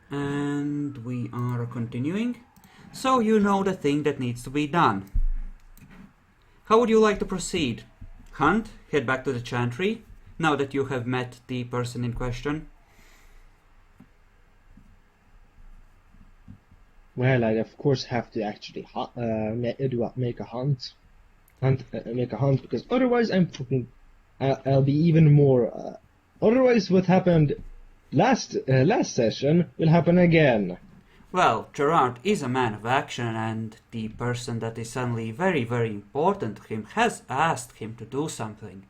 And we are continuing. So you know the thing that needs to be done. How would you like to proceed? Hunt, head back to the Chantry, now that you have met the person in question. Well, I of course have to actually make a hunt, because otherwise I'll be even more. Otherwise, what happened last session will happen again. Well, Gerard is a man of action, and the person that is suddenly very, very important to him has asked him to do something.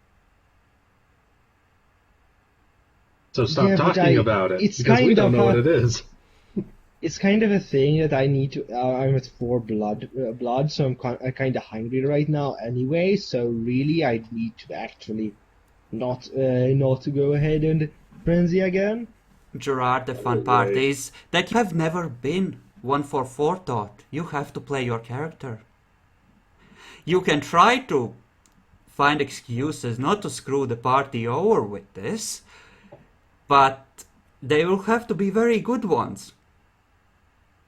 So stop Yeah, but talking about it, it's because we kind don't of know what it is. It's kind of a thing that I need to. I'm at 4 blood, so I'm kind of hungry right now anyway. So really, I need to actually not to go ahead and frenzy again. Gerard, the fun part is that you have never been one for forethought. You have to play your character. You can try to find excuses not to screw the party over with this, but they will have to be very good ones.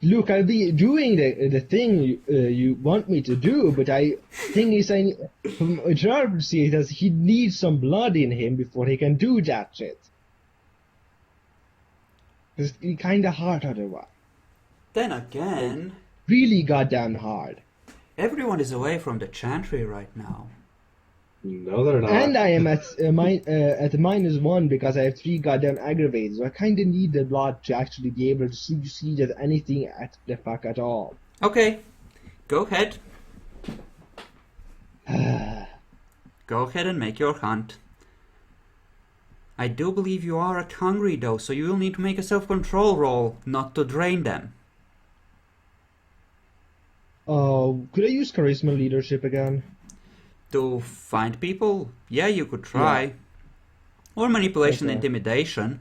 Look, I'll be doing the thing you want me to do, but thing is, from Gerard see it as he needs some blood in him before he can do that shit. It's kind of hard otherwise. Then again, Really goddamn hard. everyone is away from the Chantry right now. No, they're not. And I am at -1 because I have 3 goddamn aggravates. So I kind of need the blood to actually be able to see that anything at the fuck at all. Okay, go ahead. Go ahead and make your hunt. I do believe you are at hungry though, so you will need to make a self-control roll not to drain them. Could I use charisma leadership again? To find people? Yeah, you could try. Yeah. Or manipulation, Okay. intimidation.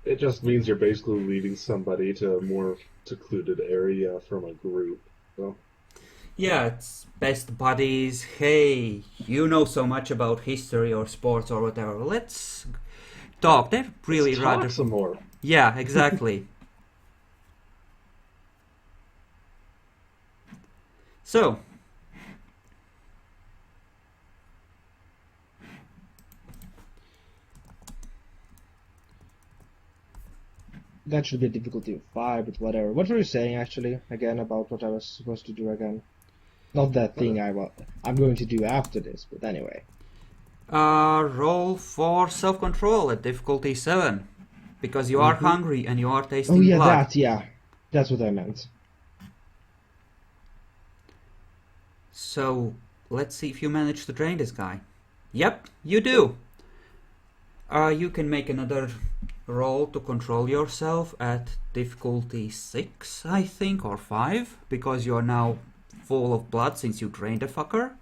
It just means you're basically leading somebody to a more secluded area from a group. So Yeah, it's best buddies. Hey, you know so much about history or sports or whatever. Let's talk. They're really let's rather. talk some more. Yeah, exactly. So, That should be a difficulty of 5, but whatever. What were you saying actually again about what I was supposed to do again? Not that thing I'm going to do after this, but anyway. roll for self-control at difficulty 7. Because you are hungry and you are tasting Oh yeah, blood. that's what I meant. So, let's see if you manage to drain this guy. Yep, you do. You can make another roll to control yourself at difficulty 6, I think, or 5, because you are now full of blood since you drained the fucker.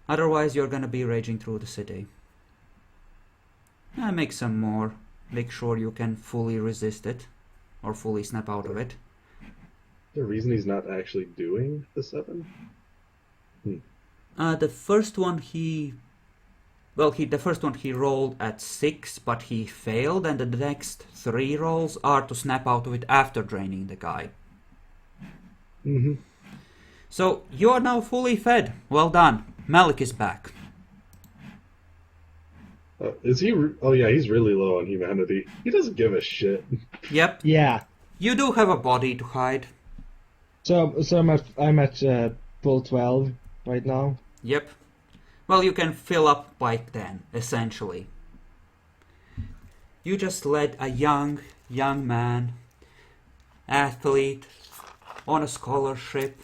Otherwise, you're gonna be raging through the city. Make some more. Make sure you can fully resist it, or fully snap out of it. The reason he's not actually doing the 7? The first one the first one he rolled at 6, but he failed, and the next 3 rolls are to snap out of it after draining the guy. Mm-hmm. So you are now fully fed. Well done. Malik is back. Is he? Oh yeah, he's really low on humanity. He doesn't give a shit. Yep. Yeah. You do have a body to hide. So I'm at full 12 right now. Yep. Well, you can fill up by 10, essentially. You just led a young man, athlete, on a scholarship,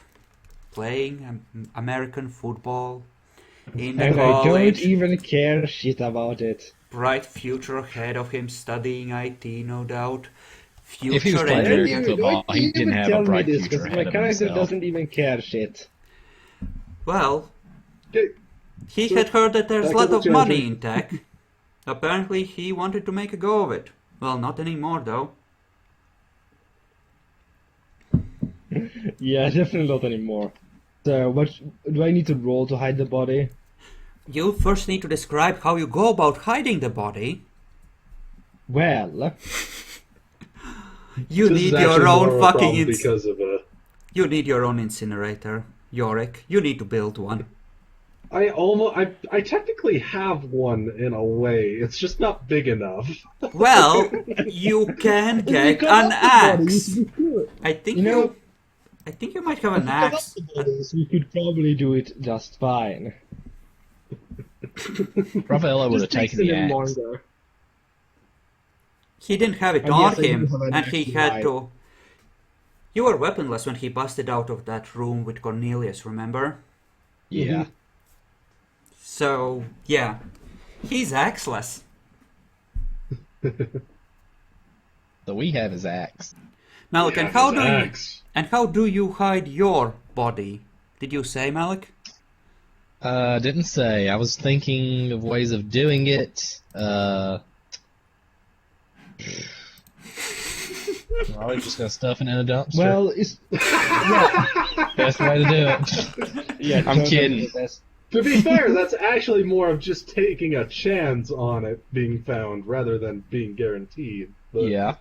playing American football, in the And college. I don't even care shit about it. Bright future ahead of him, studying IT, no doubt. If he was Future playing and- American football, he didn't have a bright future because my ahead of character himself. doesn't even care shit. Well, Okay. he So, had heard that there's a back lot to the of money Chantry. in tech. Apparently he wanted to make a go of it. Well, not anymore though. Yeah, definitely not anymore. So, what do I need to roll to hide the body? You first need to describe how you go about hiding the body. Well, You This need is your actually own more of a fucking problem because of You need your own incinerator, Yorick. You need to build one. I technically have one in a way. It's just not big enough. Well, you can If you get come an up with bodies, axe. we could. I think You know, I think you might have if an we come up axe. with bodies, we could probably do it just fine. Raffaello would have Just takes taken a the little axe. longer. He didn't have it And on yes, I do him, have an and he axe had knife. to. You were weaponless when he busted out of that room with Cornelius, remember? Yeah. So, yeah. He's axeless. So we have his axe. Malik, Yeah, and how his do axe. you hide your body? Did you say, Malik? Didn't say. I was thinking of ways of doing it. Probably just gonna stuff it in a dumpster. Well, it's Best way to do it. yeah. I'm totally kidding. the best. To be fair, that's actually more of just taking a chance on it being found rather than being guaranteed. But Yeah.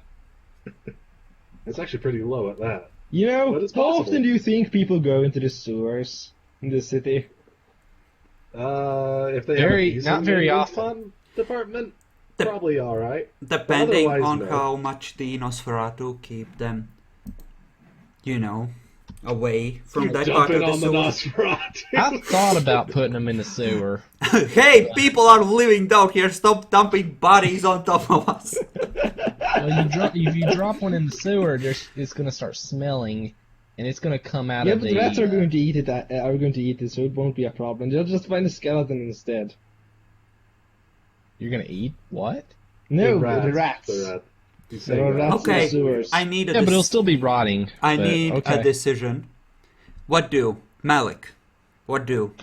it's actually pretty low at that. You know, But it's how possible. often do you think people go into the sewers in the city? If they Very- have a decent not very maintenance often. fund department, probably all right. Depending Otherwise, on no. how much the Nosferatu keep them, away from that part Dump of it the on the sewer. Nosferatu. I thought about putting them in the sewer. Hey, people are living down here. Stop dumping bodies on top of us. Well, if you drop one in the sewer, it's gonna start smelling, and it's gonna come out Yeah, of but the. the rats are going to eat it. Are going to eat it, so it won't be a problem. They'll just find a skeleton instead. You're gonna eat what? No, The the rats. The rat. You There are say rats Okay, in the sewers. I need a Yeah, but it'll still be rotting. I but need okay. a decision. What do? Malik, what do?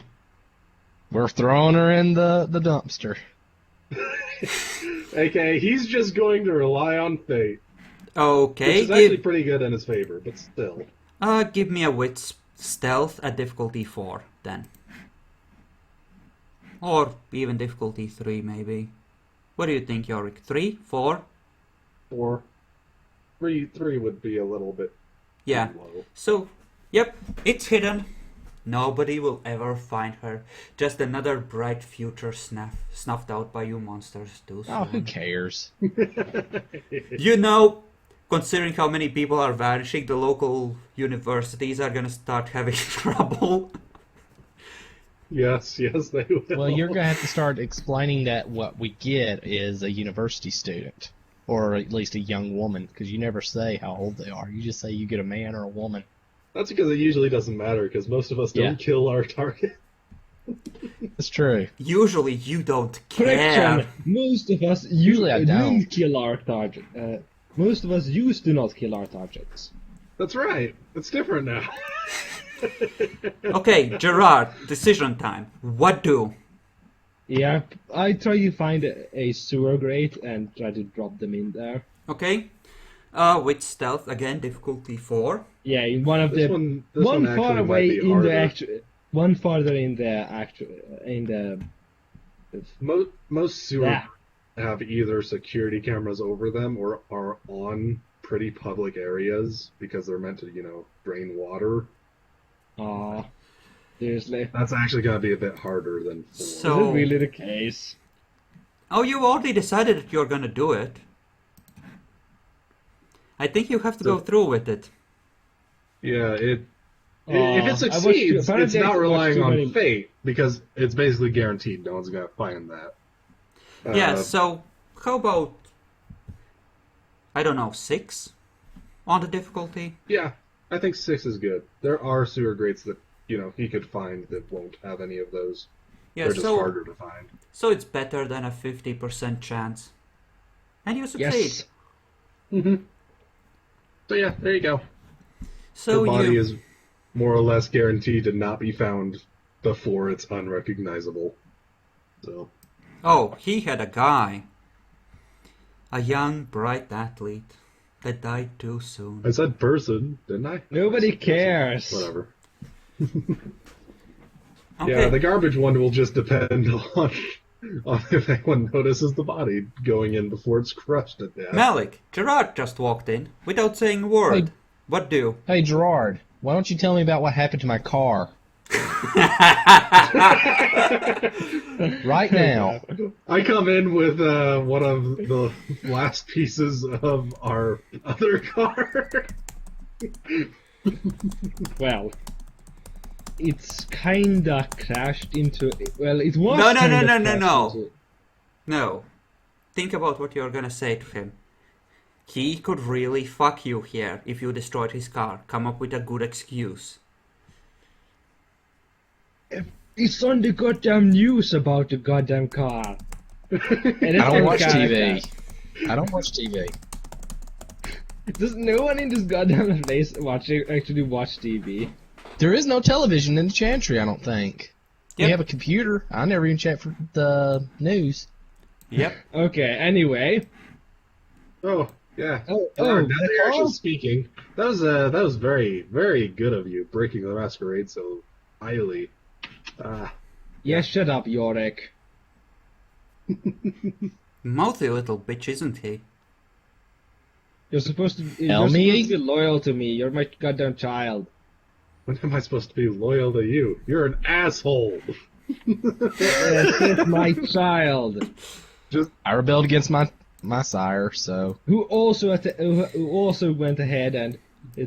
We're throwing her in the dumpster. Okay, he's just going to rely on fate, which Okay, is actually pretty good in his favor, but still. give me a wits stealth at difficulty 4, then. Or even difficulty 3, maybe. What do you think, Yorick? 3? 4? 4. 3 would be a little bit Yeah. low. So, yep, it's hidden. Nobody will ever find her. Just another bright future snuffed out by you monsters too soon. Oh, who cares? You know, considering how many people are vanishing, the local universities are gonna start having trouble. Yes, they will. Well, you're gonna have to start explaining that what we get is a university student, or at least a young woman, because you never say how old they are. You just say you get a man or a woman. That's because it usually doesn't matter, because most of us don't Yeah. kill our target. That's true. Usually you don't care. Correction. Most of us Usually I don't. kill our target. Most of us used to not kill our targets. That's right. It's different now. Okay, Gerard, decision time. What do? Yeah, I try to find a sewer grate and try to drop them in there. Okay. With stealth, again, difficulty 4. Yeah, in one of This the one one actually far might away be in harder. the actual, one farther in the Most sewer Yeah. have either security cameras over them or are on pretty public areas because they're meant to, drain water. Aw, seriously. That's actually going to be a bit harder than 4. Is So, it really the case? oh, you already decided that you're gonna do it. I think you have to go through with it. Yeah, if Aw, it I watched succeeds, apparently it's I not watched relying too on many- fate because it's basically guaranteed. No one's going to find that. Yeah, so how about, I don't know, 6 on the difficulty? Yeah, I think 6 is good. There are sewer grates that he could find that won't have any of those. Yeah, They're just so harder to find. so it's better than a 50% chance. And you succeed. Yes. Mm-hmm. So yeah, there you go. So Her body you is more or less guaranteed to not be found before it's unrecognizable. So Oh, he had a guy. A young, bright athlete that died too soon. I said person, didn't I? Nobody cares. Whatever. Okay. Yeah, the garbage one will just depend on If anyone notices the body going in before it's crushed to death. Malik, Gerard just walked in without saying a word. Hey. What do? Hey, Gerard, why don't you tell me about what happened to my car? Right now. I come in with one of the last pieces of our other car. Well, it's kinda crashed into. Well, it was. No. Into, No. Think about what you're gonna say to him. He could really fuck you here if you destroyed his car. Come up with a good excuse. It's on the goddamn news about the goddamn car. I don't watch TV. I don't watch TV. Does no one in this goddamn place actually watch TV? There is no television in the Chantry, I don't think. Yep. We have a computer. I never even check for the news. Yep. Okay, anyway. Oh, yeah. Oh, Now that the you're car? actually speaking, that was very, very good of you, breaking the masquerade so highly. Yeah, shut up, Yorick. Mouthy little bitch, isn't he? You're supposed to Tell me? be loyal to me. You're my goddamn child. When am I supposed to be loyal to you? You're an asshole. It's my child. I rebelled against my sire, so Who also went ahead and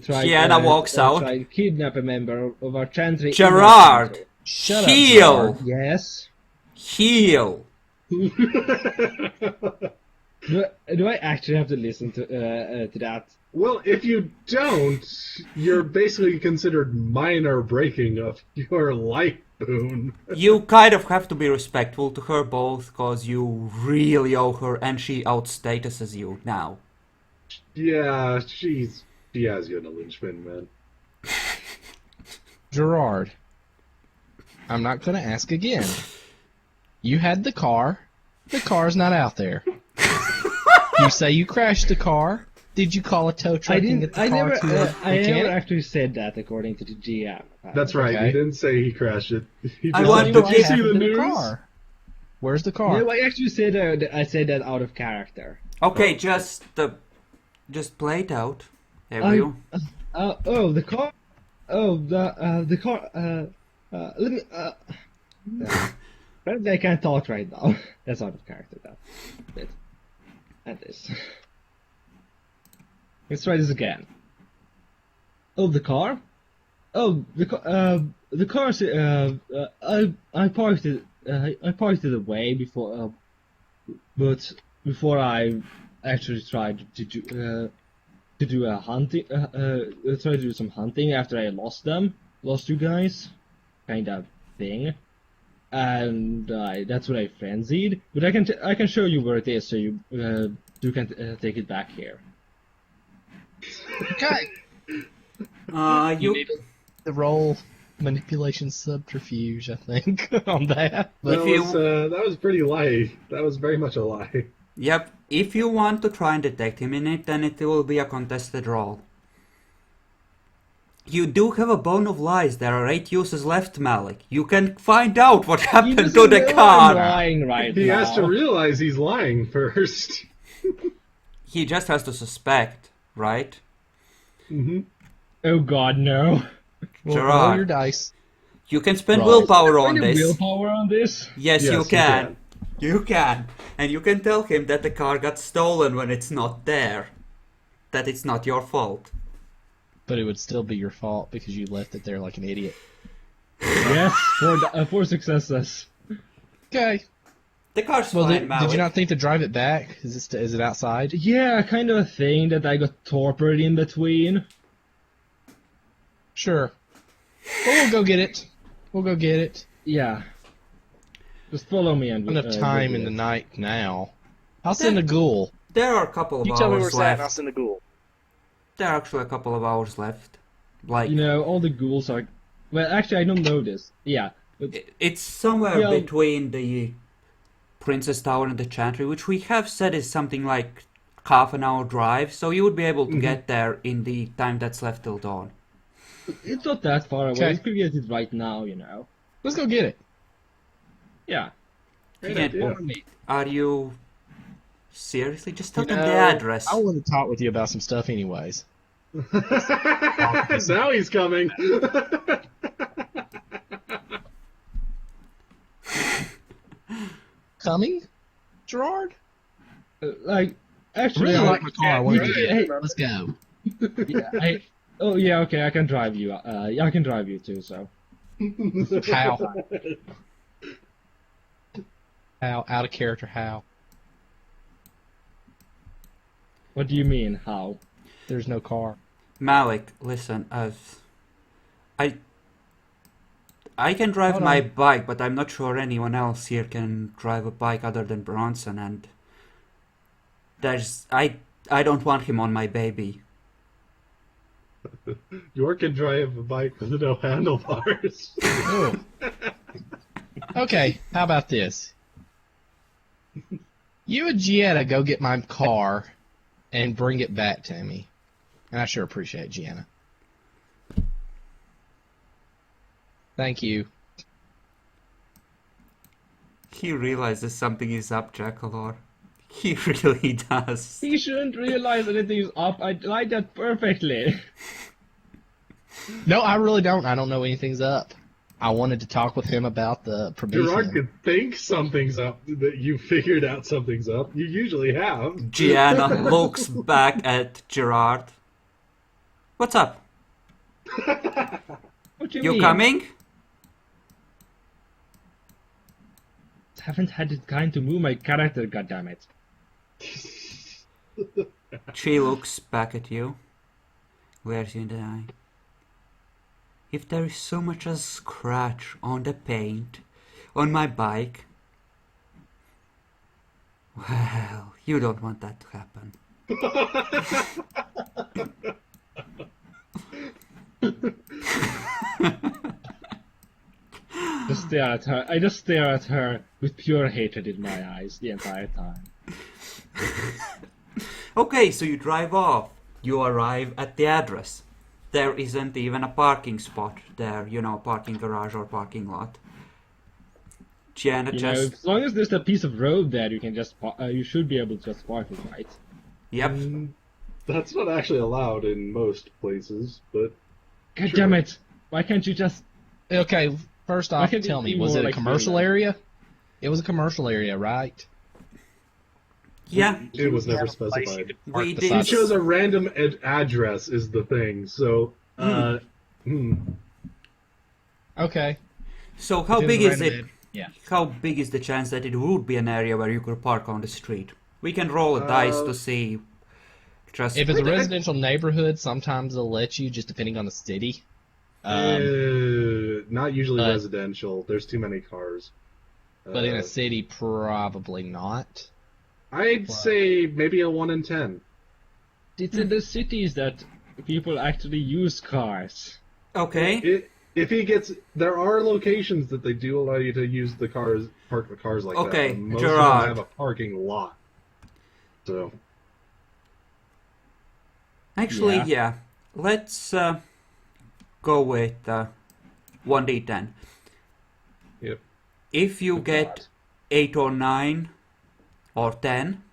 tried. Kiana walks out. Tried to kidnap a member of our Chantry. Gerard! shut up. Heal! Gerard. Yes. Heal! Do I actually have to listen to that? Well, if you don't, you're basically considered minor breaking of your life boon. You kind of have to be respectful to her both, cause you really owe her and she outstatuses you now. Yeah, she has you in a linchpin, man. Gerard, I'm not going to ask again. You had the car. The car's not out there. You say you crashed the car. Did you call a tow truck and get the car to a I never mechanic? actually said that, according to the GM. That's right. Okay. He didn't say he crashed it. He I just want said, to "Did give you see happened the to news?" car? Where's the car? No, I actually said I said that out of character. Okay, just play it out. Have you? The car. Oh, the car. Let me. Apparently I can't talk right now. That's out of character. That bit. And this. Let's try this again. Oh, the car. Oh, the car. The car. I parked it. I parked it away before. But before I actually tried to do a hunting. Try to do some hunting after I lost you guys, kind of thing. And that's what I frenzied. But I can show you where it is, so you can take it back here. Okay. You need the roll manipulation subterfuge, I think, on that. That If you- was, that was pretty lie. That was very much a lie. Yep. If you want to try and detect him in it, then it will be a contested roll. You do have a bone of lies. There are 8 uses left, Malik. You can find out what He happened doesn't to the know I'm car. lying right He now. has to realize he's lying first. He just has to suspect, right? Mm-hmm. Oh God, no! Roll Gerard. your dice. You can spend Right. willpower on Find a this. willpower on this? Yes, Yes, you you can. can. You can. And you can tell him that the car got stolen when it's not there. That it's not your fault. But it would still be your fault because you left it there like an idiot. Yes, 4 successes. Okay. The car's Well, fine, did Malik. you not think to drive it back? Is it outside? Yeah, kind of a thing that I got torpid in between. Sure. Well, we'll go get it. We'll go get it. Yeah. Just follow me and Enough time in the night now. I'll send a ghoul. There are a couple of You tell me where hours it's at and I'll left. send a ghoul. There are actually a couple of hours left. Like, You know, all the ghouls are. Well, actually, I don't know this. Yeah. it's somewhere Yeah. between the Princess Tower and the Chantry, which we have said is something like half an hour drive, so you would be able to get there in the time that's left till dawn. It's not that far away. Okay. You could get it right now, you know. Let's go get it. Yeah. Great Yeah. idea. Are you seriously? Just tell them the No, address. I want to talk with you about some stuff anyways. Now he's coming. Coming? Gerard? Like, I actually, really like my car. I want to Right. get it. Let's go. yeah, okay, I can drive you. I can drive you too. So How? How? Out of character, how? what do you mean? How? There's no car. Malik, listen, I can drive Hold my on. bike, but I'm not sure anyone else here can drive a bike other than Bronson, and I don't want him on my baby. York can drive a bike with no handlebars. Oh. Okay, how about this? You and Gianna go get my car and bring it back to me. And I sure appreciate Gianna. Thank you. He realizes something is up, Jackalor. He really does. He shouldn't realize anything's up. I like that perfectly. No, I really don't. I don't know anything's up. I wanted to talk with him about the Gerard Promethean. could think something's up, that you figured out something's up. You usually have. Gianna looks back at Gerard. What's up? What do you You mean? coming? Haven't had the time to move my character. Goddammit. She looks back at you. Glares you in the eye. If there is so much as scratch on the paint on my bike, well, you don't want that to happen. Just stare at her. I just stare at her with pure hatred in my eyes the entire time. Okay, so you drive off. You arrive at the address. There isn't even a parking spot there, parking garage or parking lot. Gianna You know, just... as long as there's a piece of road there, you can just you should be able to just park it, right? Yep. That's not actually allowed in most places, but God Sure. damn it! Why can't you just? Okay, first Why off, can't you tell me, be was more it a like commercial Finland? area? It was a commercial area, right? Yeah, it was never Have a place you specified. could park We the did- He side of- chose a random address is the thing, so Okay. so how If big was is random it? ed- Yeah. How big is the chance that it would be an area where you could park on the street? We can roll a dice to see. Just If it's a residential neighborhood, sometimes they'll let you, just depending on the city. not usually but- residential. There's too many cars. But in a city, probably not. I'd say maybe a 1 in 10. It's in the cities that people actually use cars. okay. There are locations that they do allow you to use park the cars like Okay, that. But most Gerard. of them have a parking lot. So, Actually, Yeah. yeah. Let's go with 1d10. yep. If you get 8 or 9 or 10,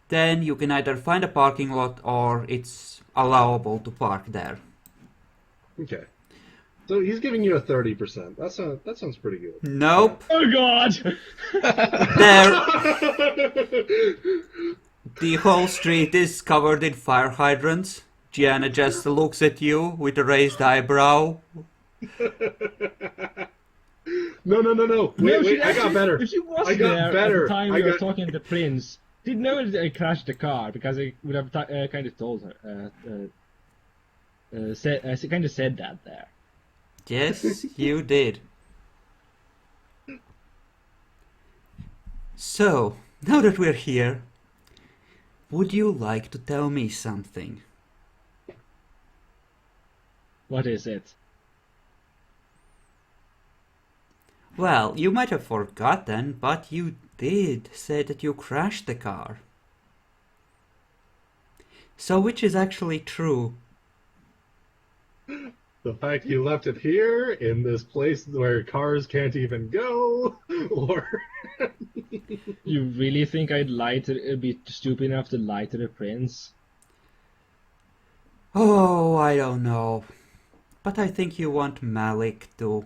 then you can either find a parking lot or it's allowable to park there. Okay. So he's giving you a 30%. That sounds pretty good. Nope. Oh God! There, the whole street is covered in fire hydrants. Gianna just looks at you with a raised eyebrow. No. No, Wait, she I got actually- better. If she was I got there better. at the time I we were got- talking to the prince, didn't know that I crashed the car because I would have kind of told her. Kind of said that there. Yes, you did. So, now that we're here, would you like to tell me something? What is it? Well, you might have forgotten, but you did say that you crashed the car. So which is actually true? The fact you left it here in this place where cars can't even go, or You really think I'd be stupid enough to lie to the prince? Oh, I don't know. But I think you want Malik to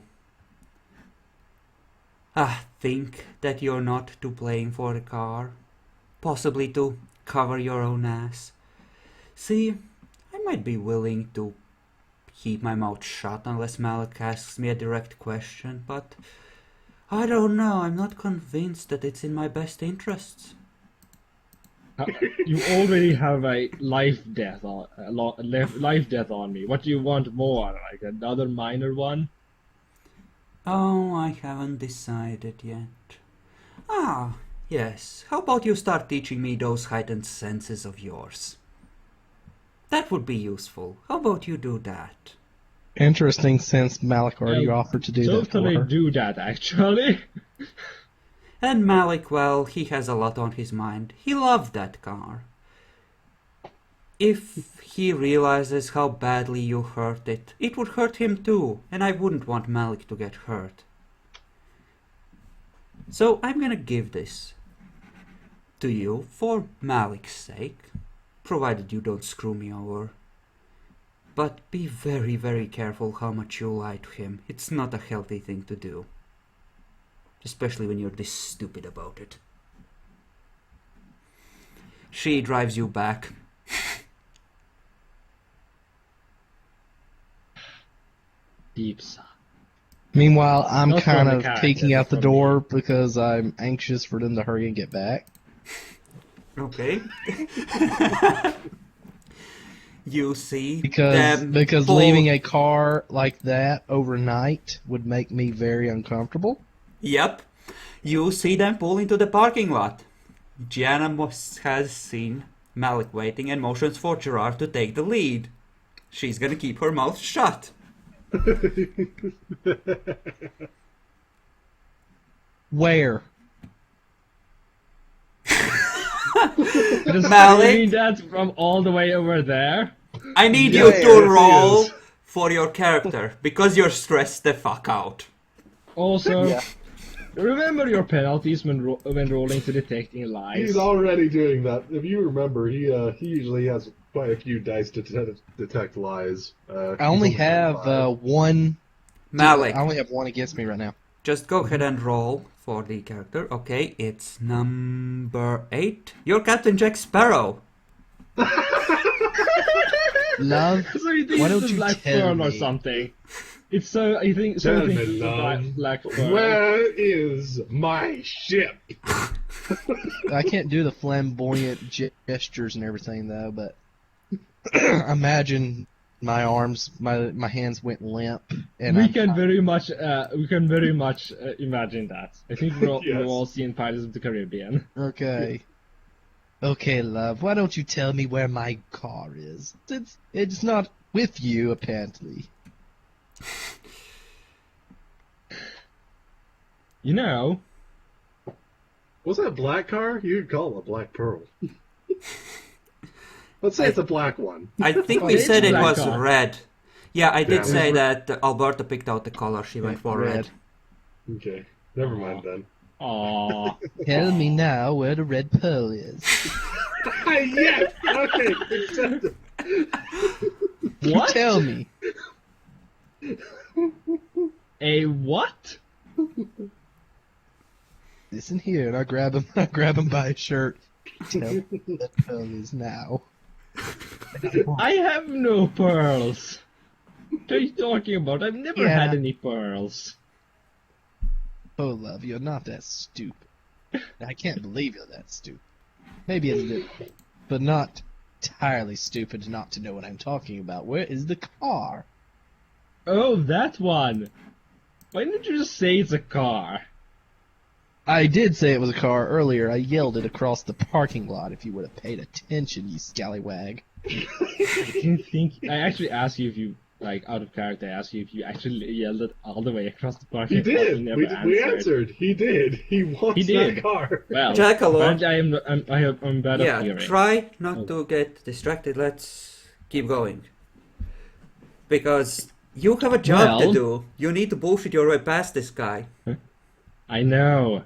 think that you're not to blame for the car. Possibly to cover your own ass. See, I might be willing to keep my mouth shut unless Malik asks me a direct question, but I don't know, I'm not convinced that it's in my best interests. You already have a life death on me. What do you want more? Like another minor one? Oh, I haven't decided yet. Ah, yes, how about you start teaching me those heightened senses of yours? That would be useful. How about you do that? Interesting, since Malik already offered to do that for Totally her. do that, actually. And Malik, well, he has a lot on his mind. He loved that car. If he realizes how badly you hurt it, it would hurt him too, and I wouldn't want Malik to get hurt. So I'm gonna give this to you for Malik's sake, provided you don't screw me over. But be very, very careful how much you lie to him. It's not a healthy thing to do. Especially when you're this stupid about it. She drives you back. Deep sigh. Meanwhile, I'm Not kind from the of character, peeking out but the from door you. because I'm anxious for them to hurry and get back. Okay. You see Because them because pull- leaving a car like that overnight would make me very uncomfortable. Yep. You see them pull into the parking lot. Gianna has seen Malik waiting and motions for Gerard to take the lead. She's gonna keep her mouth shut. Where? Just Malik? screaming that from all the way over there. I need Yeah, you yes, to he roll is. for your character because you're stressed the fuck out. Also, Yeah. remember your penalties when rolling to detecting lies. He's already doing that. If you remember, he usually has quite a few dice to detect lies. I only he's have one. Malik, I only have one against me right now. just go ahead and roll for the character. Okay, it's number 8. You're Captain Jack Sparrow. Love. So you think Why it's don't a you black tell pearl or me? something? It's so I think so. Tell I think me, it's a love, black pearl. Where is my ship? I can't do the flamboyant gestures and everything though, but imagine my arms, my hands went limp, and We I'm can very much imagine that. I think we've Yes. all seen Pirates of the Caribbean. okay. Okay, love. Why don't you tell me where my car is? It's not with you apparently. You know, Was that a black car? You could call it a black pearl. Let's say it's a black one. I think we It's said it black was car. red. Yeah, I did Yeah. say that Alberta picked out the color. She went for red. Okay, never mind then. aww. Tell me now where the red pearl is. Yes! Okay, accepted. You What? tell me. A what? Listen here, and I grab him. I grab him by his shirt. Tell me where the pearl is now. I have no pearls. What are you talking about? I've never Yeah. had any pearls. Oh, love, you're not that stupid. I can't believe you're that stupid. Maybe a little, but not entirely stupid not to know what I'm talking about. Where is the car? Oh, that one. Why didn't you just say it's a car? I did say it was a car earlier. I yelled it across the parking lot. If you would have paid attention, you scallywag. I didn't think. I actually asked you if you, like, out of character, I asked you if you actually yelled it all the way across the parking He lot. did. You never We answered. answered. He did. He wants He did. that car. Well, Jackalope. apparently I'm bad at Yeah, hearing. try not to get distracted. Let's keep going. Because You have a job to Well- do. You need to bullshit your way past this guy. I know.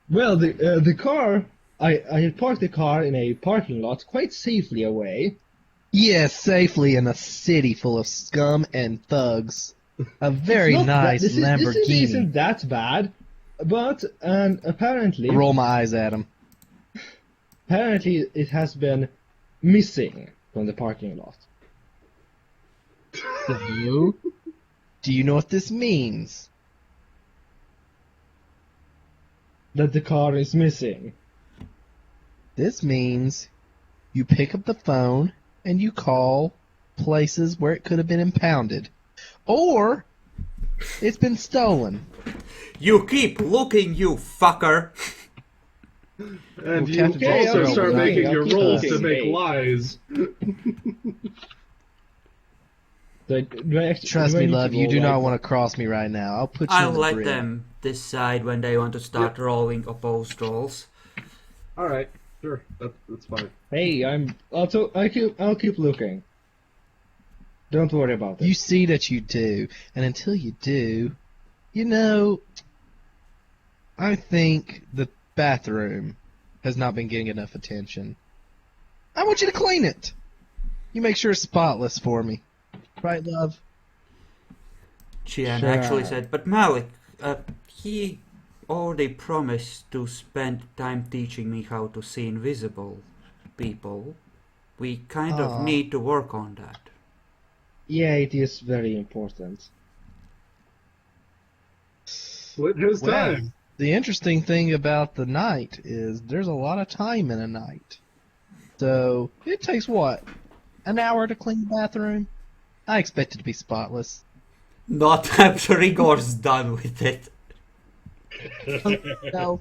Well, the car, I had parked the car in a parking lot quite safely away. Yes, safely in a city full of scum and thugs. A very Not that- nice this Lamborghini. isn't that bad, but apparently Roll my eyes at him. it has been missing from the parking lot. Do you know what this means? That the car is missing. This means you pick up the phone and you call places where it could have been impounded. Or it's been stolen. You keep looking, you fucker. And Well, you Captain also Jack's start looking. making I'll your keep rolls to looking. make Hey. lies. Do I actually, Trust do I me, need to love, you roll, do not like- want to cross me right now. I'll put you I'll in the let grid. them decide when they want to start rolling opposed rolls. All right, sure, that's fine. Hey, I'll keep looking. Don't worry about it. You see that you do, and until you do, you know, I think the bathroom has not been getting enough attention. I want you to clean it. You make sure it's spotless for me. Right, love? Jian Sure. actually said, but Malik, he already promised to spend time teaching me how to see invisible people. We kind of Aw. need to work on that. Yeah, it is very important. Split his Well, time. the interesting thing about the night is there's a lot of time in a night. So, it takes what? An hour to clean the bathroom? I expect it to be spotless. Not after Igor's done with it. No.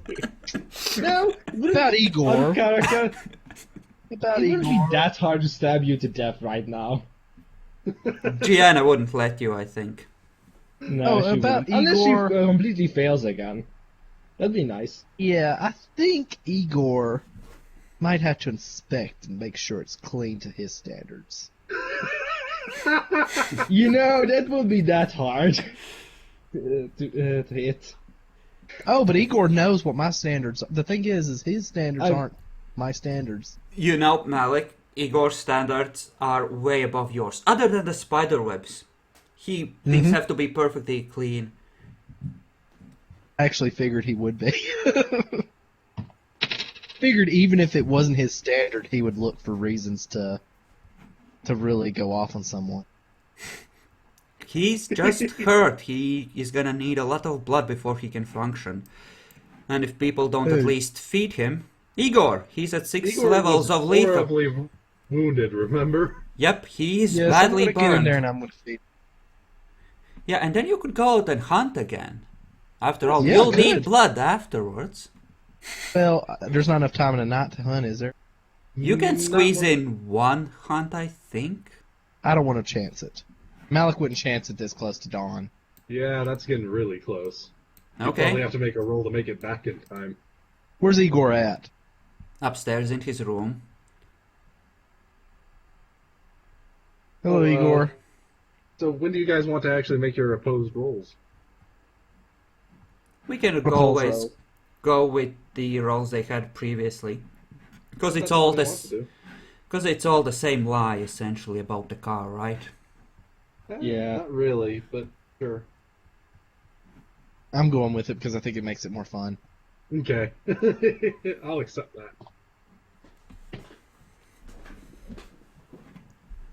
No, About Igor. character. About It wouldn't be Igor. that hard to stab you to death right now. Gianna wouldn't let you, I think. No, Oh, she about wouldn't. Unless she Igor- completely fails again. That'd be nice. Yeah, I think Igor might have to inspect and make sure it's clean to his standards. You know, that would be that hard to hit. Oh, but Igor knows what my standards are. The thing is his standards I- aren't my standards. You know, Malik, Igor's standards are way above yours. Other than the spider webs. Things have to be perfectly clean. I actually figured he would be. Figured even if it wasn't his standard, he would look for reasons to really go off on someone. He's just hurt. He is gonna need a lot of blood before he can function. And if people don't at Who? least feed him... Igor! He's at 6 Igor levels was of lethal. horribly wounded. Remember? Yep, he's Yes, badly I'm gonna get in burned. there and I'm gonna feed. Yeah, and then you could go out and hunt again. After all, Yeah, you'll good. need blood afterwards. Well, there's not enough time in the night to hunt, is there? You can Not squeeze one- in one hunt, I think. I don't want to chance it. Malik wouldn't chance it this close to dawn. Yeah, that's getting really close. You probably Okay. have to make a roll to make it back in time. Where's Igor at? Upstairs in his room. Hello, Igor. So when do you guys want to actually make your opposed rolls? We can Proposal. always go with the rolls they had previously. Because it's all That's what this... they want Because it's all the same lie, essentially, about the car, right? to do. Yeah. Not really, but sure. I'm going with it because I think it makes it more fun. Okay. I'll accept that.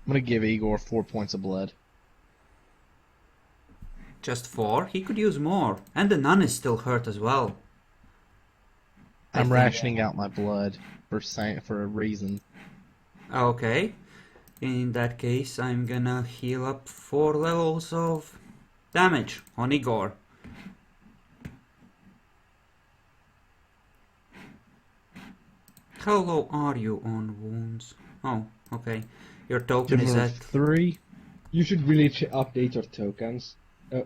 I'm gonna give Igor 4 points of blood. Just 4? He could use more. And the nun is still hurt as well. I I'm think- rationing out my blood for a reason. Okay. In that case, I'm gonna heal up 4 levels of damage on Igor. How low are you on wounds? Oh, okay. Your token is Similar at... 3. You should really update your tokens.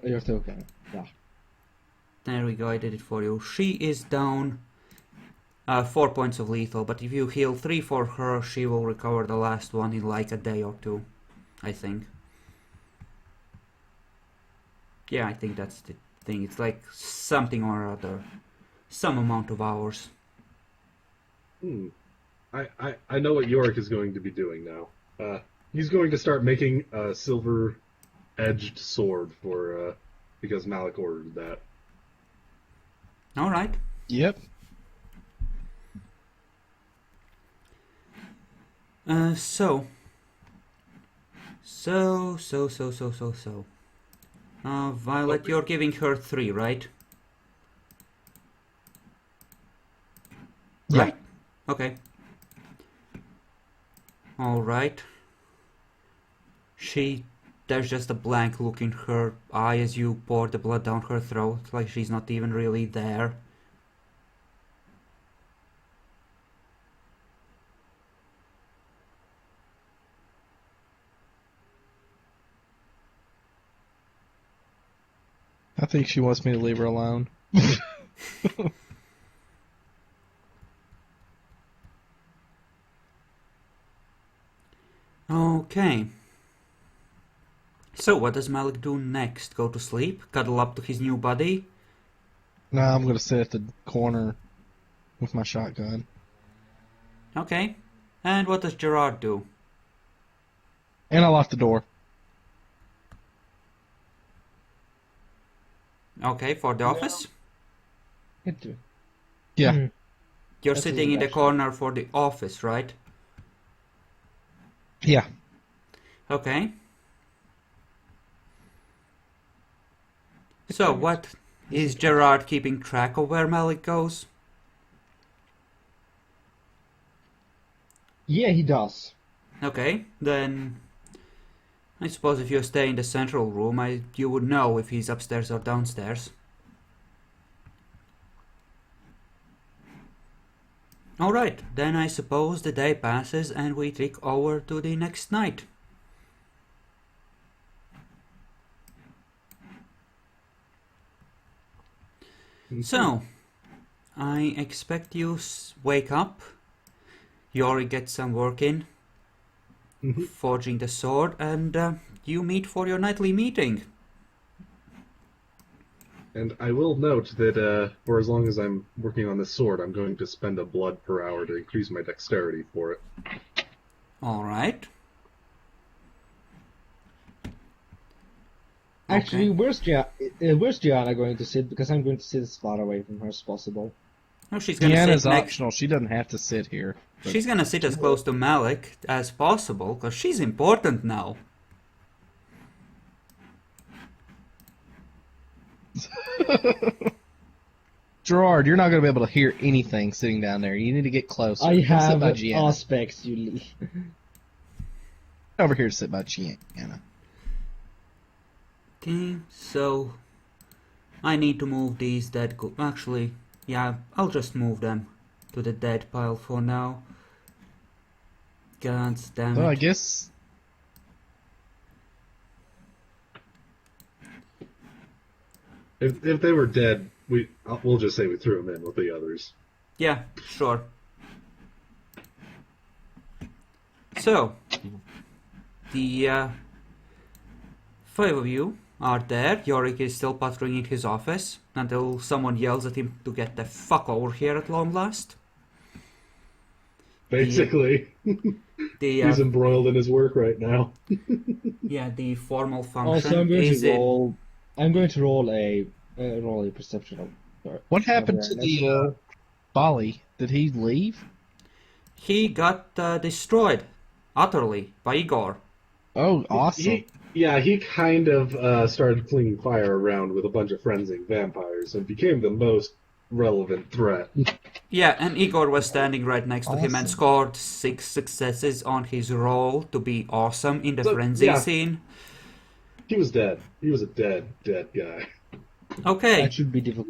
Your token. Yeah. There we go, I did it for you. She is down 4 points of lethal, but if you heal 3 for her, she will recover the last one in like a day or two, I think. Yeah, I think that's the thing. It's like something or other. Some amount of hours. I know what Yorick is going to be doing now. He's going to start making a silver-edged sword for because Malik ordered that. Alright. Yep. So. Violet, you're giving her 3, right? Yeah. Right? Okay. Alright. There's just a blank look in her eye as you pour the blood down her throat, like she's not even really there. I think she wants me to leave her alone. Okay. So what does Malik do next? Go to sleep? Cuddle up to his new buddy? No, I'm gonna sit at the corner with my shotgun. Okay. And what does Gerard do? And I lock the door. Okay, for the office? It do. Yeah. Mhm. You're That's sitting in the actually- corner for the office, right? Yeah. Okay. So what is Gerard keeping track of where Malik goes? Yeah, he does. Okay, then I suppose if you stay in the central room, you would know if he's upstairs or downstairs. Alright, then I suppose the day passes and we tick over to the next night. So, I expect you wake up, Yori gets some work in, forging the sword, and you meet for your nightly meeting. And I will note that for as long as I'm working on this sword, I'm going to spend a blood per hour to increase my dexterity for it. Alright. Actually, where's Gianna going to sit? Because I'm going to sit as far away from her as possible. No, she's gonna Deanna's sit next. optional. She doesn't have to sit here. But She's gonna sit as close to Malik as possible, because she's important now. Gerard, you're not going to be able to hear anything sitting down there. You need to get closer. I Come sit have by Gianna. aspects, you leave. Over here to sit by Gianna. Okay, so I need to move these dead actually, yeah, I'll just move them to the dead pile for now. God damn it. Well, I guess... If they were dead, we'll just say we threw them in with the others. Yeah, sure. So, the 5 of you are there. Yorick is still patrolling in his office until someone yells at him to get the fuck over here at long last. Basically, The he's embroiled in his work right now. yeah, the formal function Also, I'm going is to it. roll. I'm going to roll a perception of. What happened to the Bali? Did he leave? He got destroyed utterly by Igor. Oh, awesome. He kind of started flinging fire around with a bunch of frenzied vampires and became the most relevant threat. Yeah, and Igor was standing right next to him and Awesome. scored 6 successes on his roll to be awesome in the So, frenzy yeah. scene. He was dead. He was a dead guy. Okay, That should be difficult.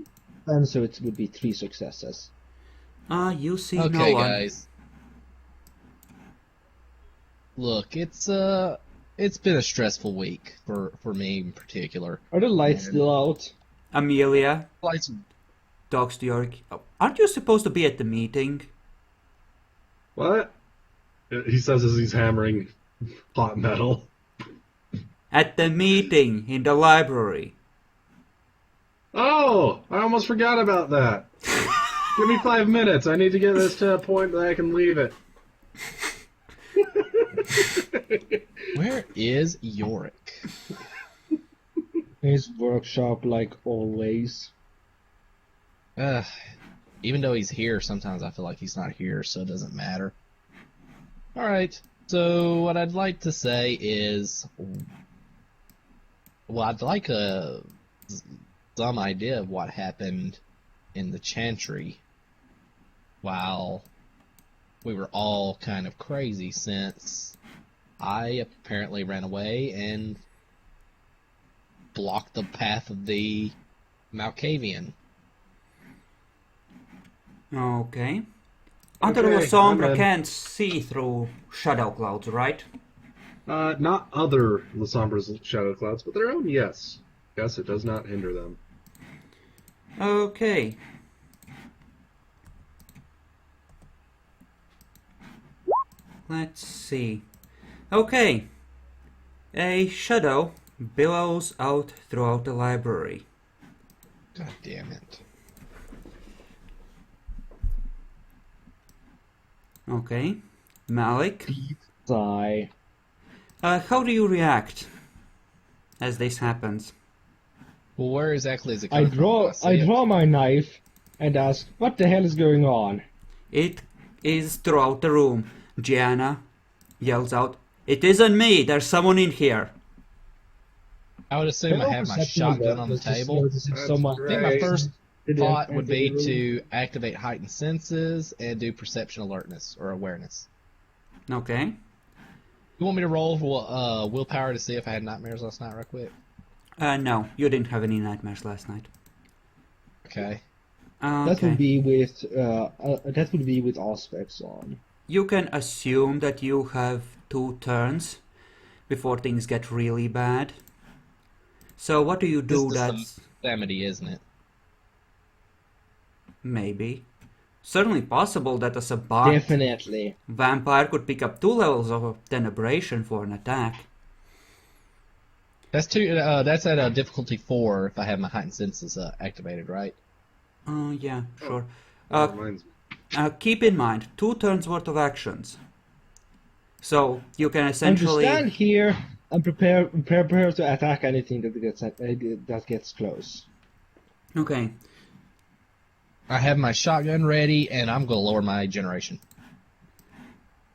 And so it would be 3 successes. you see no Okay, one. guys. Look, it's been a stressful week for me in particular. Are the lights And- still out? Amelia Lights. talks to Yorick. Oh, aren't you supposed to be at the meeting? What? He says as he's hammering hot metal. At the meeting in the library. Oh, I almost forgot about that. Give me 5 minutes. I need to get this to a point that I can leave it. Where is Yorick? His workshop, like always. Even though he's here, sometimes I feel like he's not here, so it doesn't matter. Alright, so what I'd like to say is... Well, I'd like some idea of what happened in the Chantry while we were all kind of crazy, since I apparently ran away and blocked the path of the Malkavian. Okay. Under Okay, the Sombra I'm in. can't see through shadow clouds, right? Not other Lasombra's shadow clouds, but their own, yes. Yes, it does not hinder them. Okay. Let's see. Okay. A shadow billows out throughout the library. God damn it. Okay. Malik, Sigh. how do you react as this happens? Well, where exactly is it I coming from? I draw my knife and ask, what the hell is going on? It is throughout the room. Gianna yells out, "It isn't me! There's someone in here!" I would assume I have my shotgun on the table. That's I think my great. first thought would be to activate heightened senses and do perception alertness or awareness. Okay. You want me to roll willpower to see if I had nightmares last night, real quick? No, you didn't have any nightmares last night. Okay. That Okay. would be with aspects on. You can assume that you have 2 turns before things get really bad. So what do you do This is that's... Calamity, isn't it? Maybe. Certainly possible that as a bot, Definitely. vampire could pick up 2 levels of denibration for an attack. That's two. That's at difficulty 4 if I have my heightened senses activated, right? Yeah, sure. That reminds me. Keep in mind, 2 turns worth of actions. So you can And to essentially... stand here and prepare to attack anything that gets close. Okay. I have my shotgun ready, and I'm going to lower my generation.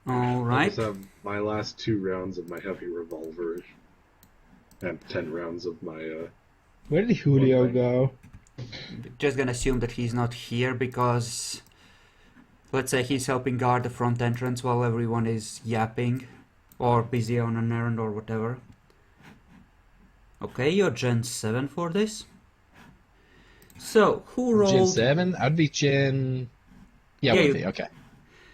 All I right. just have my last 2 rounds of my heavy revolver and 10 rounds of my. Where did Julio Okay. go? Just gonna assume that he's not here because, let's say, he's helping guard the front entrance while everyone is yapping or busy on an errand or whatever. Okay, you're Gen 7 for this. So, who rolled... Gen 7? I'd be Gen... Yeah, Yeah, would you- be, okay.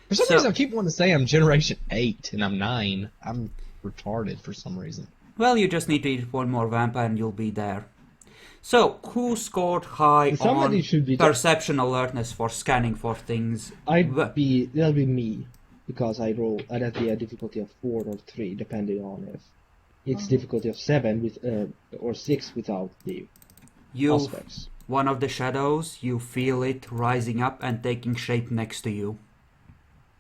For some So- reason, I keep wanting to say I'm Generation 8, and I'm 9. I'm retarded for some reason. Well, you just need to eat 1 more vampire and you'll be there. So, who scored high Somebody on should be perception alertness for scanning for things? That'll be me, because I'd be a difficulty of 4 or 3, depending on if it's difficulty of 7 with or 6 without the You, aspects. one of the shadows, you feel it rising up and taking shape next to you.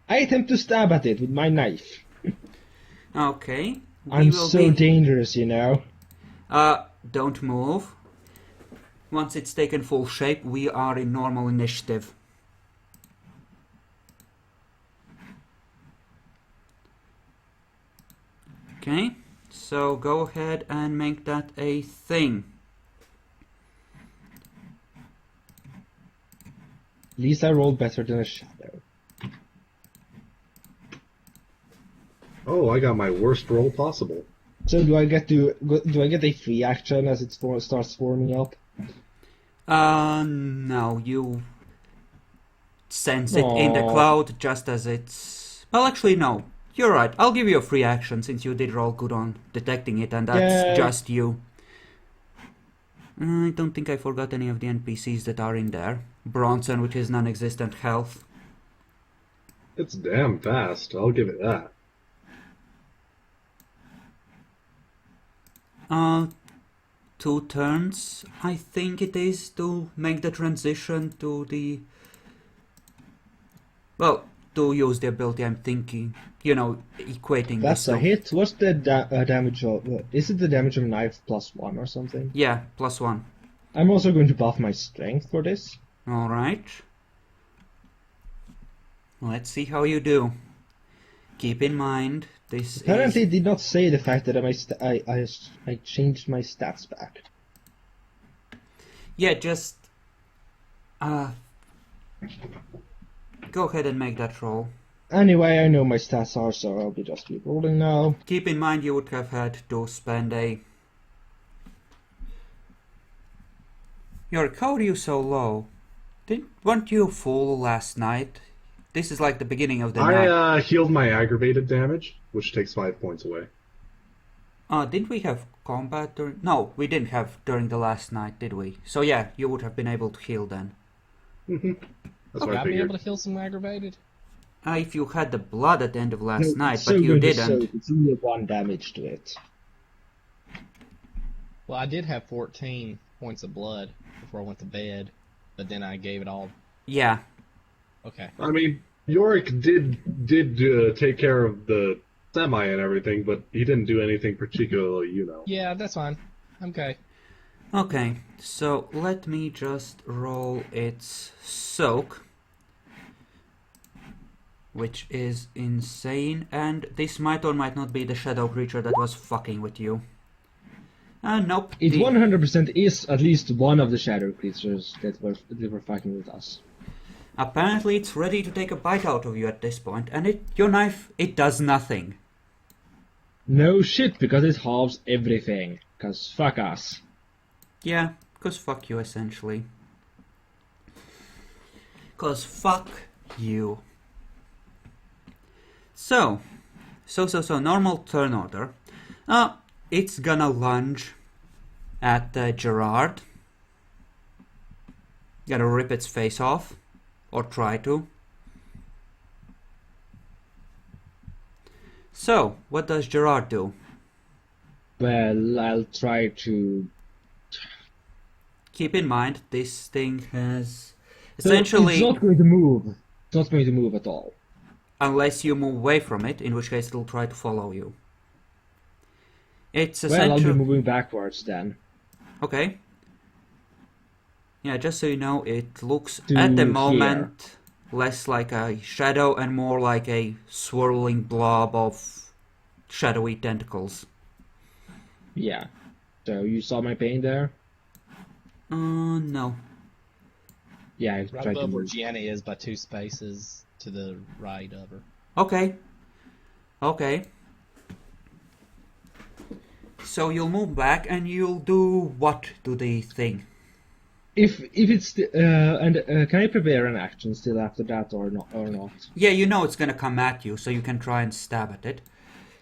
I attempt to stab at it with my knife. Okay. I'm so dangerous, you know. Don't move. Once it's taken full shape, we are in normal initiative. Okay, so go ahead and make that a thing. At least I rolled better than a shadow. Oh, I got my worst roll possible. So do I get a free action as it starts forming up? No, you sense it in the Aw. cloud just as it's... Well, actually, no. You're right. I'll give you a free action since you did roll good on detecting it, and that's Yay. just you. I don't think I forgot any of the NPCs that are in there. Bronson with his non-existent health. It's damn fast, I'll give it that. 2 turns, I think it is, to make the transition to the... Well, to use the ability I'm thinking, you know, equating That's this a to... hit. What's the damage of... is it the damage of knife +1 or something? Yeah, +1. I'm also going to buff my strength for this. Alright. Let's see how you do. Keep in mind, this Apparently, is... it did not say the fact that I changed my stats back. Yeah, just... go ahead and make that roll. Anyway, I know my stats are, so I'll be just keep rolling now. Keep in mind you would have had to spend a... Yorick, how are you so low? Weren't you full last night? This is like the beginning of the night. I healed my aggravated damage, which takes 5 points away. Didn't we have combat during... No, we didn't have during the last night, did we? So yeah, you would have been able to heal then. That's what I Would I be figured. able to heal some aggravated? If you had the blood at the end of last No, night, it's but so you good to didn't. soak. It's only 1 damage to it. Well, I did have 14 points of blood before I went to bed, but then I gave it all. Yeah. Okay. I mean, Yorick did take care of the semi and everything, but he didn't do anything particularly, you know. Yeah, that's fine. I'm okay. Okay, so let me just roll its soak, which is insane, and this might or might not be the shadow creature that was fucking with you. Nope. It 100% is at least one of the shadow creatures that were fighting with us. Apparently it's ready to take a bite out of you at this point, and your knife, it does nothing. No shit, because it halves everything. Cause fuck us. Yeah, cause fuck you essentially. Cause fuck you. So, normal turn order. It's gonna lunge at Gerard. Gonna rip its face off. Or try to. So, what does Gerard do? Well, I'll try to... Keep in mind, this thing has... So Essentially... it's not going to move. It's not going to move at all. Unless you move away from it, in which case it'll try to follow you. It's Well, I'll be essentially... moving backwards then. Okay. Yeah, just so you know, it looks To at the here. moment less like a shadow and more like a swirling blob of shadowy tentacles. Yeah. So you saw my pain there? No. Yeah, I Right tried to above where move. Gianna is by 2 spaces to the right of her. Okay. Okay. So you'll move back and you'll do what to the thing? If it's can I prepare an action still after that or not? Yeah, you know it's gonna come at you, so you can try and stab at it.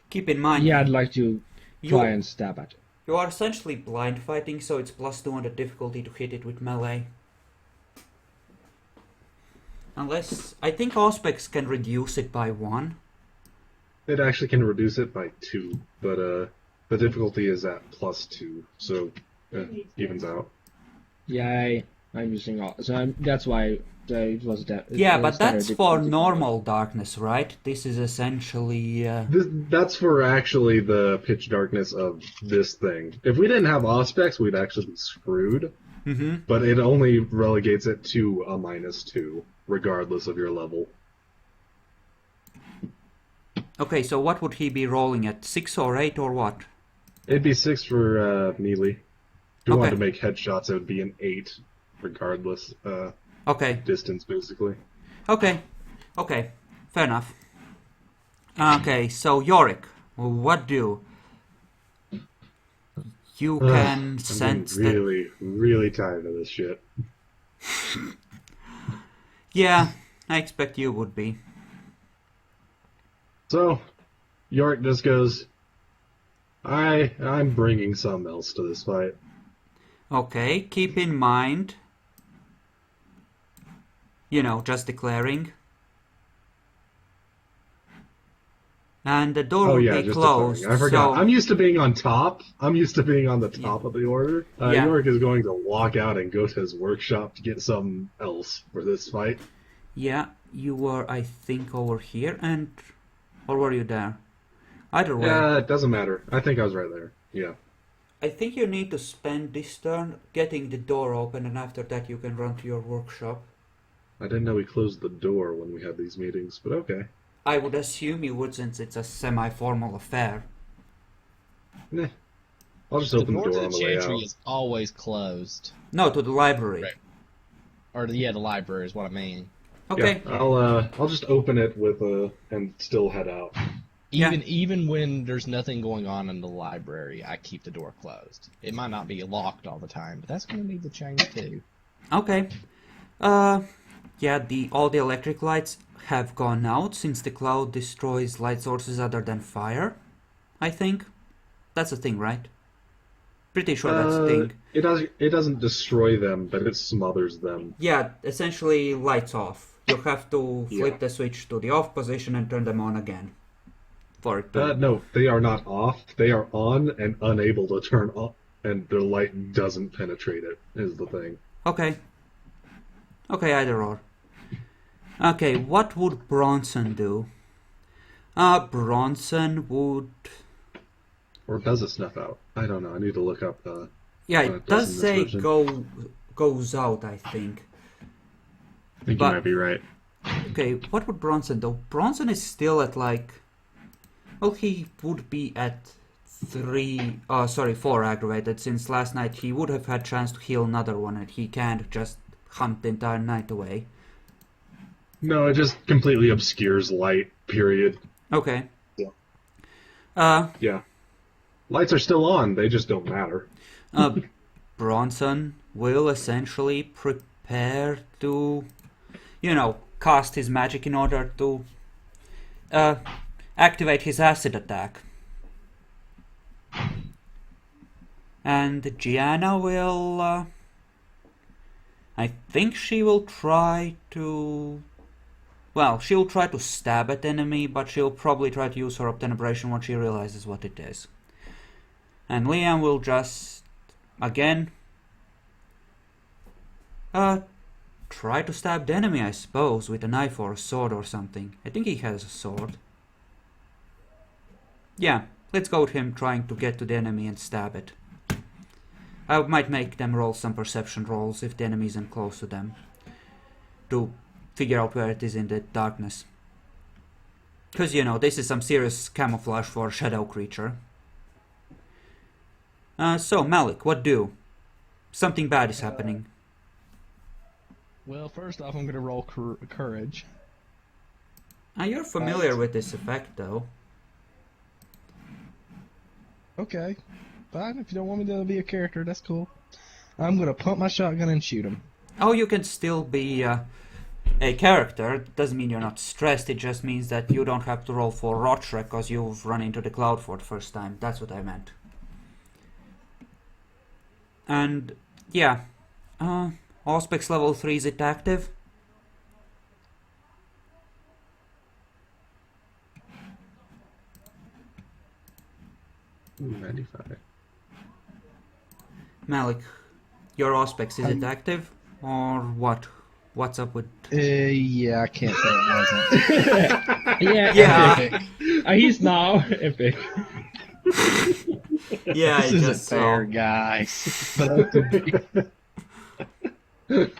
Keep in mind... Yeah, I'd like to you, try and stab at it. You are essentially blind fighting, so it's +2 on the difficulty to hit it with melee. Unless... I think Auspex can reduce it by 1. It actually can reduce it by 2, but the difficulty is at +2, so it evens out. Yeah, I'm using all. So that's why it was that. Yeah, but that's for normal darkness, right? This is essentially... That's for actually the pitch darkness of this thing. If we didn't have Auspex, we'd actually be screwed. Mm-hmm. But it only relegates it to a -2, regardless of your level. Okay, so what would he be rolling at? 6 or 8 or what? It'd be 6 for melee. If you wanted Okay. to make headshots, it would be an 8, regardless. Okay, Distance, basically. okay, okay, fair enough. Okay, so Yorick, what do? You can sense I'm that... really, really tired of this shit. Yeah, I expect you would be. So, Yorick just goes, I'm bringing something else to this fight. Okay, keep in mind... You know, just declaring. And the door Oh will yeah, be just closed. deferring. I forgot. So, I'm used to being on top. I'm used to being on the top of the order. Yeah. Yorick is going to walk out and go to his workshop to get something else for this fight. yeah, you were, I think, over here, or were you there? Either way. Yeah, it doesn't matter. I think I was right there. Yeah. I think you need to spend this turn getting the door open, and after that you can run to your workshop. I didn't know we closed the door when we had these meetings, but okay. I would assume you would, since it's a semi-formal affair. Nah. I'll just The open the door door to on the the way Chantry out. is always closed. No, to the library. Right. Or the library is what I mean. Okay. Yeah, I'll just open it and still head out. Yeah. Even when there's nothing going on in the library, I keep the door closed. It might not be locked all the time, but that's going to need to change too. Okay. Yeah, all the electric lights have gone out since the cloud destroys light sources other than fire. I think that's a thing, right? Pretty sure that's a thing. It doesn't destroy them, but it smothers them. Yeah, essentially lights off. You have to flip Yeah. the switch to the off position and turn them on again. For it to... No, they are not off. They are on and unable to turn off, and their light doesn't penetrate it, is the thing. Okay. Okay, either or. Okay, what would Bronson do? Bronson would... Or does it snuff out? I don't know. I need to look up Yeah, it it does in say this version. goes out, I think. I think but- you might be right. Okay, what would Bronson do? Bronson is still at like... Well, he would be at 4 aggravated, since last night he would have had chance to heal another one, and he can't just hunt the entire night away. No, it just completely obscures light, period. Okay. Yeah. Yeah. Lights are still on, they just don't matter. Bronson will essentially prepare to, cast his magic in order to activate his acid attack. And Gianna will... I think she will try to... Well, she'll try to stab at enemy, but she'll probably try to use her obtenebration once she realizes what it is. And Liam will just, again, try to stab the enemy, I suppose, with a knife or a sword or something. I think he has a sword. Yeah, let's go with him trying to get to the enemy and stab it. I might make them roll some perception rolls if the enemy isn't close to them, to figure out where it is in the darkness. Because, this is some serious camouflage for a shadow creature. So, Malik, what do? Something bad is happening. Well, first off, I'm going to roll courage. You're familiar with this effect, though. Okay, fine. If you don't want me to be a character, that's cool. I'm going to pump my shotgun and shoot him. Oh, you can still be a character. Doesn't mean you're not stressed. It just means that you don't have to roll for Rotrek because you've run into the cloud for the first time. That's what I meant. And, yeah. Auspex level 3, is it active? Ooh, 95. Malik, your Auspex, is it active? Or what? What's up with... Yeah, I can't say it wasn't. Yeah. He's now epic. Yeah, This I isn't just fair, saw. guys. But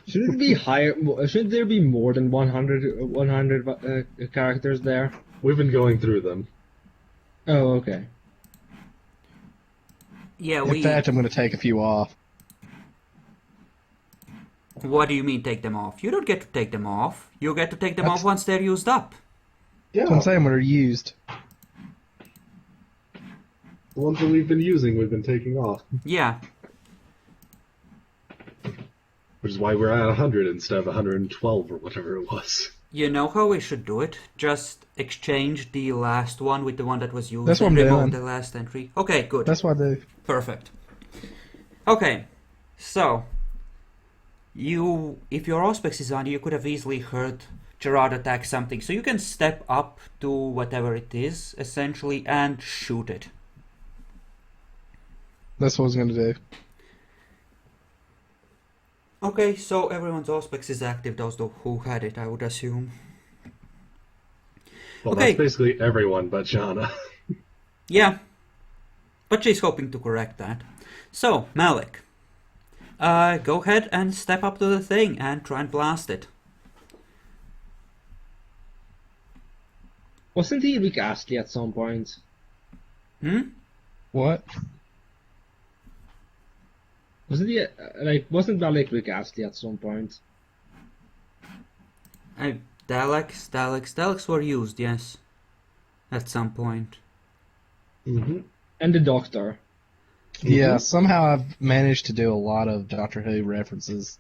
Should it be higher? Should there be more than 100 characters there? We've been going through them. Oh, okay. Yeah, in fact, I'm going to take a few off. What do you mean take them off? You don't get to take them off. You get to take them That's- off once they're used up. That's what I'm saying when they're used. The ones that we've been using, we've been taking off. Yeah. Which is why we're at 100 instead of 112 or whatever it was. You know how we should do it? Just exchange the last one with the one that was used That's what and I'm remove doing. the last entry. Okay, good. That's what I do. Perfect. Okay, so if your Auspex is on, you could have easily heard Gerard attacks something. So you can step up to whatever it is, essentially, and shoot it. That's what I was gonna do. Okay, so everyone's Auspex is active, those who had it, I would assume. Well, Okay. that's basically everyone but Jana. Yeah, but she's hoping to correct that. So, Malik, go ahead and step up to the thing and try and blast it. Wasn't he Rick Astley at some point? What? Wasn't he wasn't Malik Rick Astley at some point? Daleks were used, yes, at some point. Mm-hmm. And the Doctor. Yeah, somehow I've managed to do a lot of Doctor Who references.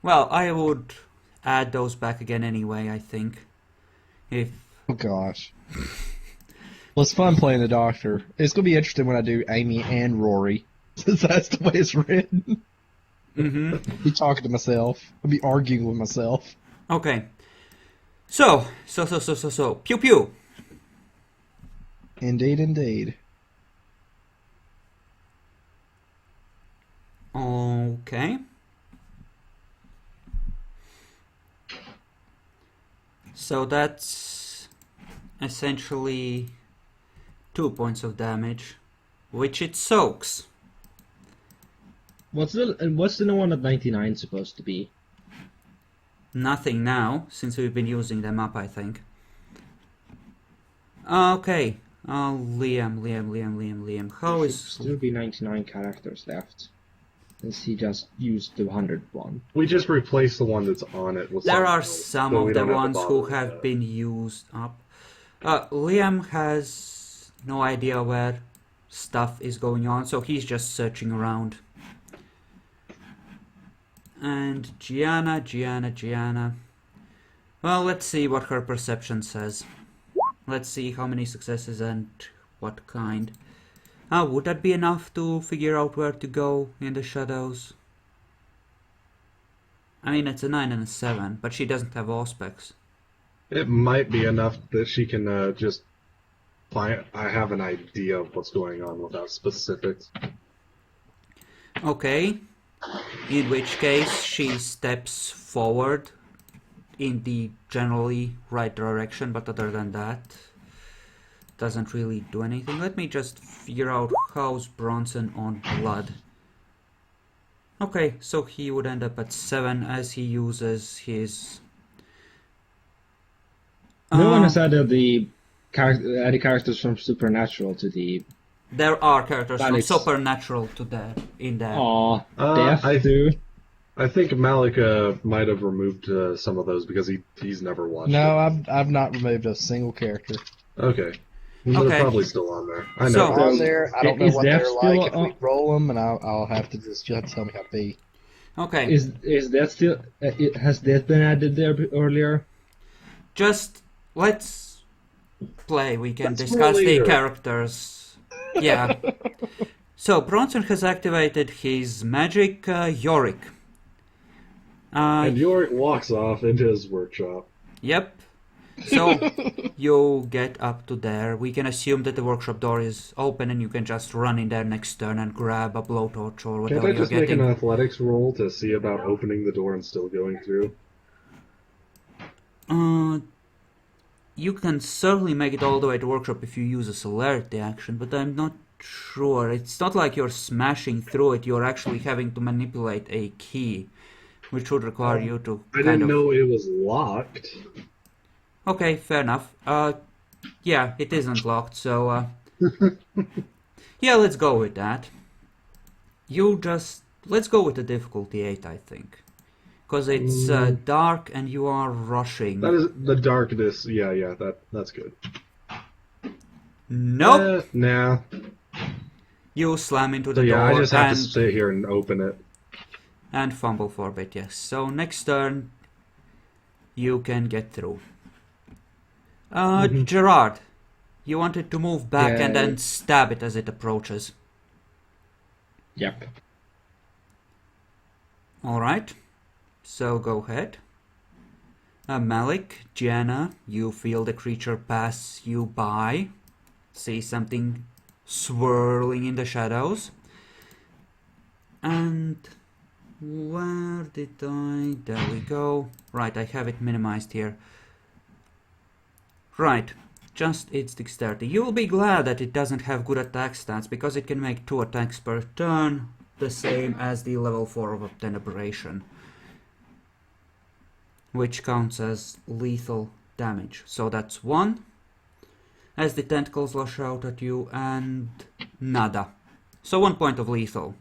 Well, I would add those back again anyway, I think. If Oh gosh. Well, it's fun playing the Doctor. It's gonna be interesting when I do Amy and Rory, since that's the way it's written. Mm-hmm. Be talking to myself. I'll be arguing with myself. Okay. So. Pew pew. Indeed, indeed. Okay. So that's essentially 2 points of damage, which it soaks. What's the one at 99 supposed to be? Nothing now, since we've been using them up, I think. Okay. Liam. How Should is... still be 99 characters left, since he just used the 101. We just replaced the one that's on it with There something are else, some so we of the don't have to ones bother who with have that. been used up. Liam has no idea where stuff is going on, so he's just searching around. And Gianna. Well, let's see what her perception says. Let's see how many successes and what kind. Would that be enough to figure out where to go in the shadows? I mean, it's a 9 and a 7, but she doesn't have Auspex. It might be enough that she can just find. I have an idea of what's going on without specifics. Okay. In which case, she steps forward in the generally right direction, but other than that, doesn't really do anything. Let me just figure out how's Bronson on blood. Okay, so he would end up at 7 as he uses his... No one has added the characters from Supernatural to the... There are characters from Alex. Supernatural to there, in there. Aw, Death too. I think Malik might have removed some of those because he's never watched No, it. I've not removed a single character. Okay. Okay. They're probably still on there. I know. So- They're on there. I don't know Is what Death they're still like. If on- we roll them, and you'll have to tell me how to be. Okay, Is that still... has that been added there earlier? just let's play. We can Let's discuss roll the later. characters. Yeah. So Bronson has activated his magic Yorick. And Yorick walks off into his workshop. Yep. So you get up to there. We can assume that the workshop door is open and you can just run in there next turn and grab a blowtorch or Can't whatever I you're just make getting. an athletics roll to see about opening the door and still going through? You can certainly make it all the way to workshop if you use a celerity action, but I'm not sure. It's not like you're smashing through it. You're actually having to manipulate a key, which would require you to I didn't know it was locked. Okay, fair enough. Yeah, it isn't locked, so yeah, let's go with that. Let's go with the difficulty 8, I think. Because it's dark and you are rushing. That is the darkness. Yeah, that's good. Nope! Nah. You slam into So the yeah, door I just have to and, sit here and open it. and fumble for a bit, yes. So next turn, you can get through. Gerard, you wanted to move back and Yeah. then stab it as it approaches. Yep. Alright, so go ahead. Malik, Gianna, you feel the creature pass you by. See something swirling in the shadows. And where did I... There we go. Right, I have it minimized here. Right, just its dexterity. You'll be glad that it doesn't have good attack stats, because it can make 2 attacks per turn, the same as the level 4 of Obtain Aberration, which counts as lethal damage. So that's 1, as the tentacles lash out at you, and nada. So 1 point of lethal,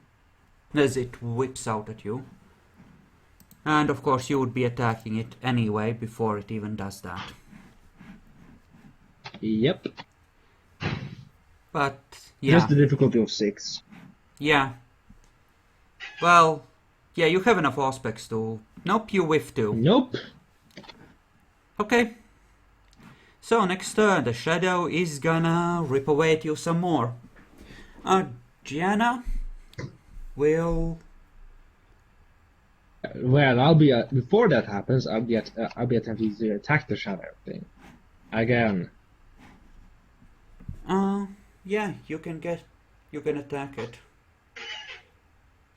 as it whips out at you. And of course you would be attacking it anyway, before it even does that. Yep. But, yeah. Just the difficulty of 6. Yeah. Well, yeah, you have enough aspects to... Nope, you whiff too. Nope. Okay. So, next turn, the shadow is gonna rip away at you some more. Gianna will... Well, I'll be before that happens. I'll be attempting to attack the shadow thing again. Yeah, you can attack it.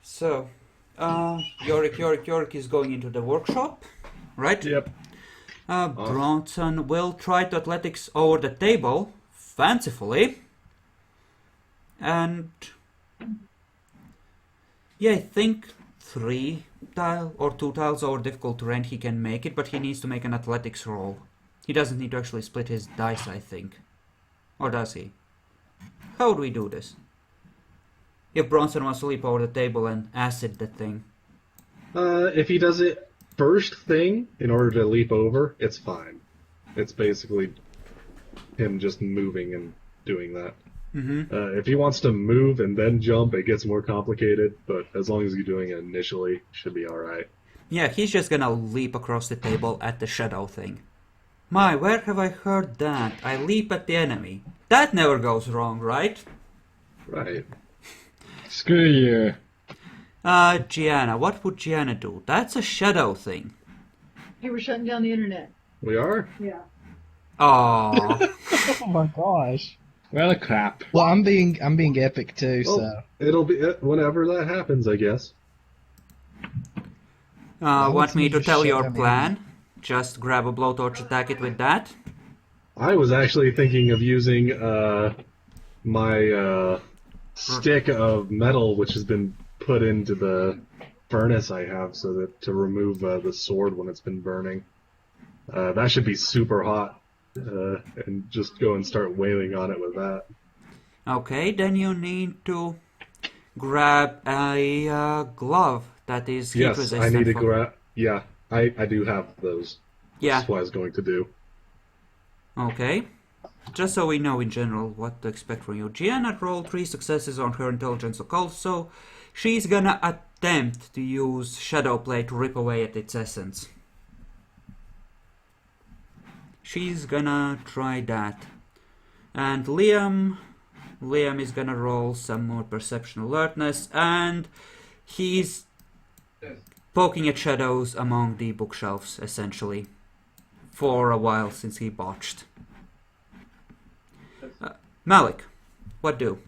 So, Yorick is going into the workshop, right? Yep. Bronson will try to athletics over the table, fancifully. And, yeah, I think 3 tile or 2 tiles over difficult terrain he can make it, but he needs to make an athletics roll. He doesn't need to actually split his dice, I think. Or does he? How do we do this? If Bronson wants to leap over the table and acid the thing. If he does it first thing in order to leap over, it's fine. It's basically him just moving and doing that. Mm-hmm. If he wants to move and then jump, it gets more complicated, but as long as you're doing it initially, should be alright. Yeah, he's just gonna leap across the table at the shadow thing. My, where have I heard that? I leap at the enemy. That never goes wrong, right? Right. Screw you. Gianna, what would Gianna do? That's a shadow thing. Hey, we're shutting down the internet. We are? Yeah. Aww. Oh my gosh. Well, crap. Well, I'm being epic too, Well, so. it'll be whenever that happens, I guess. Want me to just tell shut your them plan? Just grab a blowtorch, attack it with that? I was actually thinking of using my stick of metal, which has been put into the furnace I have, so that to remove the sword when it's been burning. That should be super hot, and just go and start wailing on it with that. Okay, then you need to grab a glove that is heat Yes, resistant. I need to for- grab. Yeah, I do have those. Yeah. That's what I was going to do. Okay. Just so we know in general what to expect from you. Gianna rolled 3 successes on her intelligence occult, so she's gonna attempt to use Shadowplay to rip away at its essence. She's gonna try that. And Liam is gonna roll some more perception alertness, and he's poking at shadows among the bookshelves, essentially. For a while, since he botched. Malik, what do?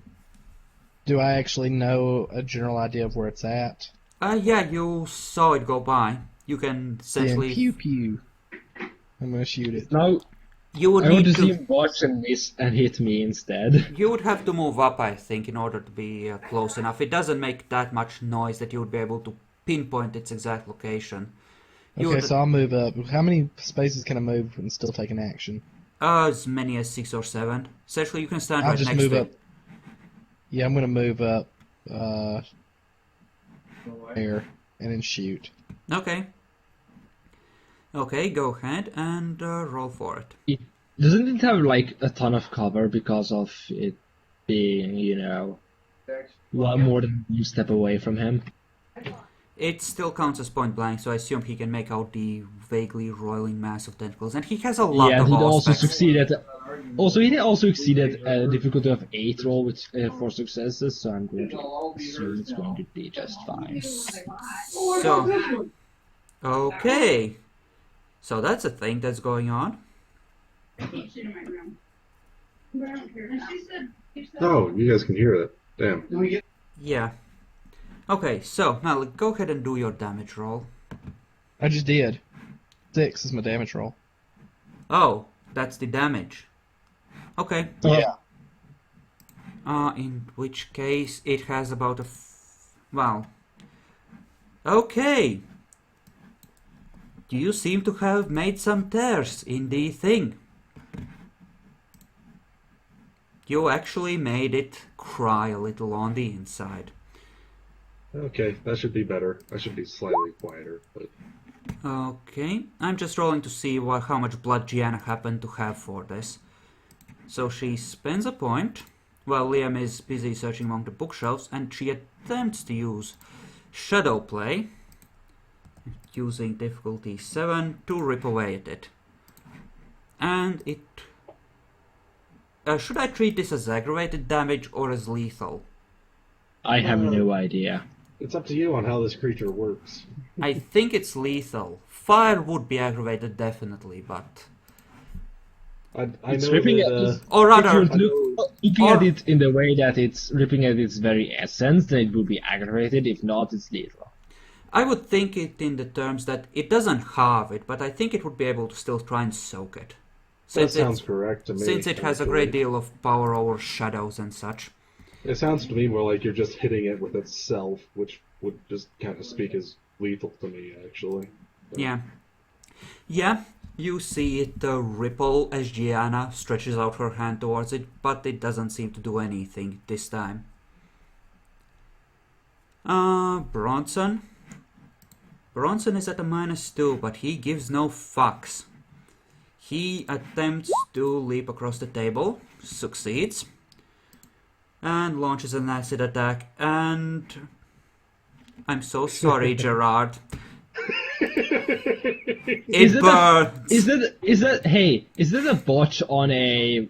Do I actually know a general idea of where it's at? Yeah, you saw it go by. You can Then essentially... pew pew. I'm gonna shoot it. Now, You would I want need to see to... him watch and miss and hit me instead. You would have to move up, I think, in order to be close enough. It doesn't make that much noise that you would be able to pinpoint its exact location. You Okay, would- so I'll move up. How many spaces can I move and still take an action? As many as 6 or 7. Essentially, you can stand I'll right just next move to up. it. Yeah, I'm gonna move up there and then shoot. Okay. Okay, go ahead and roll for it. Doesn't it have like a ton of cover because of it being, lot more than you step away from him? It still counts as point blank, so I assume he can make out the vaguely roiling mass of tentacles, and he has a lot Yeah, of he also aspects. succeeded. He also exceeded a difficulty of 8 roll with 4 successes, so I'm going to assume it's going to be just fine. So, okay. So that's a thing that's going on. I can't sit in my room. But I don't care. And she said, Oh, you guys can hear that. Damn. Yeah. Okay, so Malik, go ahead and do your damage roll. I just did. 6 is my damage roll. Oh, that's the damage. Okay. Yeah. In which case it has about a... well... Okay. You seem to have made some tears in the thing. You actually made it cry a little on the inside. Okay, that should be better. I should be slightly quieter, but... Okay, I'm just rolling to see how much blood Gianna happened to have for this. So she spends a point, while Liam is busy searching among the bookshelves, and she attempts to use Shadow Play, using difficulty 7 to rip away at it. And it... should I treat this as aggravated damage or as lethal? I have no idea. It's up to you on how this creature works. I think it's lethal. Fire would be aggravated definitely, but... I It's know ripping that, at Or rather... If you're looking or- at it in the way that it's ripping at its very essence, then it would be aggravated. If not, it's lethal. I would think it in the terms that it doesn't halve it, but I think it would be able to still try and soak it. that Since sounds correct to me. Since it has a actually. great deal of power over shadows and such. It sounds to me more like you're just hitting it with itself, which would just kind of speak as lethal to me, actually. Yeah. Yeah, you see it ripple as Gianna stretches out her hand towards it, but it doesn't seem to do anything this time. Bronson. Bronson is at a -2, but he gives no fucks. He attempts to leap across the table, succeeds, and launches an acid attack, and... I'm so sorry, Gerard. It burns! Is that a botch on a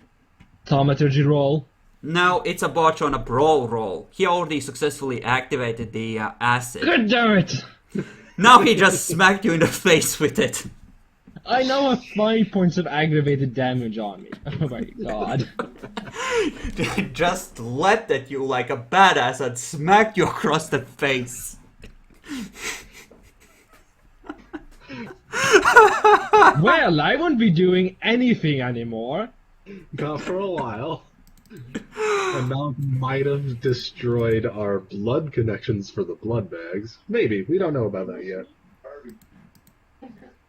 thaumaturgy roll? No, it's a botch on a brawl roll. He already successfully activated the acid. God damn it! Now he just smacked you in the face with it. I now have 5 points of aggravated damage on me. Oh my god. Just leapt at you like a badass and smacked you across the face. Well, I won't be doing anything anymore. Not for a while. And now might have destroyed our blood connections for the blood bags. Maybe. We don't know about that yet.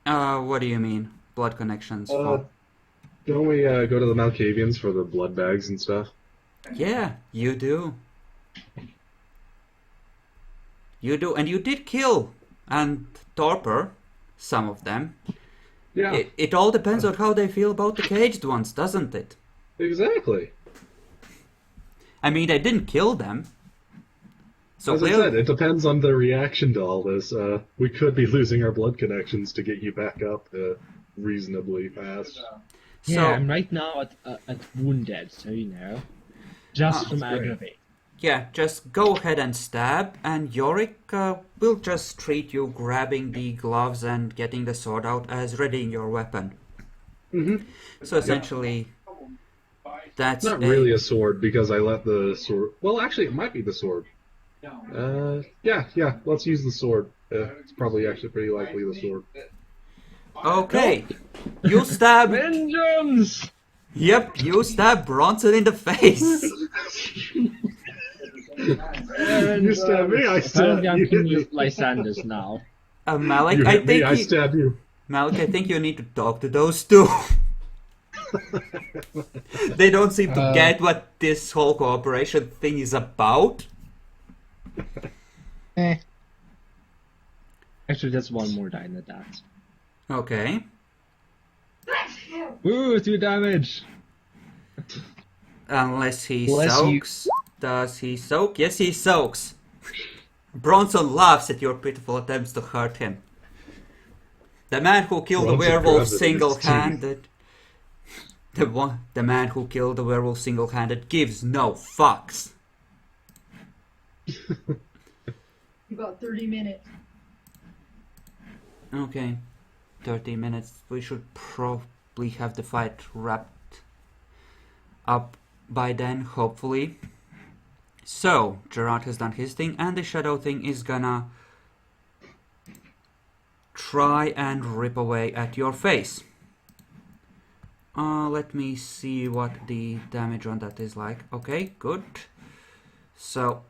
What do you mean? Blood connections? Don't we go to the Malkavians for the blood bags and stuff? Yeah, you do. You do, and you did kill and torpor some of them. Yeah, It all depends on how they feel about the caged ones, doesn't it? exactly. I mean, they didn't kill them. So As I clearly- said, it depends on the reaction to all this. We could be losing our blood connections to get you back up reasonably fast. Yeah, I'm right now at wounded, so you know. Just from that's great. aggravate. Yeah, just go ahead and stab, and Yorick will just treat you grabbing the gloves and getting the sword out as readying your weapon. Mm-hmm. So essentially, that's Not really a sword because I let the sword. Well, actually, it might be the sword. Yeah. Let's use the sword. It's probably actually pretty likely the sword. Okay. You stab. Vengeance! Yep, you stab Bronson in the face. You stab me, I I'm stab going to you. use Lysanders now. Malik, You I hit me, think I stab you. Malik, I think you need to talk to those two. They don't seem to get what this whole cooperation thing is about. Actually, that's one more die than that. Okay. Ooh, 2 damage! Unless he Unless you- soaks. Does he soak? Yes, he soaks. Bronson laughs at your pitiful attempts to hurt him. The man who killed the Bronson werewolf grabs it in his single-handed. The man who killed the werewolf single-handed gives no fucks. about 30 minutes. Okay. 30 minutes. We should probably have the fight wrapped up by then, hopefully. So, Gerard has done his thing, and the shadow thing is gonna try and rip away at your face. Let me see what the damage on that is like. Okay, good. So,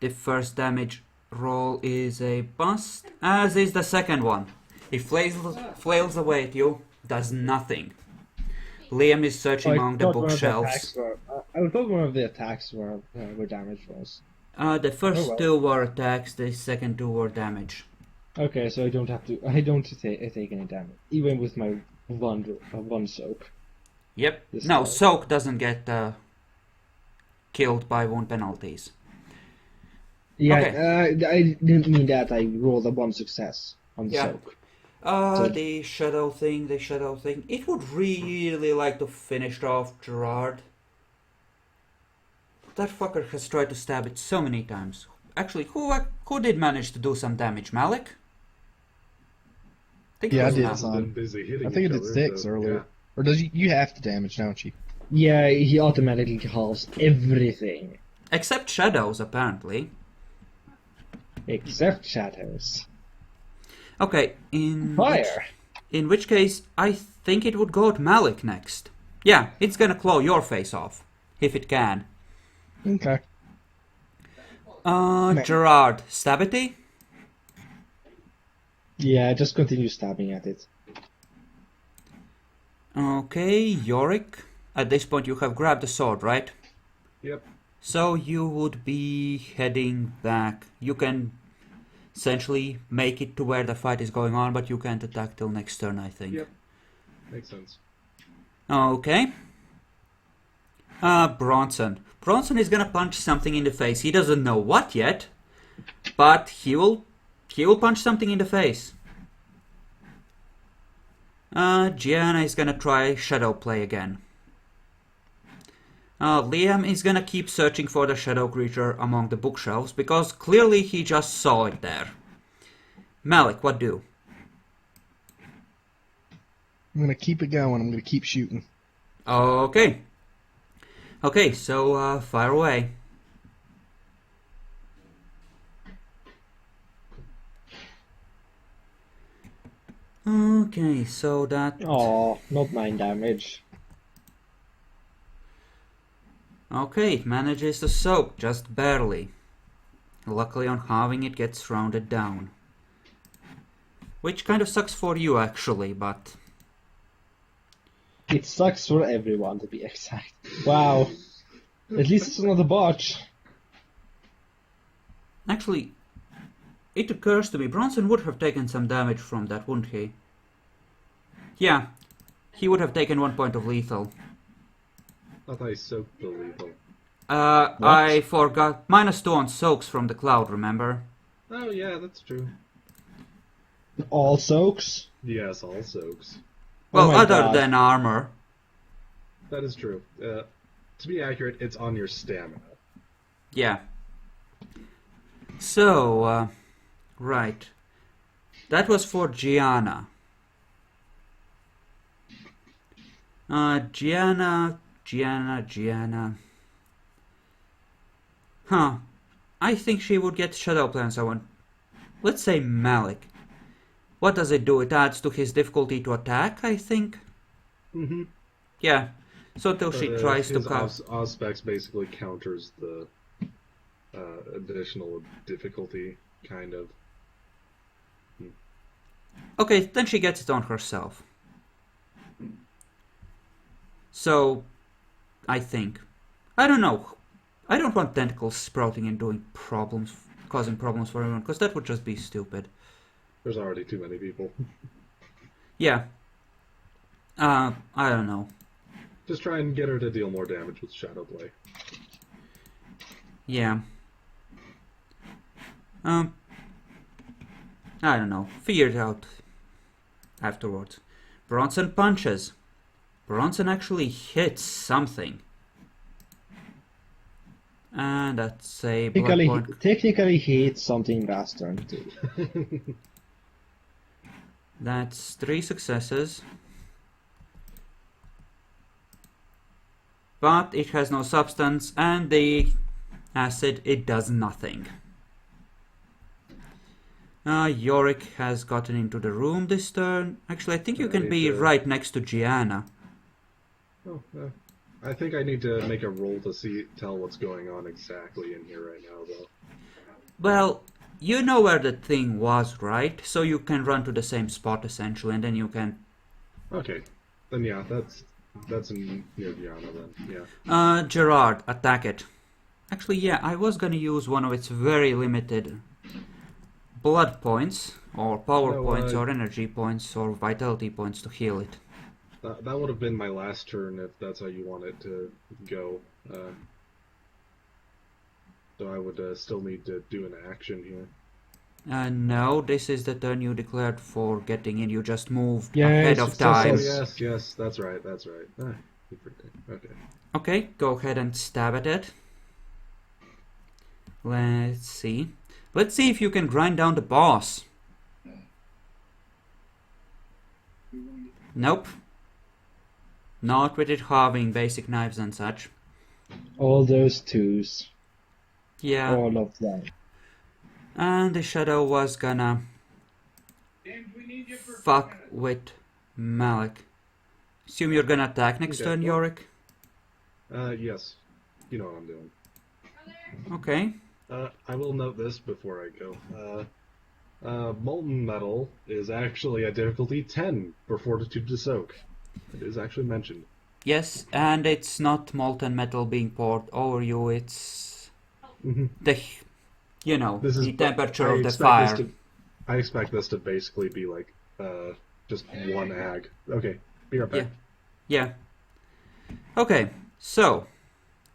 the first damage roll is a bust, as is the second one. It flails away at you, does nothing. Liam is searching among the bookshelves. I thought one of the attacks were damage rolls. The first Oh, well. two were attacks, the second two were damage. Okay, so I don't take any damage, even with my one soak. Yep. This No, time. soak doesn't get killed by wound penalties. Yeah, Okay. I didn't mean that. I rolled a one success on Yeah. soak. The shadow thing. It would really like to finish off Gerard. That fucker has tried to stab it so many times. Actually, who did manage to do some damage? Malik? I think Yeah, it I was did Malik. some. Been busy hitting I think each it did other, 6 so, earlier. yeah. Or does you have to damage, don't you? Yeah, he automatically halves everything Except shadows, apparently. except shadows. Okay, Fire. in which case, I think it would go to Malik next. Yeah, it's gonna claw your face off. If it can. Okay. Gerard, stabity? Yeah, just continue stabbing at it. Okay, Yorick. At this point you have grabbed the sword, right? Yep. So you would be heading back. You can essentially make it to where the fight is going on, but you can't attack till next turn, I think. Yep. Makes sense. Okay. Bronson. Bronson is gonna punch something in the face. He doesn't know what yet, but he will punch something in the face. Gianna is gonna try shadow play again. Liam is gonna keep searching for the shadow creature among the bookshelves because clearly he just saw it there. Malik, what do? I'm gonna keep it going. I'm gonna keep shooting. Okay. Okay, so fire away. Okay, so that... Oh, not 9 damage. Okay, it manages to soak, just barely. Luckily on halving it gets rounded down. Which kind of sucks for you actually, but... It sucks for everyone, to be exact. Wow. At least it's not a botch. Actually, it occurs to me, Bronson would have taken some damage from that, wouldn't he? Yeah, he would have taken 1 point of lethal. I thought I soaked the lethal. I forgot. -2 on soaks from the cloud, remember? Oh yeah, that's true. All soaks? Yes, all soaks. Well, Oh my other God. than armor. That is true. To be accurate, it's on your stamina. Yeah. So, right. That was for Gianna. Gianna. Huh. I think she would get Shadow Play on someone. Let's say Malik. What does it do? It adds to his difficulty to attack, I think? Mm-hmm. Yeah. So until she tries to his cut... Auspex basically counters the additional difficulty, kind of. Okay, then she gets it on herself. So, I think. I don't know. I don't want tentacles sprouting and doing problems, causing problems for everyone, because that would just be stupid. There's already too many people. Yeah. I don't know. Just try and get her to deal more damage with Shadow Play. Yeah. I don't know. Figure it out afterwards. Bronson punches. Bronson actually hits something. And that's a blood point. Technically, he hit something last turn too. That's 3 successes. But it has no substance, and the acid, it does nothing. Yorick has gotten into the room this turn. Actually, I think you can be right next to Gianna. Oh, I think I need to make a roll to tell what's going on exactly in here right now, though. Well, you know where the thing was, right? So you can run to the same spot, essentially, and then you can... Okay. Then yeah, that's near Gianna then, yeah. Gerard, attack it. Actually, yeah, I was gonna use one of its very limited blood points, or power points, or energy points, or vitality points to heal it. That would have been my last turn if that's how you want it to go. So I would still need to do an action here. No, this is the turn you declared for getting in. You just moved Yeah, ahead of time. Oh, yes, that's right. Okay. Okay, go ahead and stab at it. Let's see. Let's see if you can grind down the boss. Nope. Not with it having basic knives and such. All those 2s. Yeah. All of them. And the shadow was gonna fuck with Malik. Assume you're gonna attack next turn, Yorick? Yes. You know what I'm doing. Okay. I will note this before I go. Molten metal is actually a difficulty 10 for Fortitude to Soak. It is actually mentioned. Yes, and it's not molten metal being poured over you, it's the, you know, the temperature of the fire. I expect this to basically be like, just one ag. Okay, be right back. Yeah. Okay, so,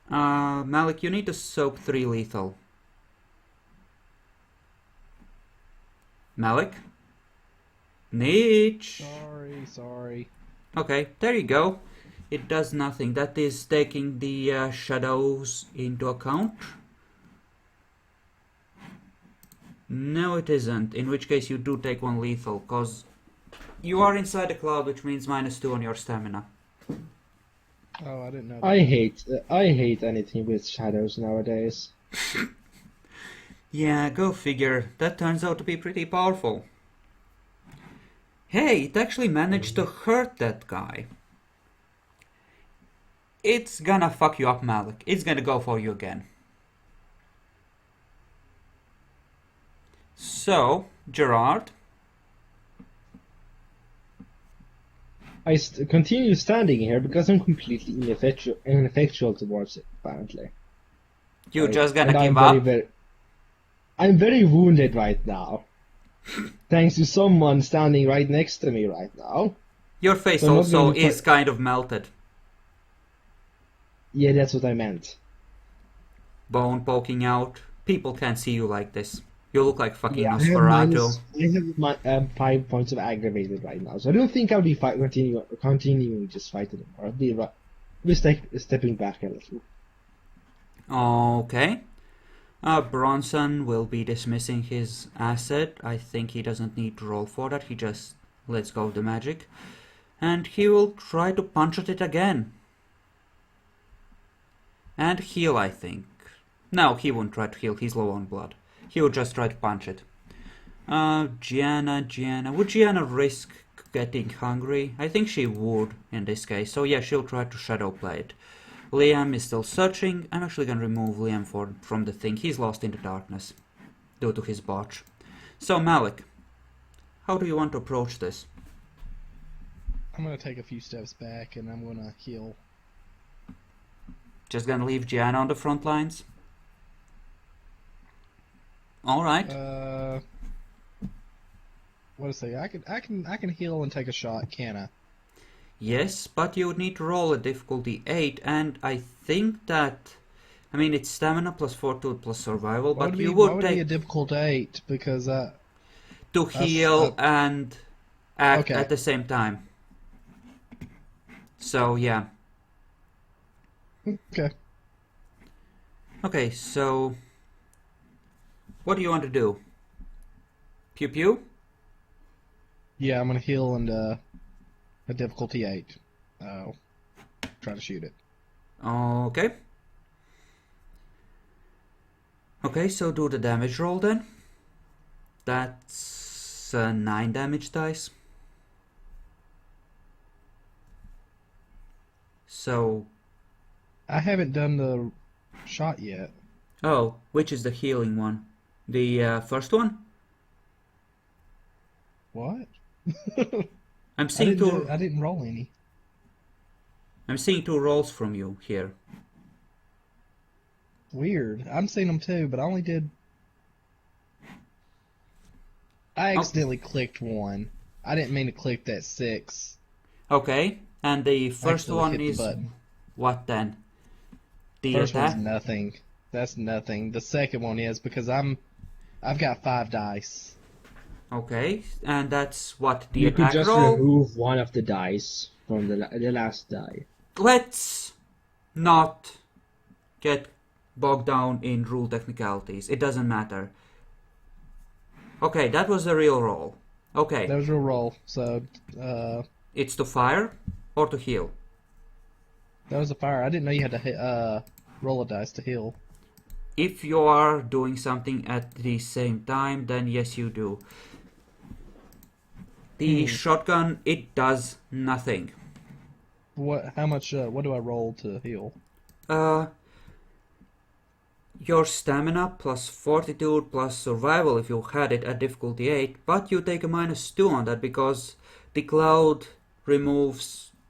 Malik, you need to soak 3 lethal. Malik? Niche! Sorry. Okay, there you go. It does nothing. That is taking the shadows into account. No, it isn't. In which case you do take 1 lethal, because you are inside a cloud, which means -2 on your stamina. Oh, I didn't know that. I hate anything with shadows nowadays. Yeah, go figure. That turns out to be pretty powerful. Hey, it actually managed to hurt that guy. It's gonna fuck you up, Malik. It's gonna go for you again. So, Gerard. I continue standing here because I'm completely ineffectual towards it, apparently. You're just gonna And give up? I'm very wounded right now. Thanks to someone standing right next to me right now. Your face So I'm not also gonna be is kind of melted. Yeah, that's what I meant. Bone poking out. People can't see you like this. You look like fucking Yeah, Nosferatu. I have 5 points of aggravated right now, so I don't think I'll be continuing just fighting anymore. I'll be stepping back a little. Okay. Bronson will be dismissing his asset. I think he doesn't need to roll for that. He just lets go of the magic. And he will try to punch at it again. And heal, I think. No, he won't try to heal. He's low on blood. He would just try to punch it. Gianna. Would Gianna risk getting hungry? I think she would in this case. So yeah, she'll try to shadow play it. Liam is still searching. I'm actually going to remove Liam from the thing. He's lost in the darkness due to his botch. So Malik, how do you want to approach this? I'm going to take a few steps back and I'm going to heal. Just going to leave Gianna on the front lines? Alright. What to say? I can heal and take a shot, can I? Yes, but you would need to roll a difficulty 8, and I think that... I mean, it's stamina plus fortitude plus survival, but you would why would take... it be a difficult 8? Because to heal and act at the same time. So, yeah. Okay. Okay, so... What do you want to do? Pew pew? Yeah, I'm gonna heal and a difficulty 8. Try to shoot it. Okay. Okay, so do the damage roll then. That's 9 damage dice. So, I haven't done the shot yet. oh, which is the healing one? The first one? What? I'm seeing two. I didn't roll any. I'm seeing 2 rolls from you here. Weird. I'm seeing them too, but I only did. I accidentally clicked one. I didn't mean to click that 6. Okay, and the first Accidentally one hit the is button. what then? The First attack? one's nothing. That's nothing. The second one is because I've got 5 dice. Okay, and that's what the You could attack just roll. remove one of the dice from the last die. Let's not get bogged down in rule technicalities. It doesn't matter. Okay, that was the real roll. Okay, That was your roll. So it's to fire or to heal. that was a fire. I didn't know you had to hit, roll a dice to heal. If you are doing something at the same time, then yes, you do. The shotgun, it does nothing. What? How much? What do I roll to heal? Your stamina plus fortitude plus survival if you had it at difficulty 8, but you take a -2 on that because the cloud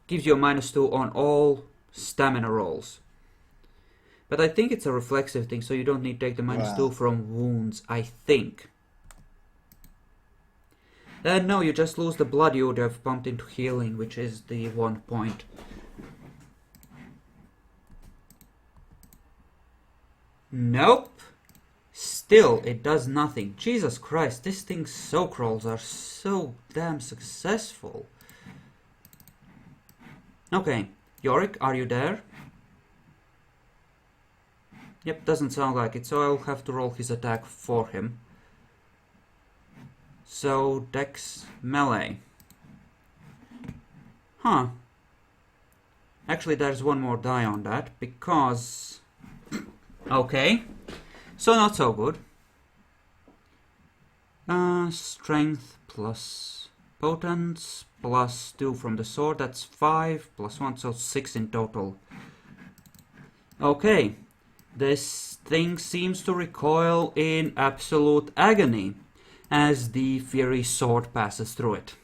gives you a -2 on all stamina rolls. But I think it's a reflexive thing, so you don't need to take the -2 from wounds, I think. No, you just lose the blood you would have pumped into healing, which is the 1 point. Nope. Still, it does nothing. Jesus Christ, these thing's soak rolls are so damn successful. Okay, Yorick, are you there? Yep, doesn't sound like it, so I'll have to roll his attack for him. So, Dex melee. Huh. Actually, there's one more die on that, because... Okay. So, not so good. Strength plus potence plus 2 from the sword, that's 5 plus 1, so 6 in total. Okay. This thing seems to recoil in absolute agony as the fiery sword passes through it.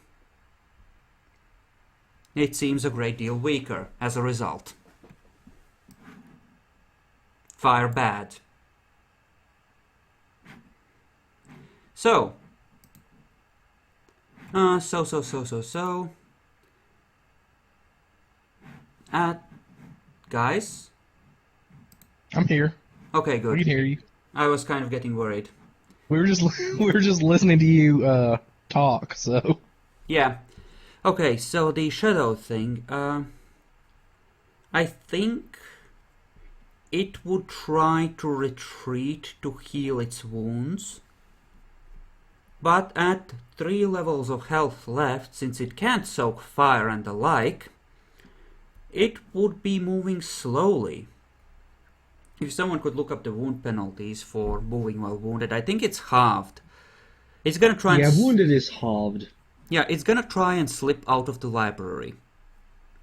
It seems a great deal weaker as a result. Fire bad. So. Guys? I'm here. Okay, We good. can hear you. I was kind of getting worried. We were just listening to you talk. So Yeah. Okay, so the shadow thing, I think it would try to retreat to heal its wounds, but at 3 levels of health left, since it can't soak fire and the like, it would be moving slowly. If someone could look up the wound penalties for moving while wounded, I think it's halved. It's gonna try and... Yeah, wounded is halved. Yeah, it's gonna try and slip out of the library.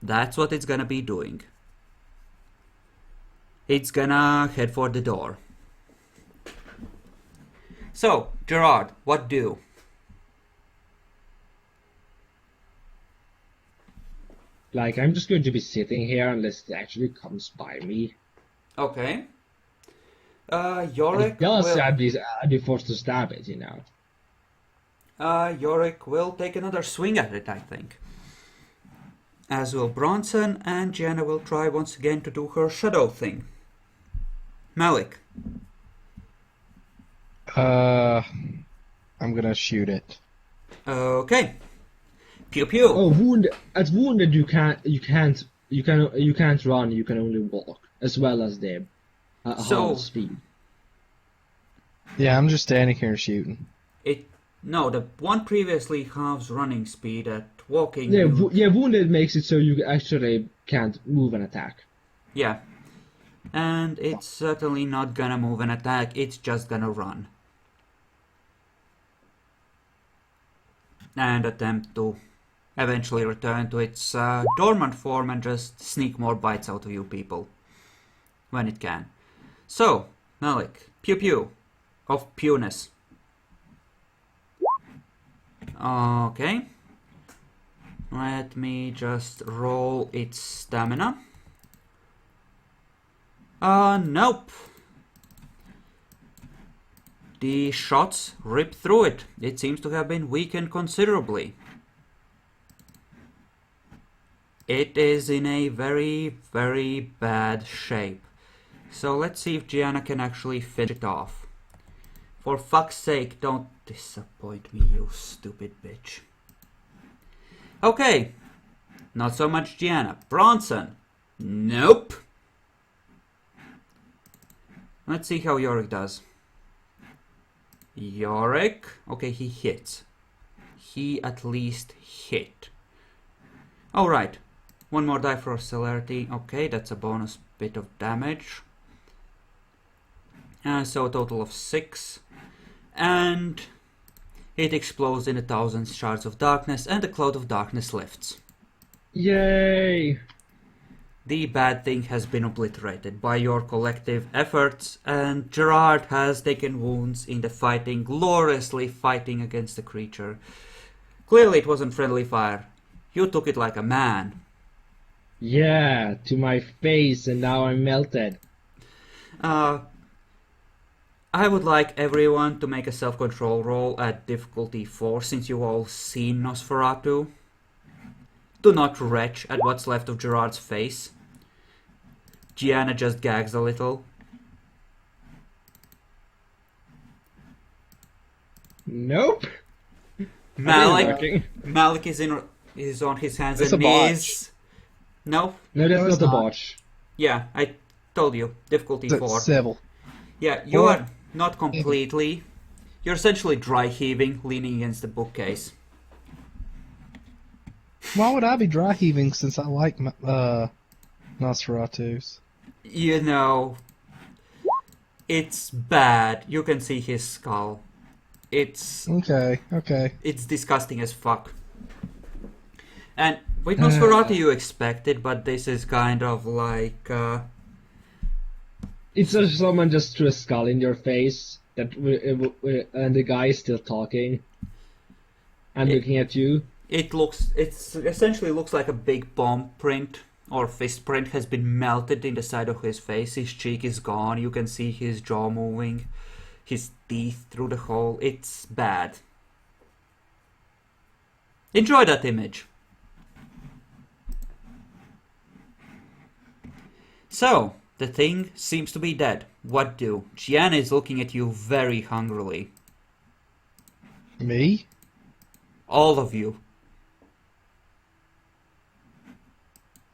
That's what it's gonna be doing. It's gonna head for the door. So, Gerard, what do? Like, I'm just going to be sitting here unless it actually comes by me. Okay. If Yorick it does, will... I'd be forced to stab it, you know. Yorick will take another swing at it, I think. As will Bronson, and Gianna will try once again to do her shadow thing. Malik. I'm gonna shoot it. Okay. Pew pew. Oh, wounded you can't run, you can only walk, as well as the So- half speed. Yeah, I'm just standing here shooting. It No, the one previously halves running speed. At walking, Yeah, you... wounded makes it so you actually can't move and attack. Yeah. And it's certainly not gonna move and attack, it's just gonna run. And attempt to eventually return to its dormant form and just sneak more bites out of you people. When it can. So, Malik, pew pew. Of pewness. Okay. Let me just roll its stamina. Nope. The shots ripped through it. It seems to have been weakened considerably. It is in a very, very bad shape. So let's see if Gianna can actually finish it off. For fuck's sake, don't disappoint me, you stupid bitch. Okay. Not so much Gianna. Bronson. Nope. Let's see how Yorick does. Yorick. Okay, he hits. He at least hit. Alright. One more die for celerity. Okay, that's a bonus bit of damage. So a total of 6. And it explodes in 1,000 shards of darkness and the cloud of darkness lifts. Yay! The bad thing has been obliterated by your collective efforts, and Gerard has taken wounds in the fighting, gloriously fighting against the creature. Clearly it wasn't friendly fire. You took it like a man. Yeah, to my face, and now I'm melted. I would like everyone to make a self-control roll at difficulty 4, since you've all seen Nosferatu. Do not retch at what's left of Gerard's face. Gianna just gags a little. Nope. Malik is on his hands It's and a botch. knees. No? No, that's No, it's not a not. botch. Yeah, I told you. Difficulty 4. Civil. Yeah, you What? are not completely. You're essentially dry heaving, leaning against the bookcase. Why would I be dry heaving since I like Nosferatus? You know, it's bad. You can see his skull. It's Okay. disgusting as fuck. And with Nosferatu you expect it, but this is kind of like It's just someone just threw a skull in your face, and the guy is still talking and looking at you. it essentially looks like a big palm print or fist print has been melted in the side of his face. His cheek is gone. You can see his jaw moving, his teeth through the hole. It's bad. Enjoy that image. So, the thing seems to be dead. What do? Gianna is looking at you very hungrily. Me? All of you.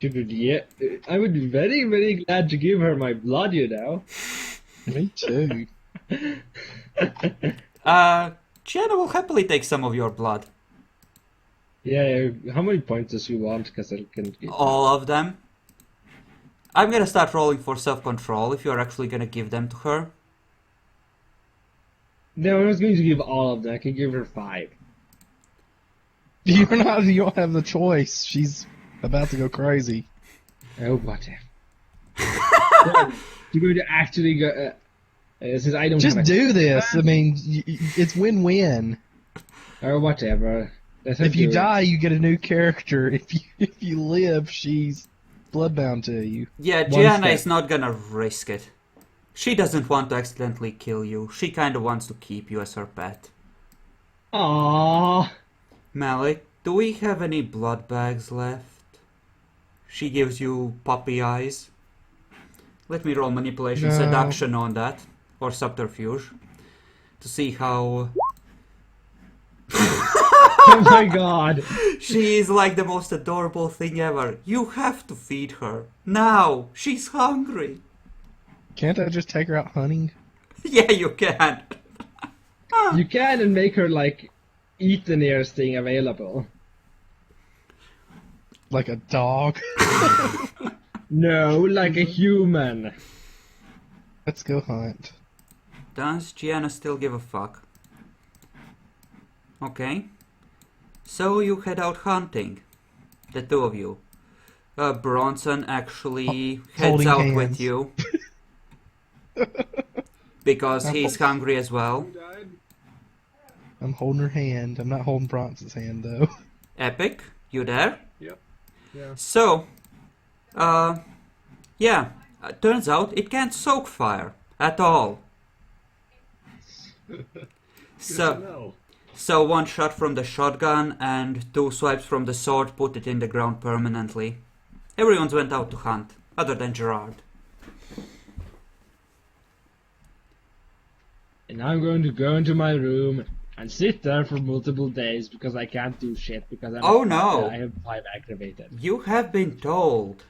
Yeah, I would be very, very glad to give her my blood, you know. Me too. Gianna will happily take some of your blood. Yeah, how many points does she want? Because I can give All of them. I'm gonna start rolling for self-control if you're actually gonna give them to her. No, I was going to give all of them. I can give her 5. You don't have the choice. She's about to go crazy. Oh, whatever. You're going to actually go... since I don't Just have a... do this. I mean, it's win-win. Or whatever. Let her If you do it. die, you get a new character. If you live, she's bloodbound to you. Yeah, One Gianna step. is not gonna risk it. She doesn't want to accidentally kill you. She kinda wants to keep you as her pet. Aww. Malik, do we have any blood bags left? She gives you puppy eyes. Let me roll manipulation No. seduction on that. Or subterfuge. To see how... Oh my god. She is like the most adorable thing ever. You have to feed her. Now! She's hungry! Can't I just take her out hunting? Yeah, you can. You can and make her like eat the nearest thing available. Like a dog. No, like a human. Let's go hunt. Does Gianna still give a fuck? Okay. So you head out hunting. The two of you. Bronson actually heads Holding out hands. with you. Because he's hungry as well. I'm holding her hand. I'm not holding Bronson's hand, though. Epic, you there? Yep. Yeah. So, yeah, turns out it can't soak fire at all. So one shot from the shotgun and 2 swipes from the sword put it in the ground permanently. Everyone's went out to hunt, other than Gerard. And I'm going to go into my room and sit there for multiple days because I can't do shit because I have 5 activated. You have been told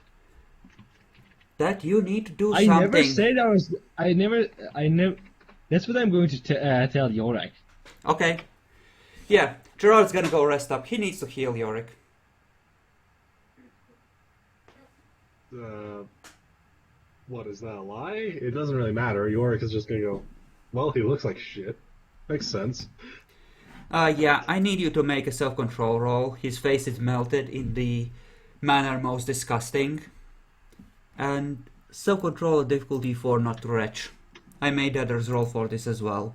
that you need to do I something. never said I was. I never. That's what I'm going to tell Yorick. Okay. Yeah, Gerard's gonna go rest up. He needs to heal Yorick. What, is that a lie? It doesn't really matter. Yorick is just gonna go, well, he looks like shit. Makes sense. Yeah, I need you to make a self-control roll. His face is melted in the manner most disgusting. And self-control difficulty 4, not retch. I made others roll for this as well.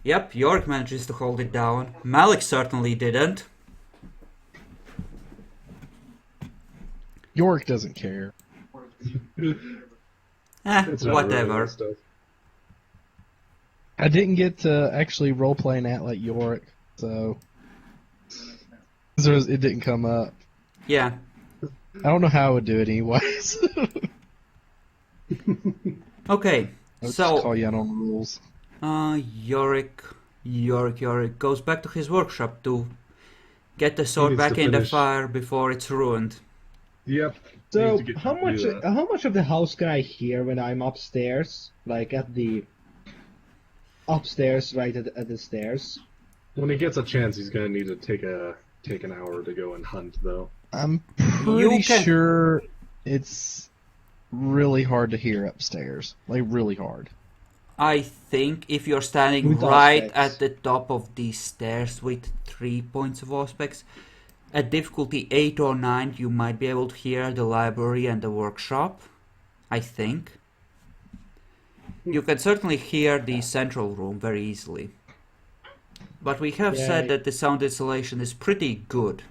Yep, Yorick manages to hold it down. Malik certainly didn't. Yorick doesn't care. It's not Whatever. really stuff. I didn't get to actually roleplay Nat like Yorick, so it didn't come up. Yeah. I don't know how I would do it anyways. Okay, I would so just call you out on rules. Yorick goes back to his workshop to get the sword needs back to in the finish. fire before it's ruined. Yep. So Needs to get how to much? do that. How much of the house can I hear when I'm upstairs? Like at the upstairs, right at the stairs. When he gets a chance, he's gonna need to take an hour to go and hunt, though. I'm You pretty can- sure it's really hard to hear upstairs. Like, really hard. I think if you're standing With right aspects. at the top of these stairs with 3 points of aspects, at difficulty 8 or 9, you might be able to hear the library and the workshop. I think. You can certainly hear the central room very easily. But we have Yeah, said that the sound insulation is pretty good.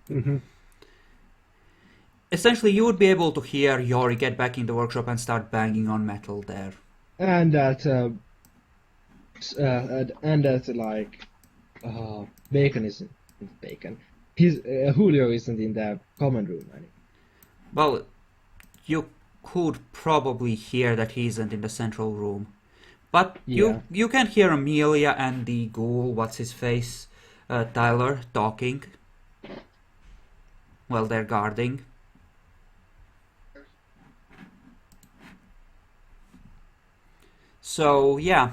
Mm-hmm. Essentially, you would be able to hear Yori get back in the workshop and start banging on metal there. And that Bacon isn't Bacon. Julio isn't in the common room. Right? Well, you could probably hear that he isn't in the central room. But Yeah. you can hear Amelia and the ghoul, what's his face, Tyler, talking. Well, they're guarding. So, yeah.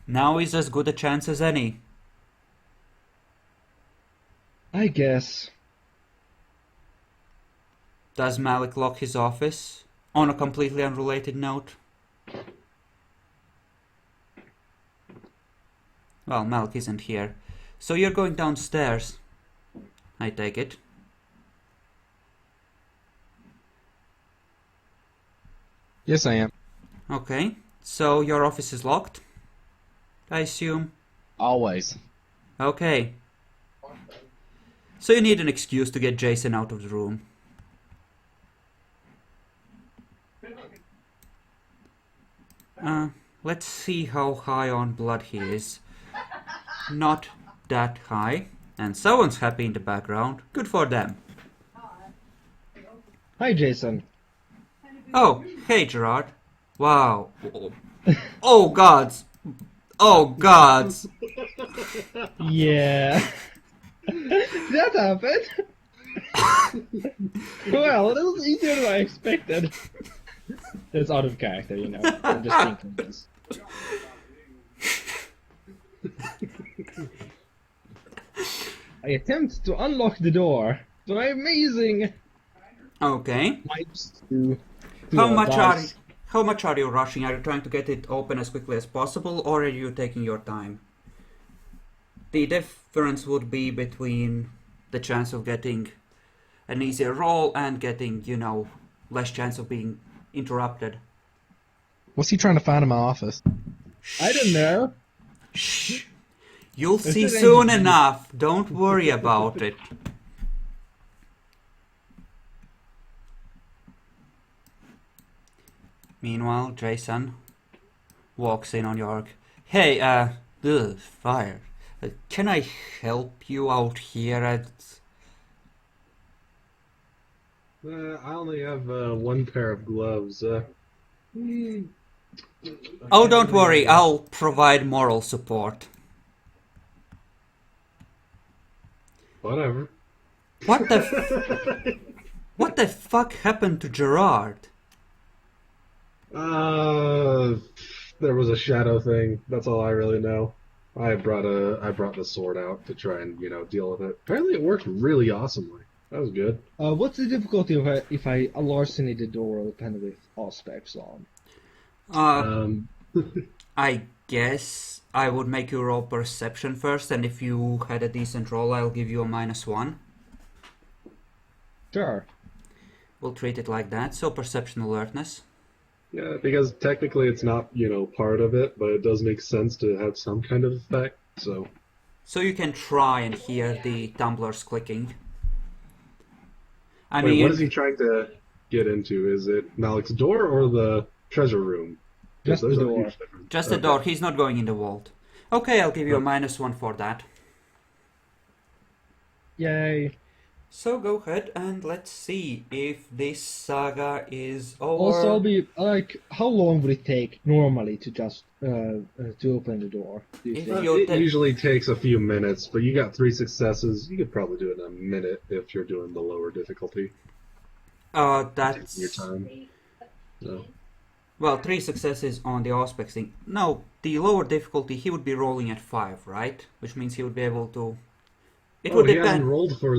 Now is as good a chance as any. I guess. Does Malik lock his office? On a completely unrelated note. Well, Malik isn't here. So you're going downstairs. I take it. Yes, I am. Okay. So your office is locked? I assume. Always. Okay. So you need an excuse to get Jason out of the room. Let's see how high on blood he is. Not that high. And someone's happy in the background. Good for them. Hi, Jason. Oh, hey Gerard. Wow. Oh gods. Oh gods. Yeah. That happened. Well, that was easier than I expected. That's out of character, you know. I'm just thinking this. I attempt to unlock the door. So my amazing Okay. pipes to How much dice. how much are you rushing? Are you trying to get it open as quickly as possible, or are you taking your time? The difference would be between the chance of getting an easier roll and getting, less chance of being interrupted. What's he trying to find in my office? I don't know. Shh. You'll Is see it soon anything? enough. Don't worry about it. Meanwhile, Jason walks in on York. Hey, fire. Can I help you out here at... I only have one pair of gloves. Oh, don't worry, I'll provide moral support. Whatever. What the what the fuck happened to Gerard? There was a shadow thing. That's all I really know. I brought the sword out to try and deal with it. Apparently, it worked really awesomely. That was good. What's the difficulty if I larceny the door open with aspects on? I guess I would make you roll perception first, and if you had a decent roll, I'll give you a -1. Sure. We'll treat it like that. So perception alertness. Yeah, because technically it's not part of it, but it does make sense to have some kind of effect. So you can try and hear the tumblers clicking. I Wait, mean, what is he trying to get into? Is it Malik's door or the treasure room? Just the There's a door. huge difference. just the Okay. door. He's not going in the vault. Okay, I'll give you a -1 for that. Yay. So go ahead and let's see if this saga is over. Also, I'll be like, how long would it take normally to just to open the door? Do you If think? you- It usually takes a few minutes, but you got 3 successes. You could probably do it in a minute if you're doing the lower difficulty. That's Taking your time. So. well, 3 successes on the aspects thing. No, the lower difficulty he would be rolling at 5, right? Which means he would be able to. It would He hasn't depend. rolled for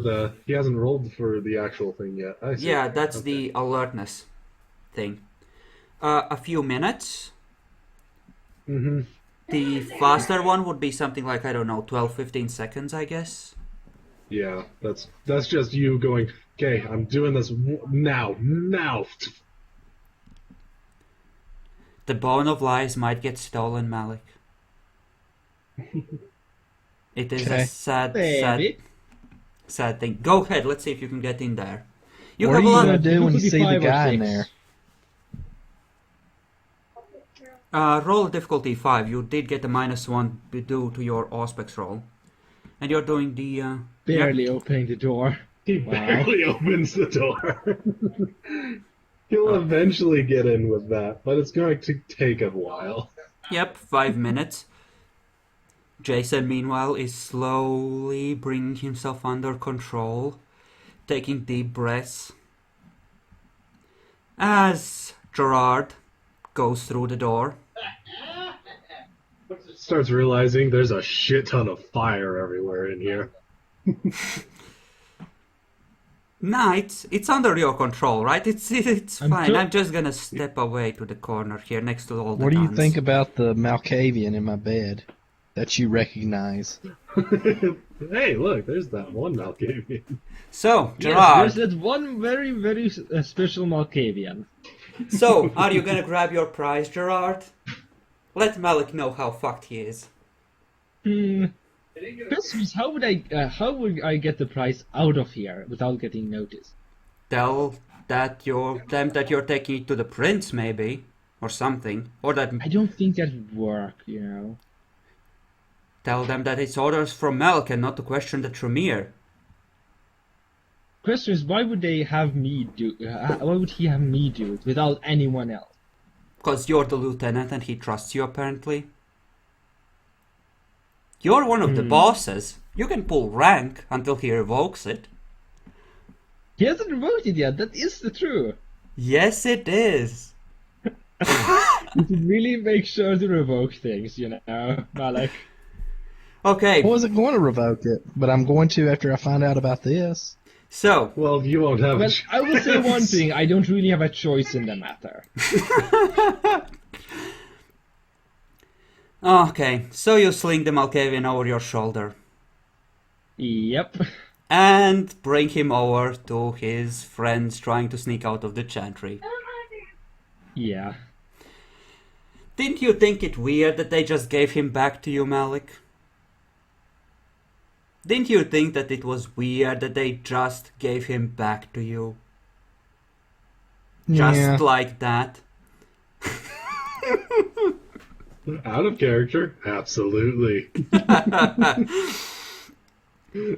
the actual thing yet. I see. Yeah, that's Okay. the alertness thing. A few minutes. Mm-hmm. The faster one would be something like, I don't know, 12-15 seconds, I guess. Yeah, that's just you going. Okay, I'm doing this now. The bone of lies might get stolen, Malik. It is Okay. a sad Maybe. thing. Go ahead, let's see if you can get in there. You What have are a you lot. gonna do when you see the Difficulty 5 or guy in 6? there? Roll difficulty 5. You did get a -1 due to your Auspex roll. And you're doing the... Barely opening the door. He Wow. barely opens the door. He'll eventually get in with that, but it's going to take a while. Yep, 5 minutes. Jason, meanwhile, is slowly bringing himself under control, taking deep breaths. As Gerard goes through the door. Starts realizing there's a shit ton of fire everywhere in here. Nah, it's under your control, right? It's I'm fine. so- I'm just gonna step away to the corner here next to all the What do you guns. think about the Malkavian in my bed that you recognize? Hey, look, there's that one Malkavian. So, Yes, Gerard, there's that one very, very special Malkavian. so are you gonna grab your prize, Gerard? Let Malik know how fucked he is. Christmas, how would I get the price out of here without getting noticed? Tell them that you're taking it to the prince, maybe, or something, or that I don't think that would work, you know. tell them that it's orders from Melk and not to question the Tremere. Question is, why would they have me do? Why would he have me do it without anyone else? Because you're the lieutenant and he trusts you, apparently. You're one of the bosses. You can pull rank until he revokes it. He hasn't revoked it yet. That is the truth. Yes, it is. You should really make sure to revoke things, you know, Malek. Okay, I wasn't going to revoke it, but I'm going to after I find out about this. so Well, you won't have. Well, a I will say one chance. thing: I don't really have a choice in the matter. okay, so you sling the Malkavian over your shoulder Yep. and bring him over to his friends trying to sneak out of the Chantry. Yeah. Didn't you think it weird that they just gave him back to you, Malik? Didn't you think that it was weird that they just gave him back to you? Just Yeah. like that? Out of character, absolutely.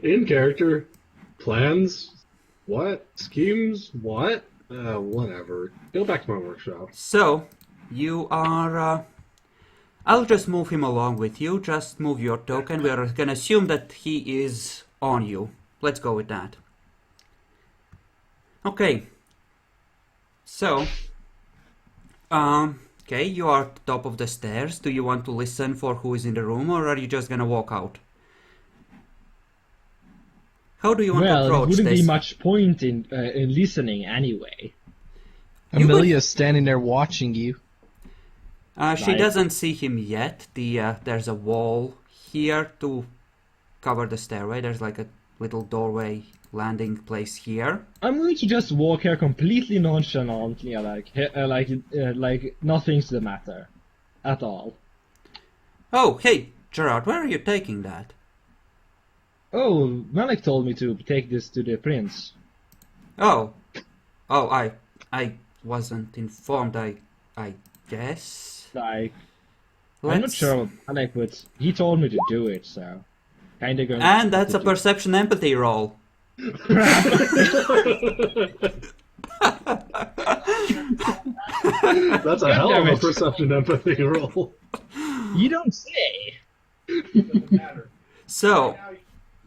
In character, plans, what? Schemes, what? Whatever. Go back to my workshop. So, you are... I'll just move him along with you. Just move your token. We're gonna assume that he is on you. Let's go with that. Okay. So, okay, you are at the top of the stairs. Do you want to listen for who is in the room, or are you just gonna walk out? How do you want to Well, it approach wouldn't this? be much point in listening anyway. You would- Amelia's standing there watching you. She Right. doesn't see him yet. There's a wall here to cover the stairway. There's like a little doorway landing place here. I'm going to just walk here completely nonchalantly, like nothing's the matter, at all. Oh, hey, Gerard, where are you taking that? Oh, Malik told me to take this to the prince. Oh, I wasn't informed. I guess. Like, I'm not Let's- sure what Malik, but he told me to do it, so kinda going. And that's to a do- perception empathy roll. That's a God hell damn of a it. perception empathy roll. You don't say. So,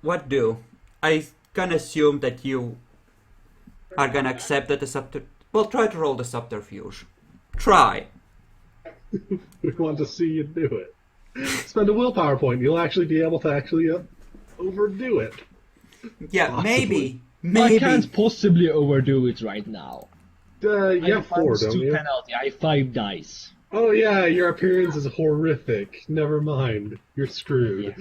what do? I can assume that you are gonna accept that the subterfuge. Well, try to roll the subterfuge. Try. We want to see you do it. Spend a willpower point. You'll actually be able to actually overdo it. Yeah, Possibly. maybe. I can't possibly overdo it right now. You I have 4, minus don't 2 you? penalty. I have 5 dice. Oh yeah, your appearance is horrific. Never mind. You're screwed.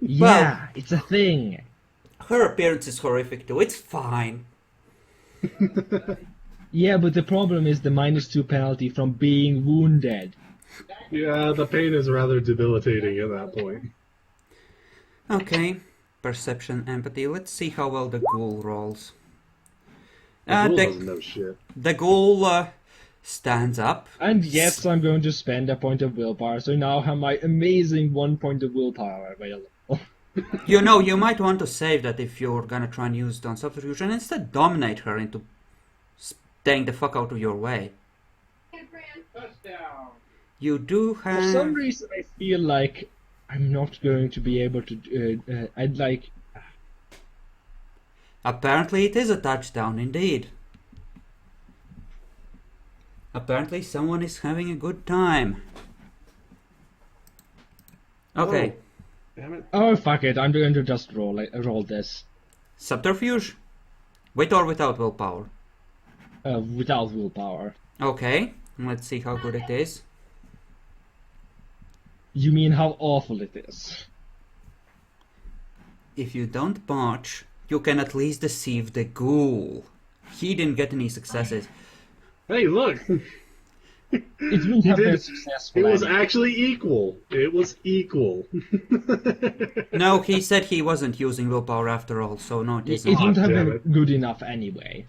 Yeah, it's a thing. Her appearance is horrific too. It's fine. Yeah, but the problem is the minus 2 penalty from being wounded. Yeah, the pain is rather debilitating at that point. Okay. Perception, empathy. Let's see how well the ghoul rolls. The ghoul The doesn't know shit. ghoul stands up. And yes, I'm going to spend a point of willpower, so now I have my amazing 1 point of willpower available. You know, you might want to save that if you're gonna try and use it on subterfuge and instead dominate her into staying the fuck out of your way. You do For some have... reason, I feel like I'm not going to be able to. I'd like. Apparently it is a touchdown indeed. Apparently someone is having a good time. Okay. Damn it. Oh fuck it! I'm going to just roll this Subterfuge? With or without willpower? without willpower. Okay. Let's see how good it is. You mean how awful it is? If you don't botch, you can at least deceive the ghoul. He didn't get any successes. Hey, look! It wouldn't have been did- successful. It was anyway. actually equal. It was equal. No, he said he wasn't using willpower after all, so no, it It isn't. wouldn't have damn been it. good enough anyway.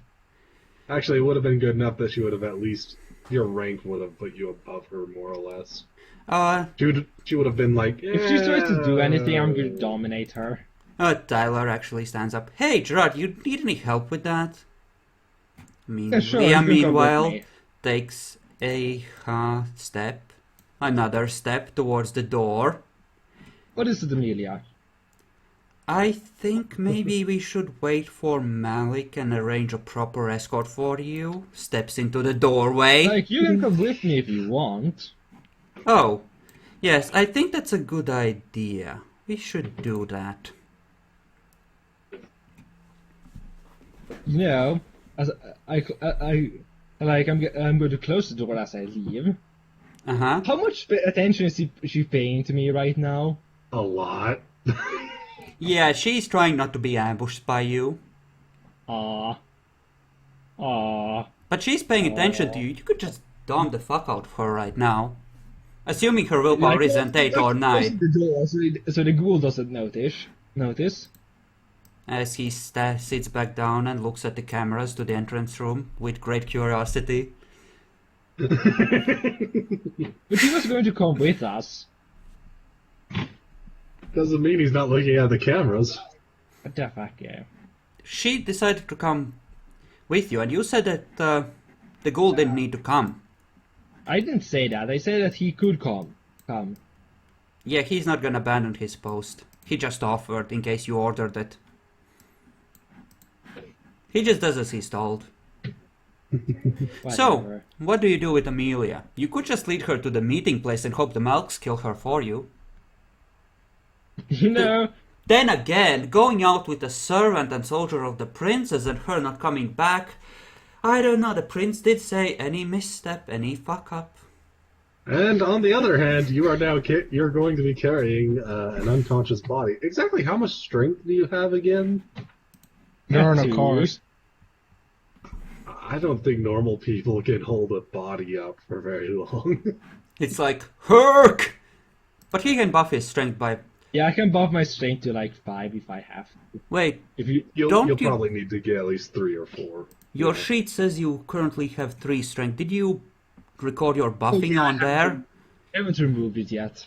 Actually, it would have been good enough that she would have at least... Your rank would have put you above her, more or less. She would have been like... If she tries to do anything, I'm going to "Yeah." dominate her. Tyler actually stands up. Hey, Gerard, you need any help with that? Yeah, sure. Leah, you can come with meanwhile, me. takes a another step towards the door. What is it, Amelia? I think maybe we should wait for Malik and arrange a proper escort for you. Steps into the doorway. Like, you can come with me if you want. Oh, yes, I think that's a good idea. We should do that. You know, as I'm going to close the door as I leave. Uh-huh. How much attention is she paying to me right now? A lot. Yeah, she's trying not to be ambushed by you. Aww. But she's paying attention to you. You could just dom the fuck out of her right now. Assuming her willpower isn't 8 or 9. The door so the ghoul doesn't notice. As he sits back down and looks at the cameras to the entrance room with great curiosity. But he was going to come with us. Doesn't mean he's not looking at the cameras. What the fuck, yeah. She decided to come with you, and you said that the ghoul didn't need to come. I didn't say that. I said that he could come. Yeah, he's not gonna abandon his post. He just offered in case you ordered it. He just does as he's told. So, Whatever. what do you do with Amelia? You could just lead her to the meeting place and hope the Malks kill her for you. You know, Then again, going out with a servant and soldier of the princess and her not coming back, I don't know, the prince did say any misstep, any fuck up. And on the other hand, you are now you're going to be carrying an unconscious body. Exactly how much strength do you have again? There are no Two. cars. I don't think normal people can hold a body up for very long. It's like, Herc! But he can buff his strength by... yeah, I can buff my strength to like 5 if I have to. Wait, If you, You'll probably need to get at least 3 or 4. your sheet says you currently have 3 strength. Did you record your buffing on there? I haven't removed it yet.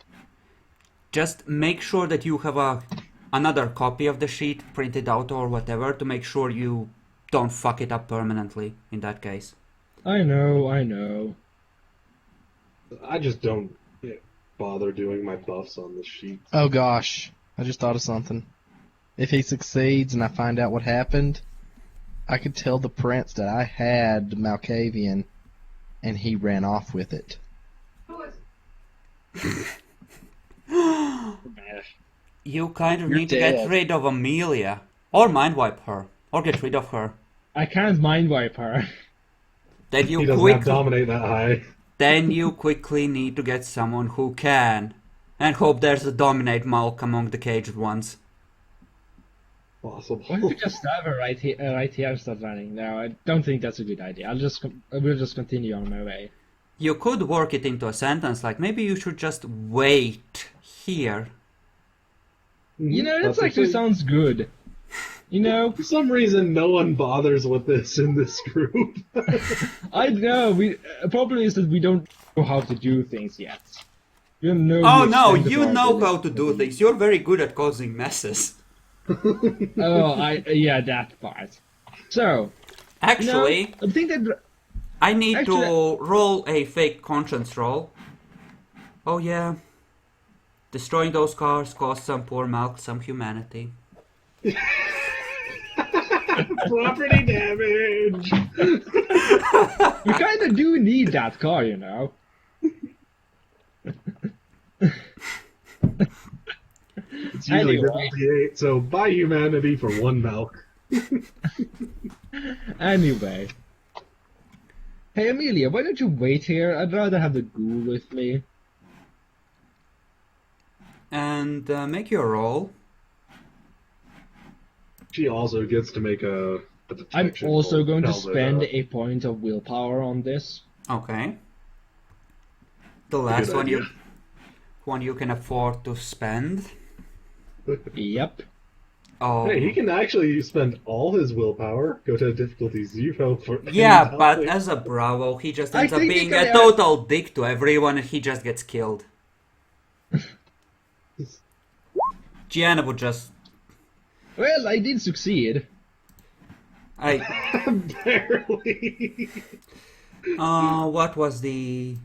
Just make sure that you have another copy of the sheet printed out or whatever to make sure you don't fuck it up permanently in that case. I know. I just don't bother doing my buffs on the sheet. Oh gosh, I just thought of something. If he succeeds and I find out what happened, I could tell the prince that I had Malkavian and he ran off with it. You kind of You're need to get dead. rid of Amelia. Or mind wipe her. Or get rid of her. I can't mind wipe her. Then He you doesn't have quickly... dominate that high. Then you quickly need to get someone who can. And hope there's a dominate Malk among the caged ones. Possible. Why don't we just stab her right here and start running? No, I don't think that's a good idea. I will just continue on my way. You could work it into a sentence like, maybe you should just wait here. You know, that That's actually actually- sounds good. You know, For some reason, no one bothers with this in this group. I know, problem is that we don't know how to do things yet. We don't know Oh the no, extent of you our know ability how to do things. You're very good at causing messes. Yeah, that part. So, Actually, I think that I need actually- to roll a fake conscience roll. Oh yeah. Destroying those cars cost some poor Malk some humanity. Property damage! we kind of do need that car, you know. It's usually Anyway. difficulty 8, so buy humanity for 1 milk. Anyway. Hey, Amelia, why don't you wait here? I'd rather have the ghoul with me. And make your roll. She also gets to make a I'm detection also roll. going to Tells it, spend a point of willpower on this. Okay. The last good one idea. one you can afford to spend. Yep. Oh. Hey, he can actually spend all his willpower, go to difficulty 0 for Yeah, any but health. as a Bravo, he just I ends up think being you a can- total dick to everyone and he just gets killed. Gianna would just... Well, I did succeed. Barely. What was the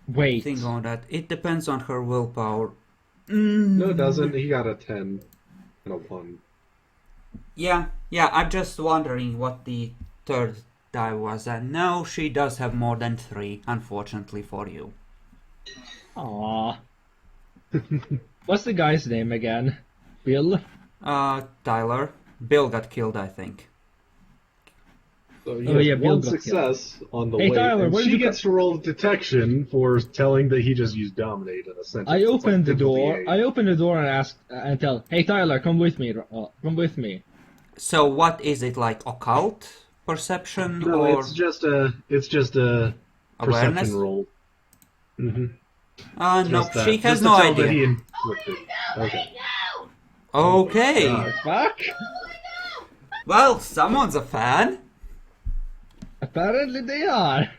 Wait. thing on that? It depends on her willpower. No, it doesn't. He got a 10 and a 1. Yeah, I'm just wondering what the third die was. And no, she does have more than 3, unfortunately for you. Aww. What's the guy's name again? Bill? Tyler. Bill got killed, I think. So he Oh, has yeah, Bill one got success on the Hey, weight, Tyler, and where did she you gets to roll detection for telling that he just used dominate in a sentence. I It's opened like the door. difficulty I eight. opened the door and asked and tell, "Hey Tyler, come with me. Come with me." So what is it, like occult perception No, or it's just a perception awareness? roll. Mm-hmm. No, Just that. she has Just no to tell that idea. he inflicted. Okay. Okay. God. Fuck. Well, someone's a fan. Apparently they are.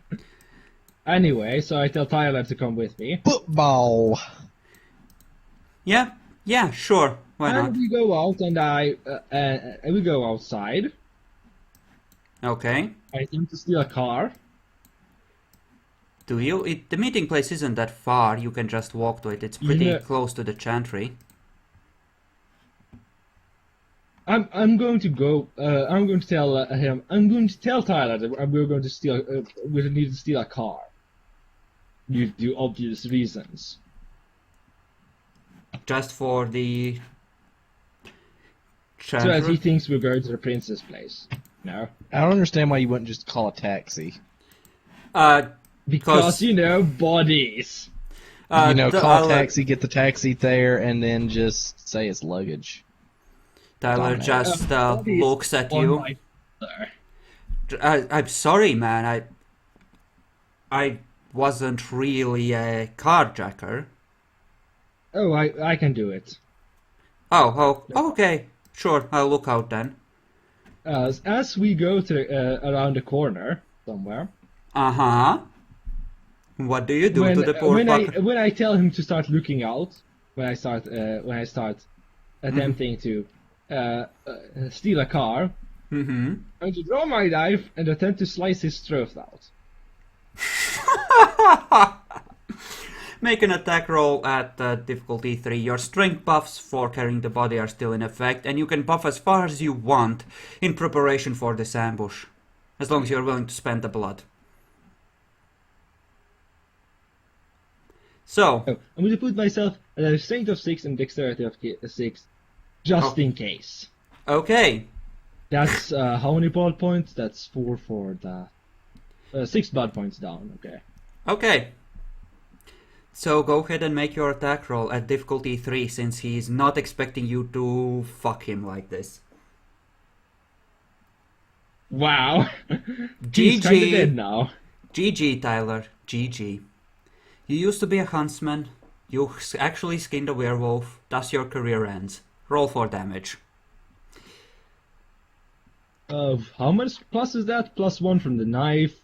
Anyway, so I tell Tyler to come with me, Football. Yeah, sure. Why not? and we go out, and we go outside. Okay. I attempt to steal a car. Do you? The meeting place isn't that far. You can just walk to it. It's pretty Yeah. close to the Chantry. I'm going to go. I'm going to tell him. I'm going to tell Tyler that we're going to steal. We need to steal a car. Due to obvious reasons. Just for the So as he Chantry. thinks we're going to the princess place. No. I don't understand why you wouldn't just call a taxi. Because, you know, bodies. Call a Tyler, taxi, get the taxi there, and then just say it's luggage. Tyler Dominate. just Bodies looks at on you. my father. I'm sorry, man. I wasn't really a carjacker. Oh, I can do it. Oh, okay. Sure, I'll look out then. As we go to around the corner somewhere, Uh-huh. What do you do to the poor fucker? when I tell him to start looking out, when I start attempting to steal a car, Mm-hmm. I'm going to draw my knife and attempt to slice his throat out. Make an attack roll at difficulty 3. Your strength buffs for carrying the body are still in effect, and you can buff as far as you want in preparation for this ambush, as long as you're willing to spend the blood. So, Oh, I'm going to put myself at a strength of 6 and dexterity of 6, just Oh. in case. okay. That's how many blood points? That's 4 for the 6 blood points down. Okay. Okay. So go ahead and make your attack roll at difficulty 3, since he's not expecting you to fuck him like this. Wow. He's kind of dead GG. now. GG, Tyler. GG. You used to be a huntsman. You actually skinned a werewolf. Thus your career ends. Roll for damage. How much plus is that? Plus 1 from the knife,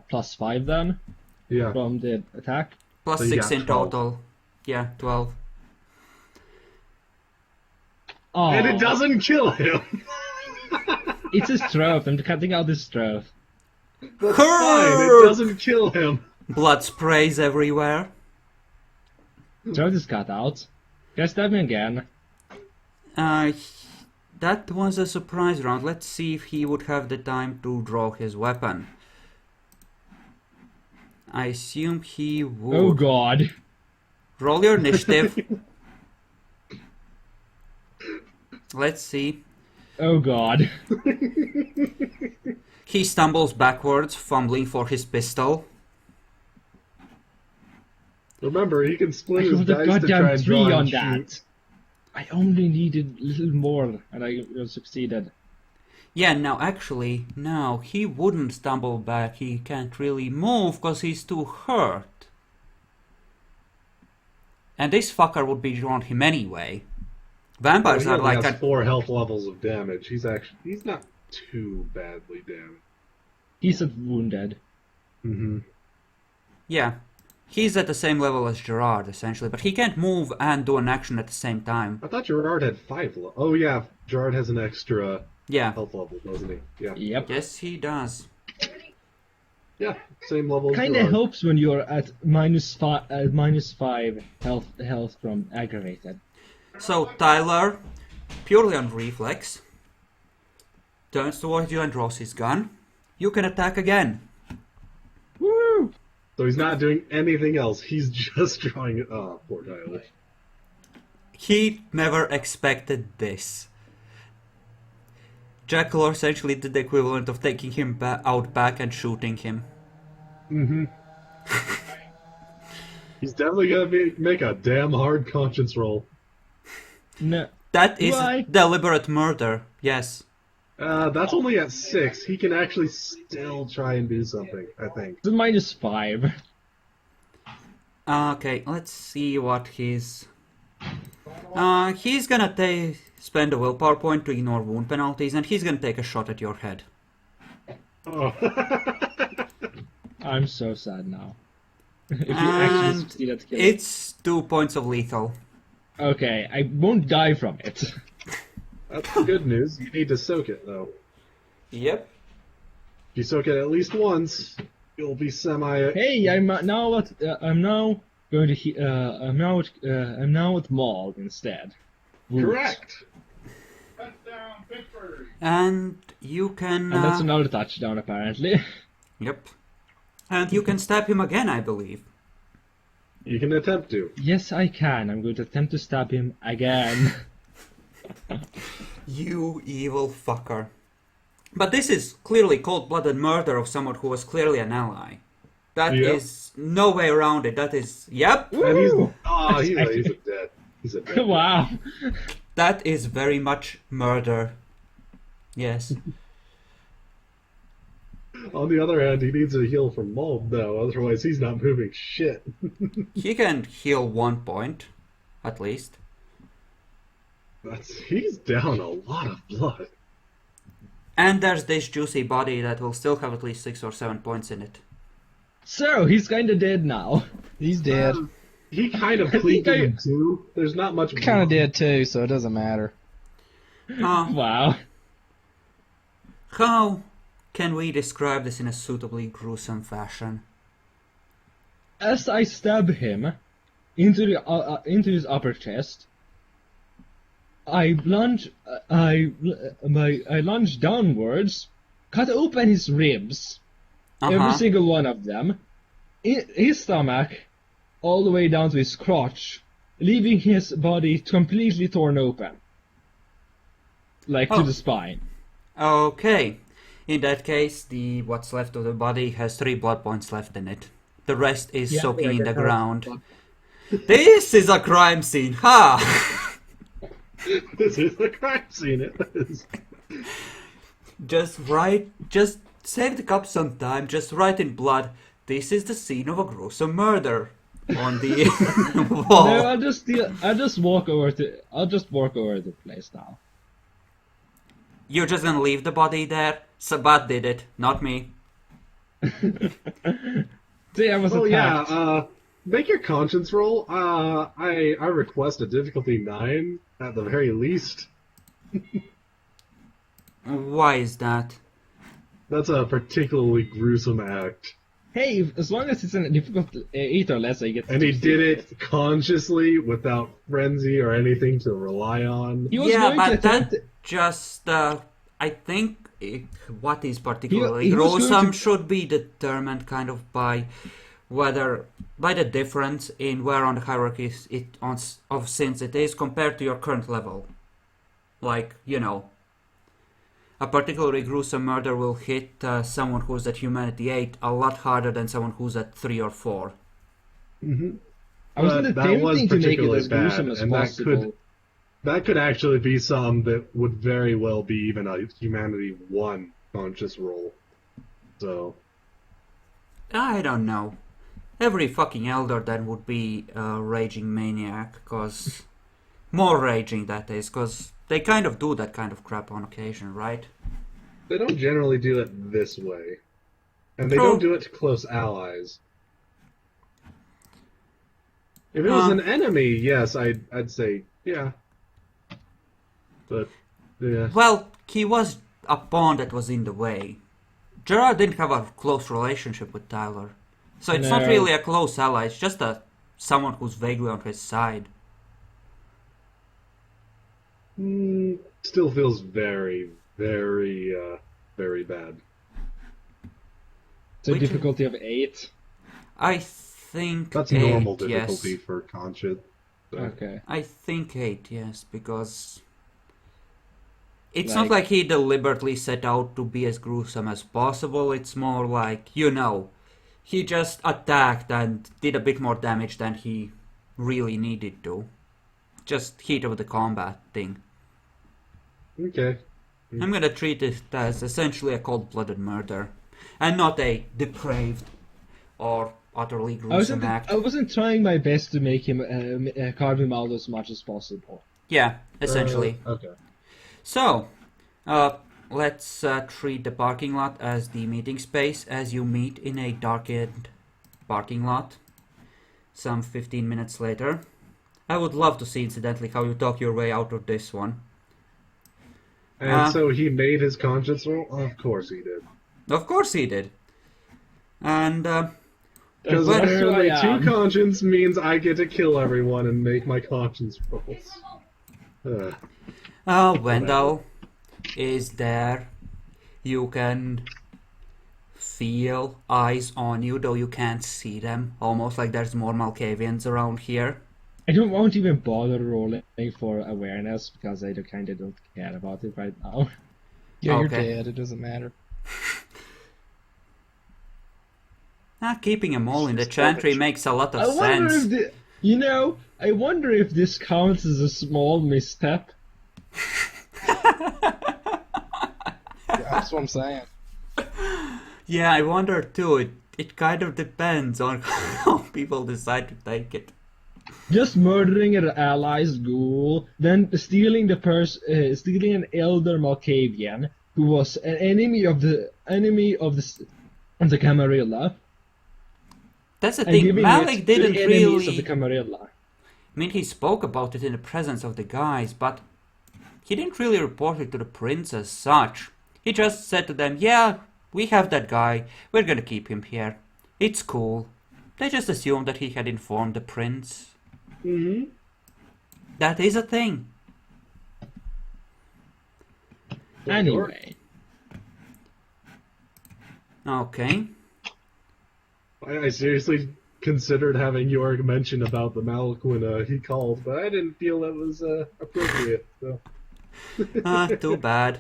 plus 5 then Yeah. from the attack. Plus So you 6 got in 12. total. Yeah, 12. Oh, And it doesn't kill him. It's his throat. I'm cutting out his throat. That's fine. It doesn't kill him. Blood sprays everywhere. Throat is cut out. Can I stab me again? That was a surprise round. Let's see if he would have the time to draw his weapon. I assume he would. Oh god. Roll your initiative. Let's see. Oh god. He stumbles backwards, fumbling for his pistol. Remember, he can I split his got a dice to try goddamn and 3 draw on and that. shoot. I only needed a little more, and I succeeded. Yeah, now actually, no, he wouldn't stumble back. He can't really move because he's too hurt. And this fucker would be drawn him anyway. Vampires He are only like has a 4 health levels of damage. He's not too badly damaged. He's wounded. Mm-hmm. yeah. He's at the same level as Gerard essentially, but he can't move and do an action at the same time. I thought Gerard had 5 Oh yeah, Gerard has an extra Yeah. health level, doesn't he? Yeah. Yep. Yes, he does. Yeah, same level as Kinda Gerard. helps when you're at -5 health from aggravated. So Tyler, purely on reflex, turns towards you and draws his gun. You can attack again. Woo! So he's not doing anything else. He's just drawing it. Oh, poor Tyler. He never expected this. Jackal essentially did the equivalent of taking him out back and shooting him. Mm-hmm. He's definitely gonna make a damn hard conscience roll. No. That is Why? deliberate murder, yes. That's only at 6. He can actually still try and do something, I think. It's -5. Okay, let's see what he's gonna spend a willpower point to ignore wound penalties, and he's gonna take a shot at your head. Oh. I'm so sad now. If you actually And succeed at killing. it's 2 points of lethal. Okay, I won't die from it. That's the good news. You need to soak it, though. Yep. If you soak it at least once, you'll be semi... Hey, I'm now going to I'm now at Maul instead. Woot. Correct! And you can... And that's another touchdown apparently. Yep. And you can stab him again, I believe. You can attempt to. Yes, I can. I'm going to attempt to stab him again. You evil fucker. But this is clearly cold-blooded murder of someone who was clearly an ally. That Yep. is no way around it. That is... Yep. And he's... Woo! Oh, he's a dead. He's a dead. Wow. That is very much murder. Yes. On the other hand, he needs a heal from mold, though. Otherwise, he's not moving shit. He can heal 1 point, at least. He's down a lot of blood. And there's this juicy body that will still have at least 6 or 7 points in it. So, he's kinda dead now. He's dead. He kind of think cleaned I- him too. There's not much. Kind of dead too, so it doesn't matter. Wow. How can we describe this in a suitably gruesome fashion? As I stab him into his upper chest, I lunge downwards, cut open his ribs, every single one of them, his stomach, all the way down to his crotch, leaving his body completely torn open, like to the spine. Okay. In that case, what's left of the body has 3 blood points left in it. The rest is Yeah, soaking like in a the health ground. blood. This is a crime scene, ha! This is the crime scene. It is. Just save the cup some time, just write in blood, this is the scene of a gruesome murder on the wall. No, I'll just walk over the place now. You're just gonna leave the body there? Sabat did it, not me. See, I was Oh attacked. yeah. Make your conscience roll. I request a difficulty 9 at the very least. Why is that? That's a particularly gruesome act. Hey, as long as it's in a difficult 8 or less, I get. And he did it consciously, without frenzy or anything to rely on. He was Yeah, going to but attempt. that just, I think what is particularly he was going gruesome to- should be determined kind of by the difference in where on the hierarchy of sins it is compared to your current level. Like, a particularly gruesome murder will hit someone who's at humanity 8 a lot harder than someone who's at 3 or 4. I was But that was attempting to make it particularly as gruesome bad, as and possible. That could actually be some that would very well be even a humanity 1 conscious roll. So, I don't know. Every fucking elder then would be a raging maniac, cause... More raging, that is, cause they kind of do that kind of crap on occasion, right? they don't generally do it this way. And they True. don't do it to close allies. If it was an enemy, yes, I'd say, yeah. But, yeah. Well, he was a pawn that was in the way. Gerard didn't have a close relationship with Tyler. So it's not No. really a close ally, it's just someone who's vaguely on his side. Still feels very, very, very bad. It's a We can- difficulty of 8. I think That's 8, normal yes. difficulty for conscious. So, Okay. I think 8, yes, because it's Like- not like he deliberately set out to be as gruesome as possible. It's more like, he just attacked and did a bit more damage than he really needed to. Just heat of the combat thing. Okay. I'm gonna treat it as essentially a cold-blooded murder, and not a depraved or utterly gruesome act. I wasn't trying my best to make him carve him out as much as possible. Yeah, essentially. Okay. So, let's treat the parking lot as the meeting space as you meet in a darkened parking lot some 15 minutes later. I would love to see, incidentally, how you talk your way out of this one. And so he made his conscience roll? Of course he did. Of course he did. And, Because But- apparently I 2 am. conscience means I get to kill everyone and make my conscience rolls. Wendell is there. You can feel eyes on you, though you can't see them. Almost like there's more Malkavians around here. I won't even bother rolling for awareness because I kind of don't care about it right now. Yeah, you're Okay. dead. It doesn't matter. Keeping them all in the Chantry makes a lot of I wonder sense. if I wonder if this counts as a small misstep. Yeah, that's what I'm saying. Yeah, I wonder too. It kind of depends on how people decide to take it. Just murdering an ally's ghoul, then stealing stealing an elder Malkavian who was an enemy of the Camarilla, That's the and thing. giving Malik it to didn't the enemies really. of the Camarilla. I mean, he spoke about it in the presence of the guys, but he didn't really report it to the prince as such. He just said to them, yeah, we have that guy, we're gonna keep him here. It's cool. They just assumed that he had informed the prince. Mm-hmm. That is a thing. Anyway, Okay. I seriously considered having York mention about the Malik when he called, but I didn't feel that was appropriate. So. Too bad.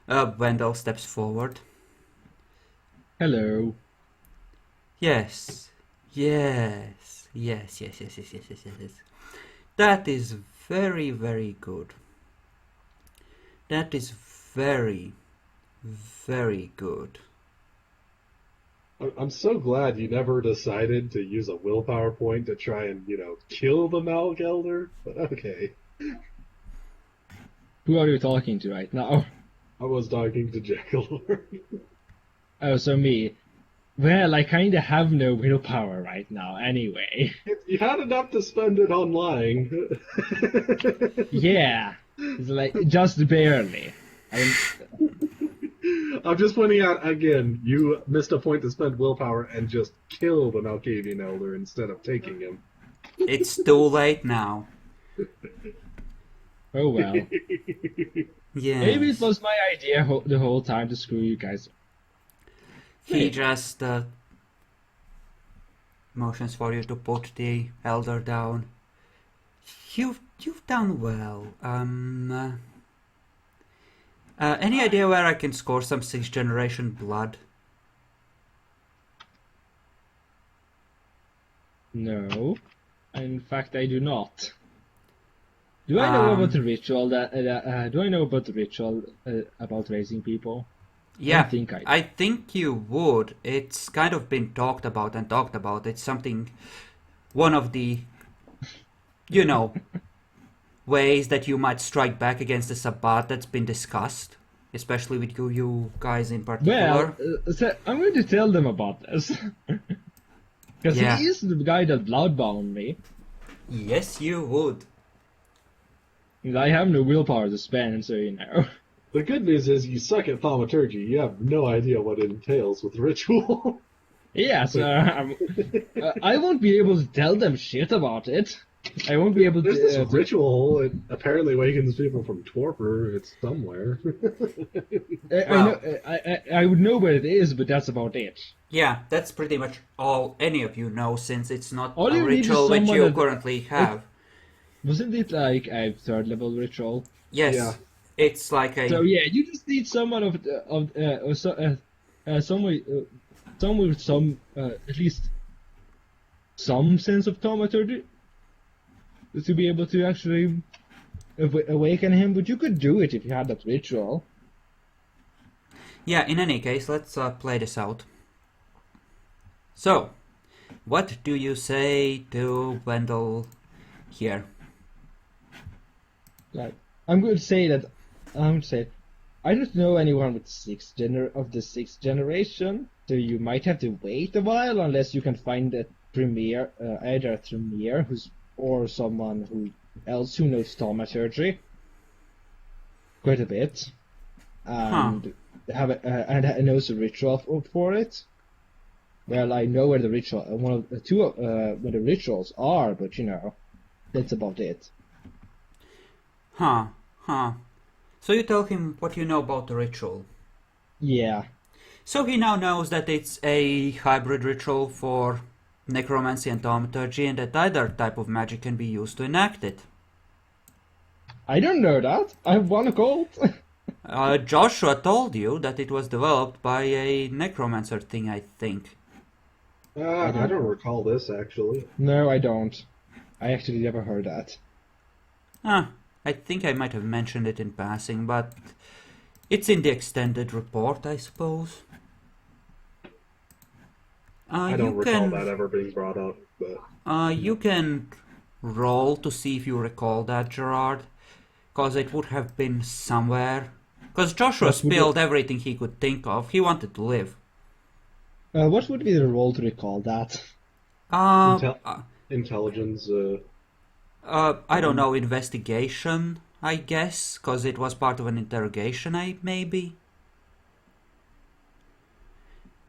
Wendell steps forward. hello. Yes. Yes. That is very, very good. That is very, very good. I'm so glad you never decided to use a willpower point to try and, kill the Malik Elder, but okay. Who are you talking to right now? I was talking to Jekyll. Oh, so me. Well, I kinda have no willpower right now, anyway. You had enough to spend it on lying. Yeah, it's like, just barely. I'm just pointing out, again, you missed a point to spend willpower and just kill the Malkavian Elder instead of taking him. It's too late now. Oh well. Yeah. Maybe it was my idea the whole time to screw you guys. He just motions for you to put the elder down. You've done well. Any idea where I can score some 6th generation blood? No. In fact, I do not. Do I know about the ritual do I know about the ritual about raising people? Yeah, I think I do. I think you would. It's kind of been talked about. It's something, one of the, ways that you might strike back against the Sabbat that's been discussed, especially with you guys in particular. Well, so I'm going to tell them about this. Because Yeah. he is the guy that bloodbound me. Yes, you would. And I have no willpower to spend, so you know. The good news is you suck at thaumaturgy. You have no idea what it entails with ritual. Yeah, so I won't be able to tell them shit about it. I won't be able There's this to... ritual. It apparently awakens people from torpor. It's somewhere. I would know where it is, but that's about it. Yeah, that's pretty much all any of you know, since it's not All a you need is ritual which someone you that- currently have. Wasn't it like a third level ritual? Yes, Yeah. it's like a So yeah, you just need someone someone with some at least some sense of thaumaturgy to be able to actually awaken him. But you could do it if you had that ritual. Yeah, in any case, let's play this out. So, what do you say to Wendell here? Like, I'm going to say that I don't know anyone with the sixth generation, so you might have to wait a while unless you can find a Tremere, either a Tremere or someone else who knows thaumaturgy quite a bit, and knows the ritual for it. Well, I know where the ritual, one of the two, where the rituals are, but that's about it. Huh. So you tell him what you know about the ritual. Yeah. So he now knows that it's a hybrid ritual for necromancy and thaumaturgy, and that either type of magic can be used to enact it. I don't know that. I've won a gold. Joshua told you that it was developed by a necromancer thing, I think. I don't recall this, actually. No, I don't. I actually never heard that. I think I might have mentioned it in passing, but it's in the extended report, I suppose. I don't recall that ever being brought up, but... You can roll to see if you recall that, Gerard, because it would have been somewhere. Because Joshua spilled everything he could think of. He wanted to live. What would be the role to recall that? Intelligence, I don't know, investigation, I guess, because it was part of an interrogation, maybe?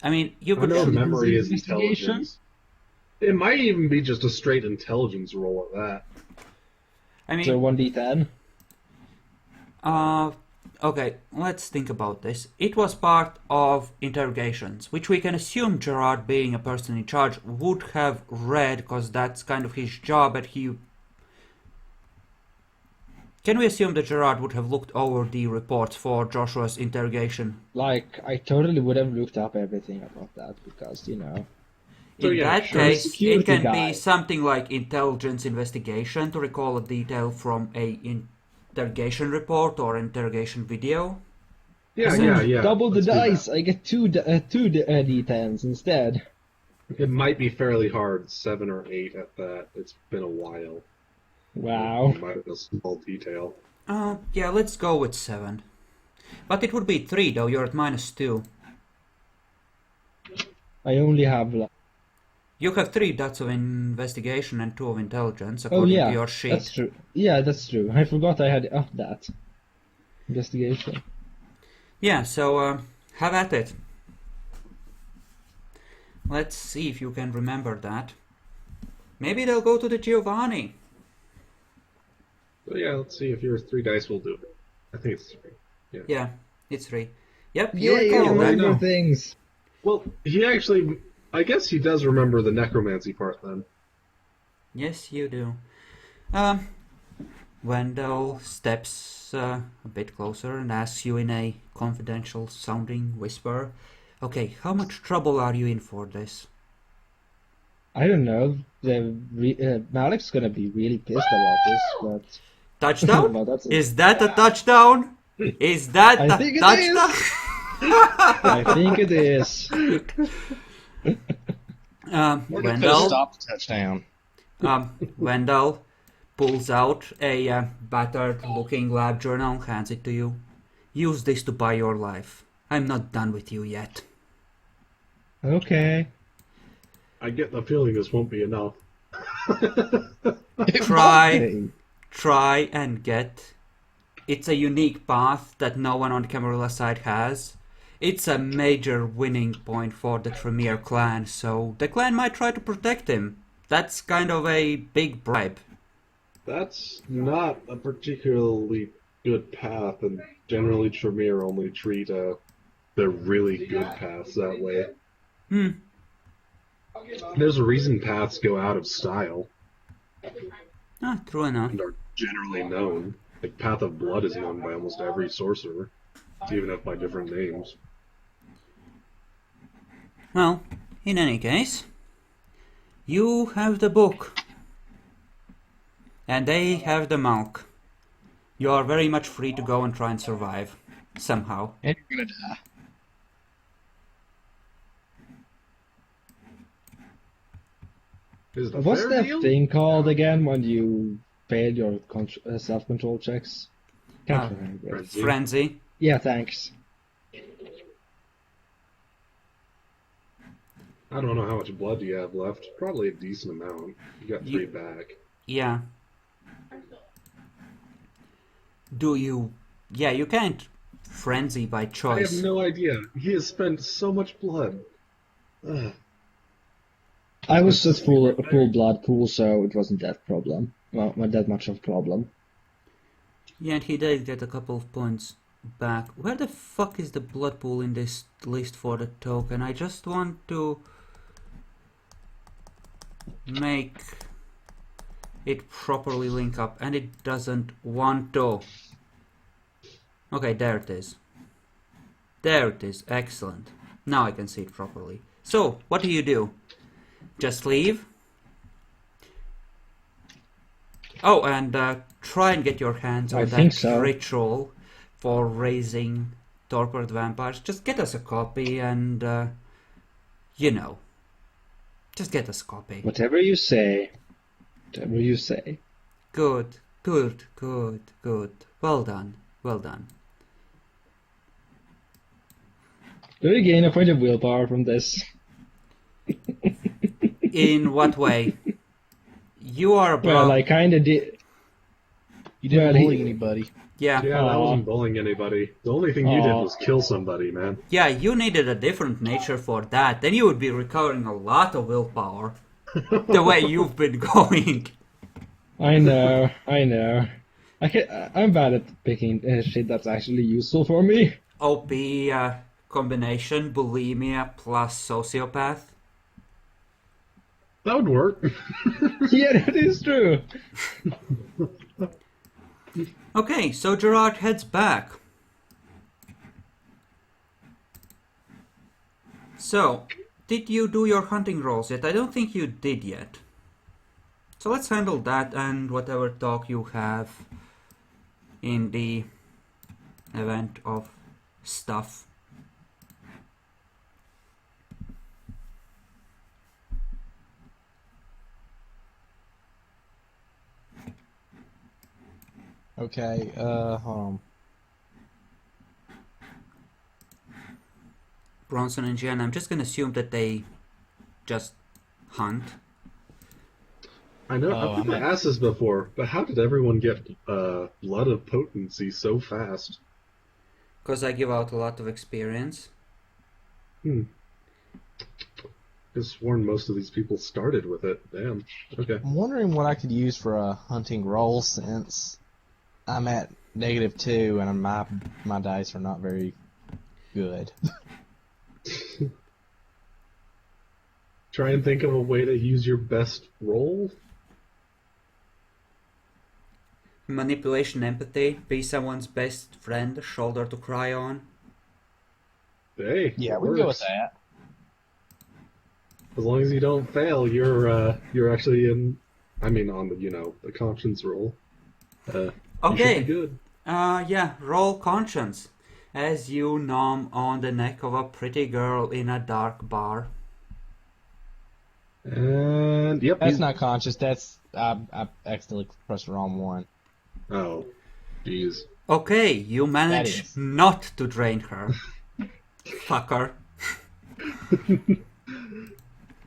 I mean, you could... I know memory is intelligence. It might even be just a straight intelligence roll at that. I mean... So 1d10? Okay, let's think about this. It was part of interrogations, which we can assume Gerard, being a person in charge, would have read, because that's kind of his job, but he... Can we assume that Gerard would have looked over the reports for Joshua's interrogation? Like, I totally would have looked up everything about that, because, In that case, it security can guy. be something like intelligence investigation to recall a detail from a interrogation report or interrogation video. Yeah. Double the Let's do dice! that. I get two d10s instead. It might be fairly hard, 7 or 8 at that. It's been a while. Wow. It might have a small detail. Yeah, let's go with 7. But it would be 3, though, you're at -2. I only have... You have 3 dots of investigation and 2 of intelligence, according to your sheet. That's true. Yeah, that's true. I forgot I had up that. Investigation. Yeah, so have at it. Let's see if you can remember that. Maybe they'll go to the Giovanni. So yeah, let's see if your 3 dice will do it. I think it's 3. Yeah, it's 3. Yep, Yeah, you you recall that. remember know. things. Well, I guess he does remember the necromancy part then. Yes, you do. Wendell steps a bit closer and asks you in a confidential sounding whisper, okay, how much trouble are you in for this? I don't know. Malik's gonna be really pissed about this, but... Touchdown? Well, that's Is that a touchdown? Is that I a think it touchdown? I think it is. Wendell, Stop the touchdown. Wendell pulls out a battered-looking lab journal and hands it to you. Use this to buy your life. I'm not done with you yet. I get the feeling this won't be enough. Try and get. It's a unique path that no one on the Camarilla side has. It's a major winning point for the Tremere clan, so the clan might try to protect him. That's kind of a big bribe. That's not a particularly good path, and generally Tremere only treat the really good paths that way. There's a reason paths go out of style. Ah, true enough. and are generally known. Like Path of Blood is known by almost every sorcerer, even if by different names. Well, in any case, you have the book. And they have the milk. You are very much free to go and try and survive. Somehow. And you're gonna die. Is it a What's fair that deal? thing called again when you fail your self-control checks? Can't remember. Frenzy. Frenzy. Yeah, thanks. I don't know how much blood you have left. Probably a decent amount. You got 3 back. Yeah. Do you... Yeah, you can't frenzy by I choice. have no idea. He has spent so much blood. Ugh. I was just full blood pool, so it wasn't that problem. Well, not that much of a problem. Yeah, and he did get a couple of points back. Where the fuck is the blood pool in this list for the token? I just want to make it properly link up, and it doesn't want to. Okay, there it is. There it is. Excellent. Now I can see it properly. So, what do you do? Just leave? Oh, and try and get your hands on I that think so. ritual for raising torpid vampires. Just get us a copy and, you know, just get us a copy. Whatever you say. Whatever you say. Good, good, good, good. Well done, well done. Do you gain a point of willpower from this? In what way? You are above... Well, I kinda did. You didn't Well, bully he- anybody. Yeah, Yeah, that wasn't bullying anybody. The only thing you did Aw. was kill somebody, man. yeah, you needed a different nature for that. Then you would be recovering a lot of willpower. The way you've been going. I know, I know. I'm bad at picking shit that's actually useful for me. OP combination, bulimia plus sociopath. That would work. Yeah, that is true. Okay, so Gerard heads back. So, did you do your hunting rolls yet? I don't think you did yet. So let's handle that and whatever talk you have in the event of stuff. Okay, hold on. Bronson and Jen, I'm just gonna assume that they just hunt. I know, Oh, I've never asked this before, but how did everyone get blood of potency so fast? Because I give out a lot of experience. I've sworn most of these people started with it. Damn. Okay. I'm wondering what I could use for a hunting roll since I'm at -2 and my dice are not very good. Try and think of a way to use your best roll. Manipulation, empathy, be someone's best friend, shoulder to cry on. Hey, Yeah, it we can go with works. that. As long as you don't fail, you're actually in. I mean, on the the conscience roll. You should Okay. be good. Yeah, roll conscience. As you nom on the neck of a pretty girl in a dark bar. And yep. That's not conscious. That's I accidentally pressed the wrong one. Oh, jeez. Okay, you manage is. not to drain her. Fucker.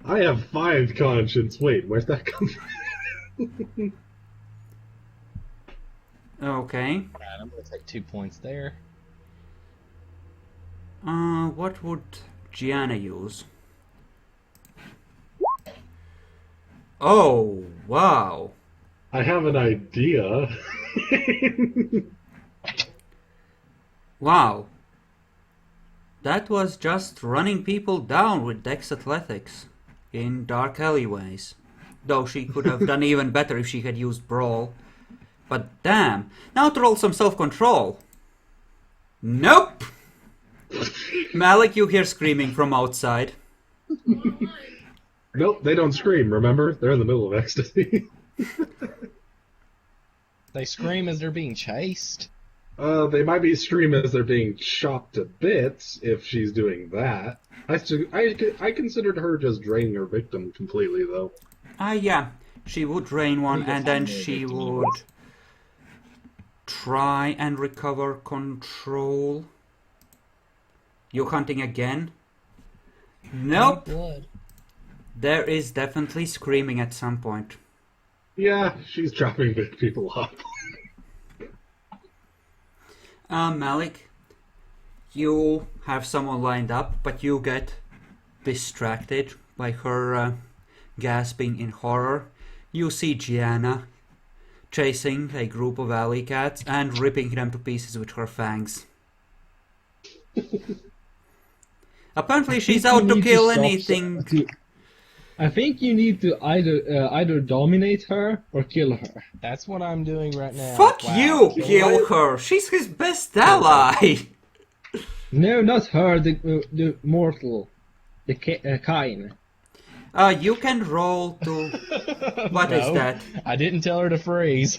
I have 5 conscience. Wait, where'd that come from? Okay. Alright, I'm gonna take 2 points there. What would Gianna use? Oh, wow. I have an idea. Wow. That was just running people down with Dex Athletics in dark alleyways. Though she could have done even better if she had used Brawl. But damn. Now to roll some self-control. Nope! Malik, you hear screaming from outside. Nope, they don't scream, remember? They're in the middle of ecstasy. They scream as they're being chased. They might be screaming as they're being chopped to bits, if she's doing that. I considered her just draining her victim completely, though. Yeah. She would drain one and then she would try and recover control. You hunting again? Nope. Blood. There is definitely screaming at some point. Yeah, she's chopping big people up. Malik, you have someone lined up, but you get distracted by her gasping in horror. You see Gianna chasing a group of alley cats and ripping them to pieces with her fangs. Apparently she's out to kill anything. I think you need to either dominate her or kill her. That's what I'm doing right now. Fuck Wow. you, kill her! She's his best ally! No, not her. The mortal, the Kain. You can roll to... What is No, that? I didn't tell her to freeze.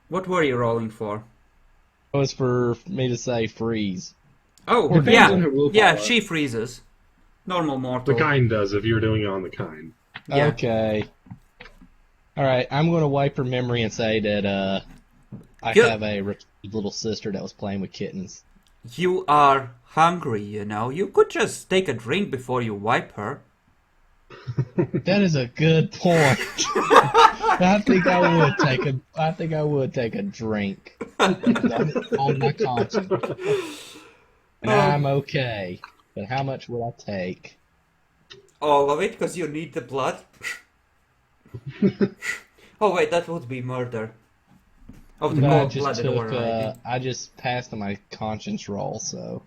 What were you rolling for? It was for me to say freeze. Oh, Depends yeah. on her willpower. Yeah, she freezes. Normal mortal. The kind does, if you're doing it on the kind. Yeah. Okay. Alright, I'm going to wipe her memory and say that I Good. have a little sister that was playing with kittens. You are hungry, you know. You could just take a drink before you wipe her. That is a good point. I think I would take a drink. On my conscience. And I'm okay. But how much would I take? All of it, because you need the blood. Oh wait, that would be murder. Of the But I cold-blooded just variety. I just passed on my conscience roll, so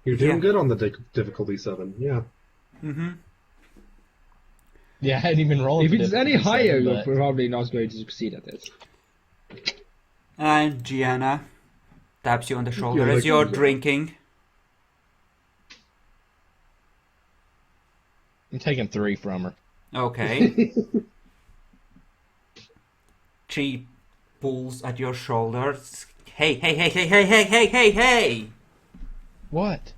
You're doing Yeah. good on the difficulty 7, yeah. Mm-hmm. yeah, I hadn't even rolled. If the it's any difficulty higher, seven, you're but- probably not going to succeed at it. And Gianna taps you on the shoulder Yeah, as like- you're drinking. I'm taking 3 from her. Okay. She pulls at your shoulders. Hey, hey, hey, hey, hey, hey, hey, hey, hey! What?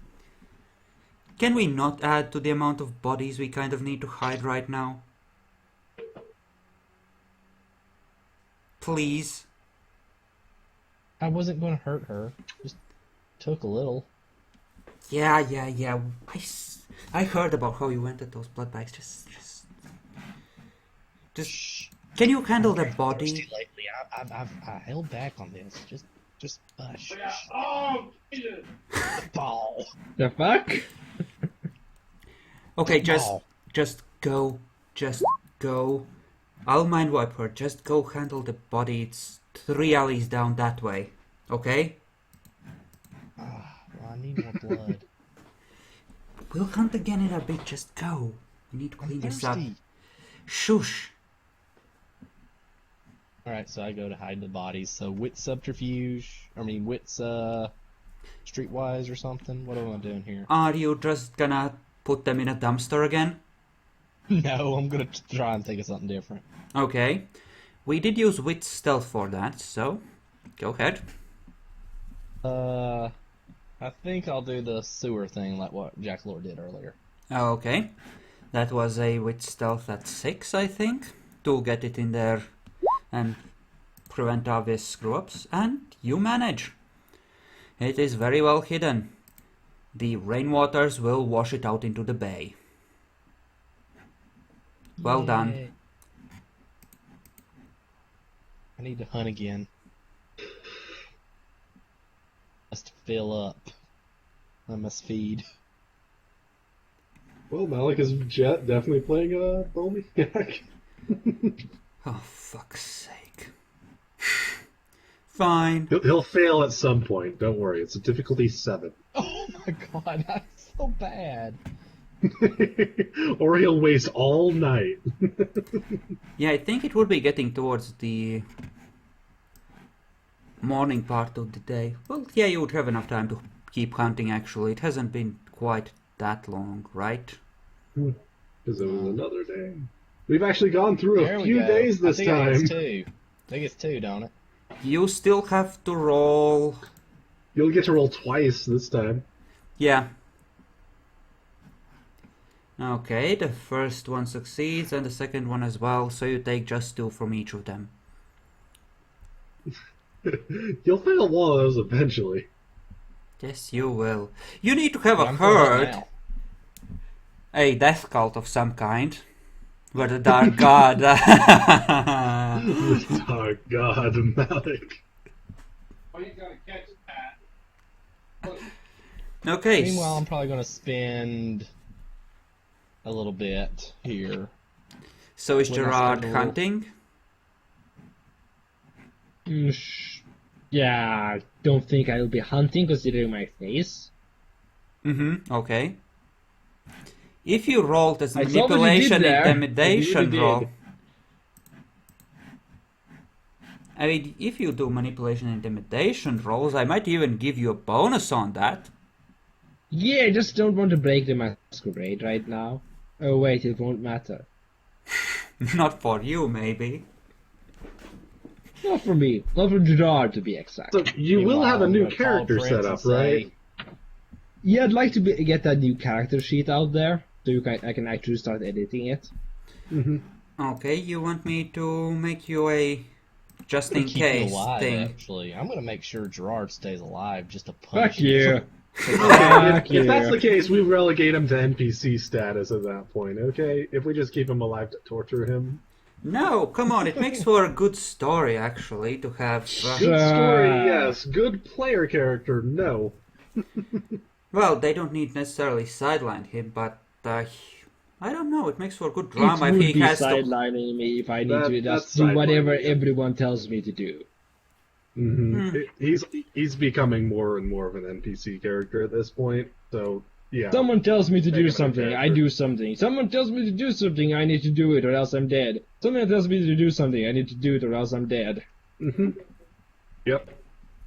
Can we not add to the amount of bodies we kind of need to hide right now? Please. I wasn't going to hurt her. Just took a little. Yeah. I heard about how you went at those blood bags. Just. Can you handle the body? Lately, I held back on this. Just hush. Ball. The fuck? Okay, Ball. just go. I'll mind wipe her. Just go handle the body. It's 3 alleys down that way. Okay? Well, I need more blood. We'll hunt again in a bit. Just go. We need to I'm clean this up. thirsty. Shush. Alright, so I go to hide the bodies. So wit subterfuge. Wit's streetwise or something. What am I doing here? Are you just gonna put them in a dumpster again? No, I'm gonna try and think of something different. Okay. We did use wit stealth for that, so go ahead. I think I'll do the sewer thing like what Jack Lord did earlier. Okay. That was a wit stealth at 6, I think, to get it in there and prevent obvious screw-ups, and you manage. It is very well hidden. The rainwaters will wash it out into the bay. Well done. Yay. I need to hunt again. Must fill up. I must feed. Well, Malik is definitely playing a Bombiac. Oh, fuck's sake. Fine. He'll fail at some point, don't worry. It's a difficulty 7. Oh my god, that's so bad. Or he'll waste all night. Yeah, I think it would be getting towards the morning part of the day. Well, yeah, you would have enough time to keep hunting, actually. It hasn't been quite that long, right? Because it was another day. We've actually gone through There a we few go. days this I think time. it's two. I think it's two, don't it? You still have to roll... You'll get to roll twice this time. Yeah. Okay, the first one succeeds and the second one as well, so you take just 2 from each of them. You'll fail one of those eventually. Yes, you will. You need to have Yeah, a I'm feeling it herd, now. a death cult of some kind, where the dark god... Oh God, Malik. Okay. Meanwhile, I'm probably going to spend a little bit here. So is when I Gerard start to roll. hunting? Yeah, I don't think I'll be hunting considering my face. Okay. If you rolled as I saw what you did manipulation there. intimidation You roll... did. I mean, if you do manipulation intimidation rolls, I might even give you a bonus on that. Yeah, I just don't want to break the masquerade right now. Oh wait, it won't matter. Not for you, maybe. Not for me. Not for Gerard, to be exact. So you will have a new Meanwhile, I'm gonna character call set Prince up, and right? say, Yeah, I'd like to get that new character sheet out there, so I can actually start editing it. Okay, you want me to make you a just I'm in gonna keep you case alive, thing? actually. I'm going to make sure Gerard stays alive just to Fuck punish you. Okay, if that's the case, we relegate him to NPC status at that point, okay? If we just keep him alive to torture him. No, come on, it makes for a good story, actually, to have... Good story, yes. Good player character, no. well, they don't need necessarily sideline him, but I don't know, it makes for good It drama would if he be has to... sidelining me if I need to That's just do whatever sidelining, yeah. everyone tells me to do. He's becoming more and more of an NPC character at this point, so yeah. Someone tells me to Take do another something, I character. do something. Someone tells me to do something, I need to do it or else I'm dead. Someone tells me to do something, I need to do it or else I'm dead. Yep.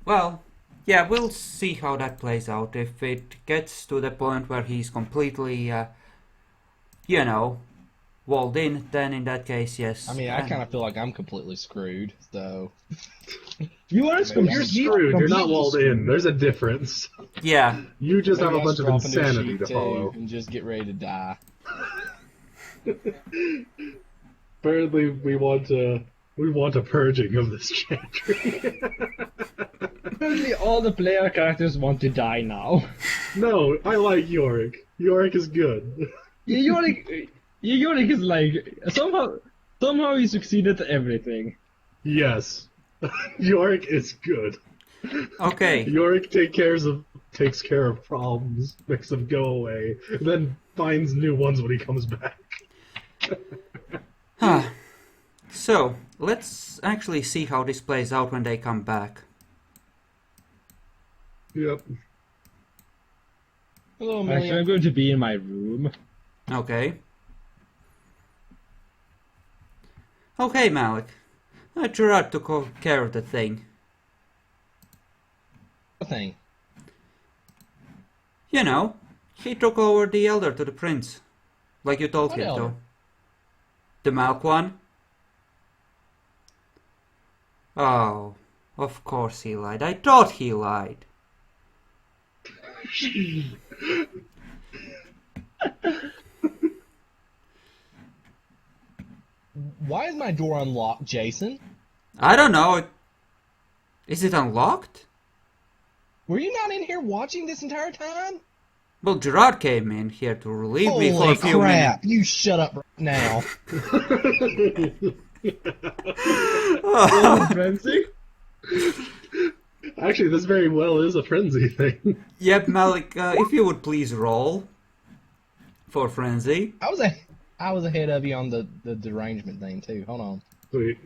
Well, yeah, we'll see how that plays out. If it gets to the point where he's completely, walled in, then in that case, yes. I mean, I kind of feel like I'm completely screwed, so... You are You're screwed, you're not walled in. There's a difference. Yeah. You just Maybe have a I bunch should of drop into a insanity sheet to too follow. and just get ready to die. Apparently we want a purging of this chantry. Apparently all the player characters want to die now. No, I like Yorick. Yorick is good. Yeah, Yorick is like, somehow he succeeded at everything. Yes. Yorick is good. Okay. Yorick takes care of problems, makes them go away, then finds new ones when he comes back. So, let's actually see how this plays out when they come back. Yep. Hello, Actually, I'm Amelia. going to be in my room. Okay. Okay, Malik. Gerard took care of the thing. What thing? You know, he took over the elder to the prince. Like you told What him elder? to. The Malk one? Oh, of course he lied. I thought he lied. Why is my door unlocked, Jason? I don't know. Is it unlocked? Were you not in here watching this entire time? Well, Gerard came in here to relieve me for Holy a few crap! minutes. You shut up right now. Frenzy? Actually, this very well is a frenzy thing. Yep, Malik, if you would please roll for frenzy. I was ahead of you on the derangement thing too. Hold on. Sweet.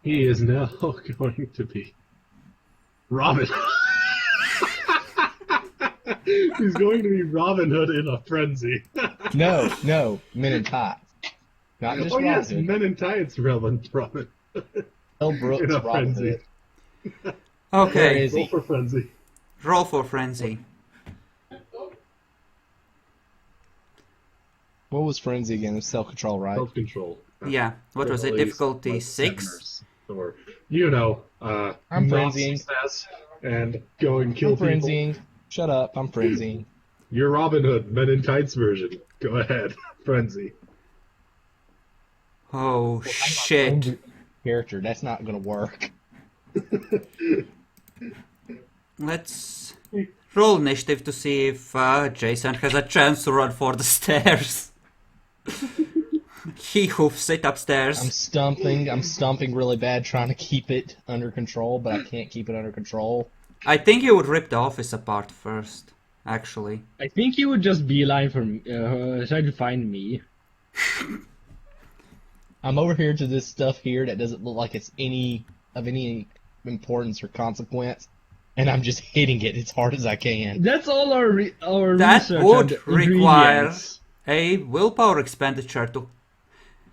He is now going to be Robin. He's going to be Robin Hood in a frenzy. No, men in tights. Not just Oh Robin yes, Hood. Men in Tights, Robin. Mel Brooks, in a Robin frenzy. Hood. Where Okay, is Roll he? for frenzy. roll for frenzy. What was frenzy again? It was self-control, right? Self-control. Yeah, what was it? Release, Difficulty like, 6? Or, you know, I'm not frenzying. success and go and kill I'm people. frenzying. Shut up, I'm frenzying. Your Robin Hood, Men in Tights version. Go ahead. Frenzy. Oh shit. Character, that's not gonna work. Let's roll initiative to see if Jason has a chance to run for the stairs. He hoofs it upstairs. I'm stomping really bad trying to keep it under control, but I can't keep it under control. I think you would rip the office apart first, actually. I think you would just beeline for try to find me. I'm over here to this stuff here that doesn't look like it's any importance or consequence, and I'm just hitting it as hard as I can. That's all our That research would and require ingredients. a willpower expenditure to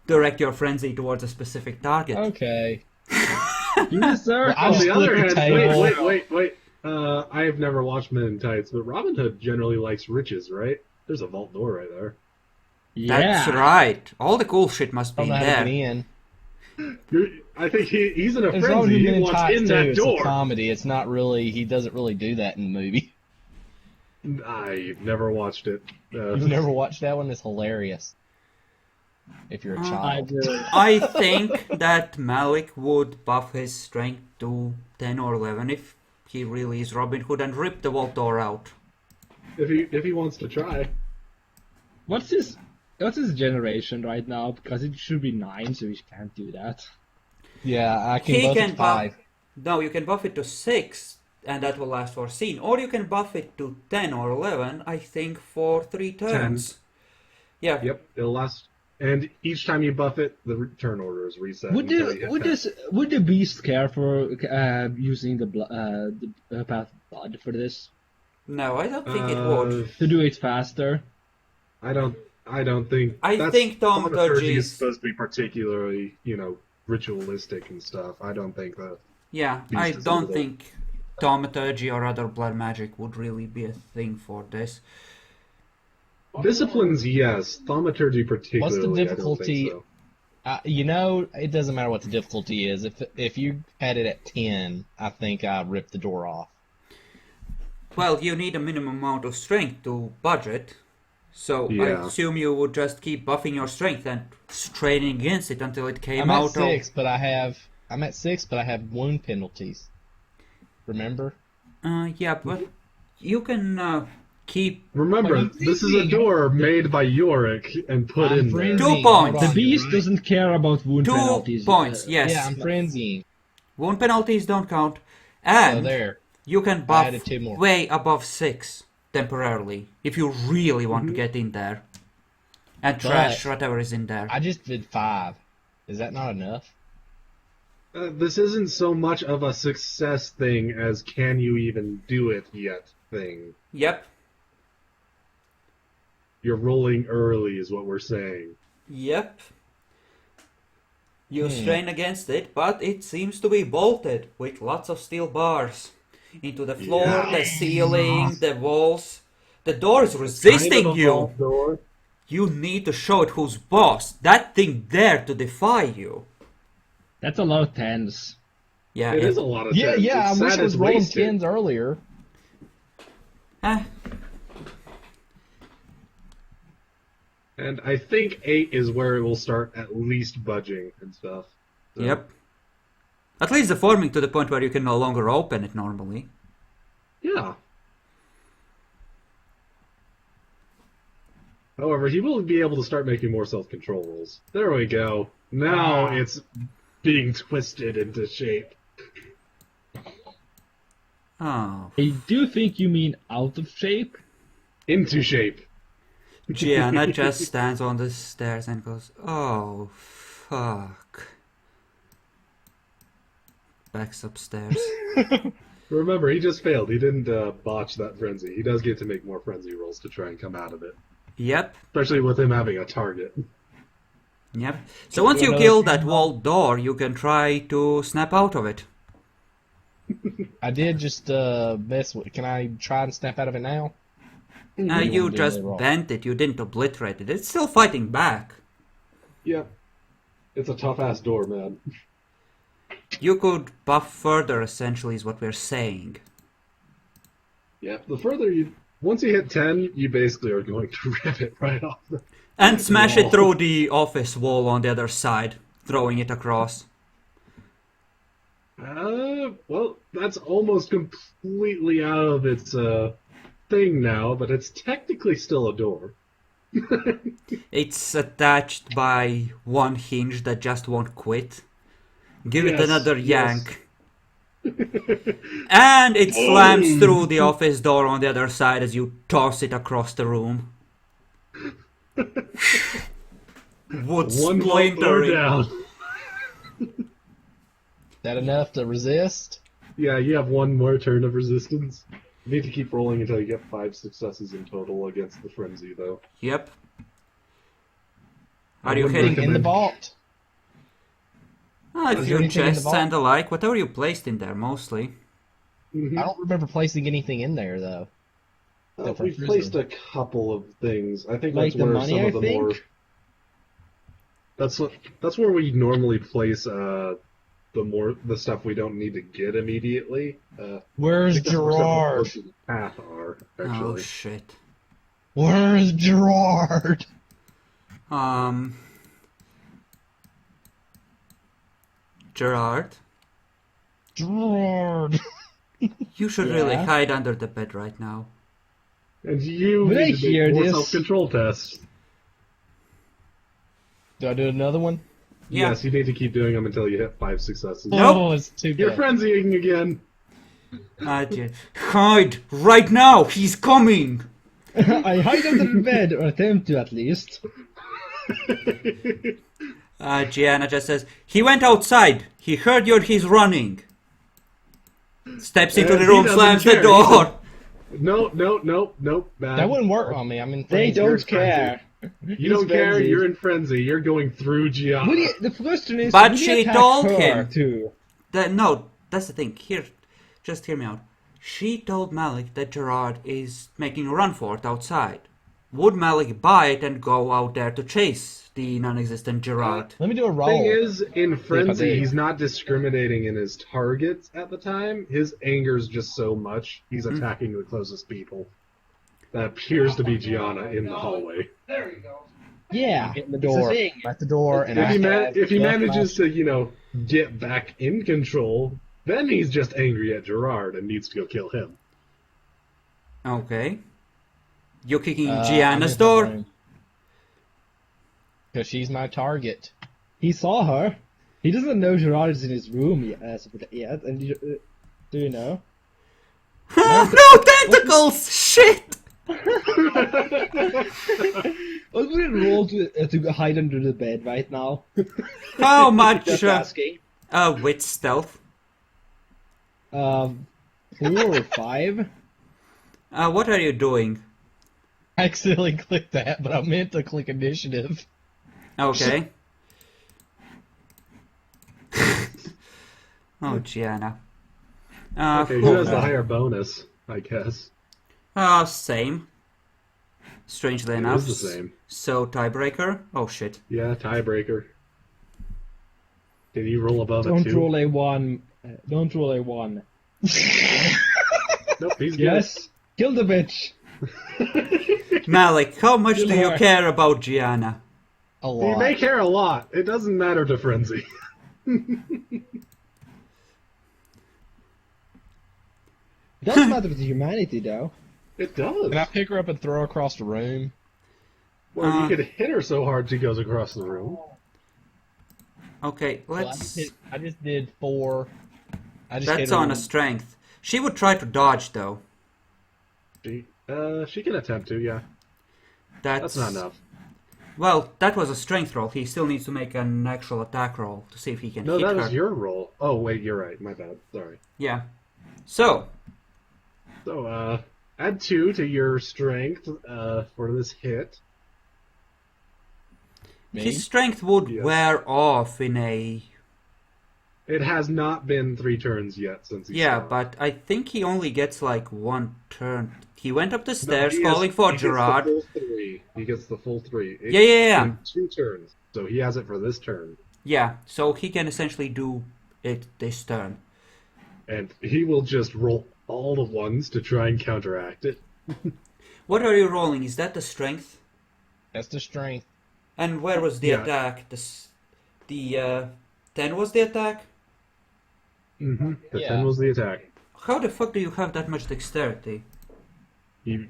direct your frenzy towards a specific target. Okay. Yes, sir. Well, I On just the other flipped the hand, table. wait. I have never watched Men in Tights, but Robin Hood generally likes riches, right? There's a vault door right there. That's right. All the cool shit must I be don't know how to get there. in. I think he's in a There's Robin frenzy. Hood He Men in wants Tights in too. that It's a door. comedy. It's not really. He doesn't really do that in the movie. I've never watched it. You've never watched that one? It's hilarious. If you're a I child. did. I think that Malik would buff his strength to 10 or 11 if he really is Robin Hood and rip the vault door out. If he wants to try. What's his generation right now? Because it should be 9, so he can't do that. Yeah, I can He buff can it 5. buff. No, you can buff it to 6, and that will last for a scene. Or you can buff it to 10 or 11, I think, for 3 turns. Yeah. Yep, it'll last. And each time you buff it, the turn order is reset. Would the beast care for using the path of blood for this No, I don't think it would. to do it faster? I don't think. I think thaumaturgy is is... supposed to be particularly, ritualistic and stuff. I don't think that. Yeah, Beast I is don't able to- think thaumaturgy or other blood magic would really be a thing for this. Disciplines, yes. Thaumaturgy particularly. What's the I don't difficulty? think It doesn't matter what the difficulty is. If you had it at 10, I think I ripped the door off. Well, you need a minimum amount of strength to budget, so I Yeah. assume you would just keep buffing your strength and straining against it until it came I'm at out 6, but I have wound penalties. Remember? Yeah, but you can keep Remember, But this is a door made by Yorick and put I'm in there. frenzying. 2 Hold points. The on, beast right? doesn't care about wound 2 penalties. points, yes. Yeah, I'm frenzying. Wound penalties don't count. So And there. you can I buff added 2 more. way above 6 temporarily if you really want to get in there and trash But- whatever is in there. I just did 5. Is that not enough? This isn't so much of a success thing as can you even do it yet thing. Yep, You're rolling early is what we're saying. yep. You strain against it, but it seems to be bolted with lots of steel bars into the floor, Yeah. the ceiling, the walls. The door is resisting Kind of a you. vault door. You need to show it who's boss. That thing dare to defy you. That's a lot of 10s. Yeah, It is a lot of Yeah, tens. yeah. It's I wish sad I was it's rolling wasted. 10s earlier. Eh, And I think 8 is where it will start at least budging and stuff. So, Yep. At least deforming to the point where you can no longer open it normally. Yeah. However, he will be able to start making more self-control rolls. There we go. Now it's being twisted into shape. Oh. I do think you mean out of shape. Into shape. Gianna just stands on the stairs and goes, "Oh, fuck." Backs upstairs. Remember, he just failed. He didn't botch that frenzy. He does get to make more frenzy rolls to try and come out of it. Yep. Especially with him having a target. Yep. So once you kill that walled door, you can try to snap out of it. I did just mess with. Can I try and snap out of it now? You wanna do just it wrong? bent it. You didn't obliterate it. It's still fighting back. Yep. It's a tough-ass door, man. You could buff further, essentially, is what we're saying. Yeah, the further you... Once you hit 10, you basically are going to rip it right off the... And smash wall. it through the office wall on the other side, throwing it across. Well, that's almost completely out of its thing now, but it's technically still a door. It's attached by one hinge that just won't quit. Give it Yes, another yes. yank. And it slams through the office door on the other side as you toss it across the room. Wood One more splintering. down. That enough to resist? Yeah, you have one more turn of resistance. You need to keep rolling until you get 5 successes in total against the frenzy, though. Yep. Are you Anything hitting? In the vault. A Is there few anything in the chests vault? and the like. Whatever you placed in there, mostly. Mhm. I don't remember placing anything in there though. Except for We've prison. placed a couple of things. I think Like that's the where money, some I of the think? more. That's where we normally place the stuff we don't need to get immediately. I Where's think that's where some of the Gerard? parts of the path are Oh actually. shit. Where's Gerard? Gerard, Gerard. you should really Yeah? hide under the bed right now. And you When I need to hear make more this- self-control tests. Do I do another one? Yeah. Yes, you need to keep doing them until you hit 5 successes. Nope. Oh, it's too You're bad. frenzying again. Dear. Hide right now. He's coming. I hide under the bed, or attempt to at least. Gianna just says he went outside. He heard he's running. Steps into And the he room, doesn't slams the care. door. Nope. Bad. That wouldn't work on me. I'm in They frenzy. don't care. You don't care. frenzied. You're in frenzy. You're going through Gianna. Would you, the question is, But would you she attack told her him. too? No, that's the thing. Here, just hear me out. She told Malik that Gerard is making a run for it outside. Would Malik buy it and go out there to chase the non-existent Gerard? Let me do a roll. Thing is, in frenzy, did. he's not discriminating in his targets at the time. His anger's just so much, he's attacking the closest people. That appears to be Gianna in the hallway. There we go. Yeah, Get in the it's a door. thing. I'm at the door, and If he manages to, get back in control, then he's just angry at Gerard and needs to go kill him. Okay. You're kicking Gianna's door? Because she's my target. He saw her. He doesn't know Gerard is in his room yet, and do you know? No tentacles! Shit! What would it roll to hide under the bed right now? How much? Just asking. With stealth. 4 or 5? What are you doing? I accidentally clicked that, but I meant to click initiative. Okay. Oh, Gianna. Okay, who has the higher bonus, I guess? Same. Strangely It enough. is the same. So, tiebreaker? Oh, shit. Yeah, tiebreaker. Did you roll above a Don't 2? roll a 1. Don't roll a 1. Nope, he's good. Yes? Kill the bitch! Malik, how much Kill do you her. care about Gianna? A He lot. may care a lot. It doesn't matter to Frenzy. It doesn't matter to humanity, though. It does. Can I pick her up and throw her across the room? Well, you could hit her so hard she goes across the room. Okay, Well, let's... I just did 4. I just hit That's her on a with- strength. She would try to dodge, though. She can attempt to, yeah. That's not enough. Well, that was a strength roll. He still needs to make an actual attack roll to see if he can No, hit that her. was your roll. Oh, wait, you're right. My bad. Sorry. Yeah. So, So, add 2 to your strength for this hit. Me? his strength would Yes. wear off in a... It has not been 3 turns yet since he Yeah, started. but I think he only gets like 1 turn. He went up the No, stairs he calling for gets Gerard. The full 3. He gets the full 3. Yeah. In 2 turns. So he has it for this turn. Yeah, so he can essentially do it this turn. And he will just roll all the ones to try and counteract it. What are you rolling? Is that the strength? That's the strength. And where was the Yeah. attack? The 10 was the attack? Mm-hmm. The Yeah. 10 was the attack. How the fuck do you have that much dexterity? He,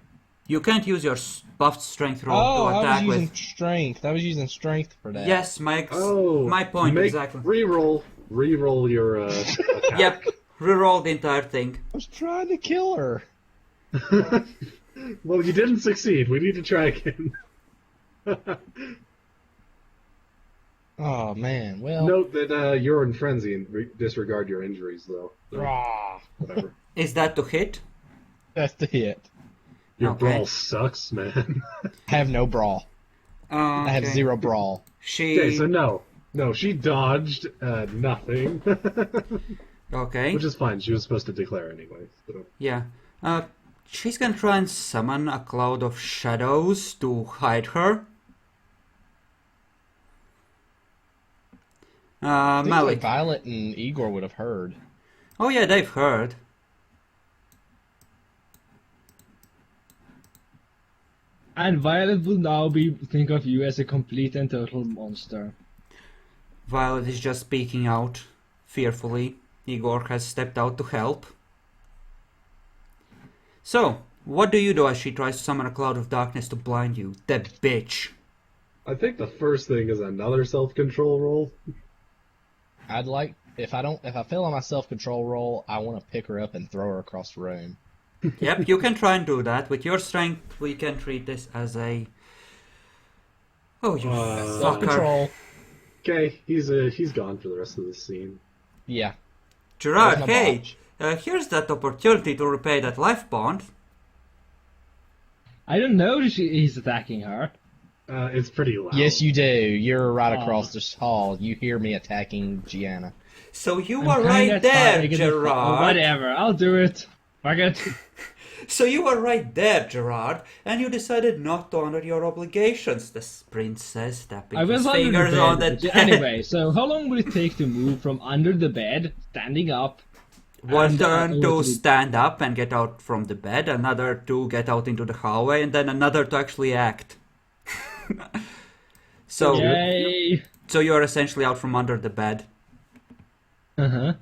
You can't use your buffed strength roll Oh, to I was attack using with. strength. I was using strength for that. Yes, my point exactly. Reroll your attack. Yep, reroll the entire thing. I was trying to kill her. Well, you didn't succeed. We need to try again. Oh man. Well. Note that you're in frenzy and disregard your injuries, though. So, Rah. whatever. Is that to hit? That's the hit. Your Okay. brawl sucks, man. I have no brawl. I have Okay. 0 brawl. She. Okay, so no, she dodged nothing, Okay. which is fine. She was supposed to declare anyway. So. Yeah. She's gonna try and summon a cloud of shadows to hide her. Seems like Malik. Violet and Igor would have heard. Oh yeah, they've heard. And Violet will now think of you as a complete and total monster. Violet is just speaking out fearfully. Igor has stepped out to help. So, what do you do as she tries to summon a cloud of darkness to blind you? That bitch. I think the first thing is another self-control roll. I'd like if I fail on my self-control roll, I want to pick her up and throw her across the room. Yep, you can try and do that. With your strength, we can treat this as a... Oh, you fucker. Self-control. Okay, he's gone for the rest of the scene. Yeah. Gerard, Where's my hey, botch? here's that opportunity to repay that life bond. I don't know that he's attacking her. It's pretty loud. Yes, you do. You're right Aw. across this hall. You hear me attacking Gianna. So you I'm were kinda right there, tired of getting- Gerard. Whatever, I'll do it. Fuck it. So you were right there, Gerard, and you decided not to honor your obligations, the prince says, tapping I was his under fingers the on bed. the Anyway, so how long will it take to move from under the bed, standing up? One and, turn over to the- stand up and get out from the bed, another to get out into the hallway, and then another to actually act. So, Yay! so you're essentially out from under the bed. Uh-huh.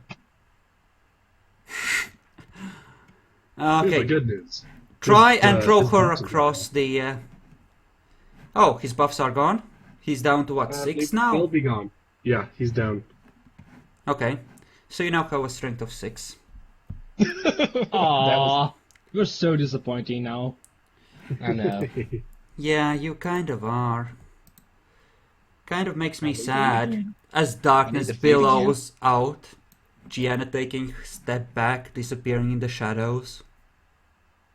Here's the Okay, good news. try His, and throw his her buffs are across the... Oh, his buffs are gone? He's down to what, gone. 6 They'll now? be gone. Yeah, he's down. Okay, so you now have a strength of 6. Aww. You're so disappointing now. I know. Yeah, you kind of are. Kind of makes me sad. As darkness I need to feed billows out, Gianna taking a step back, disappearing in the shadows.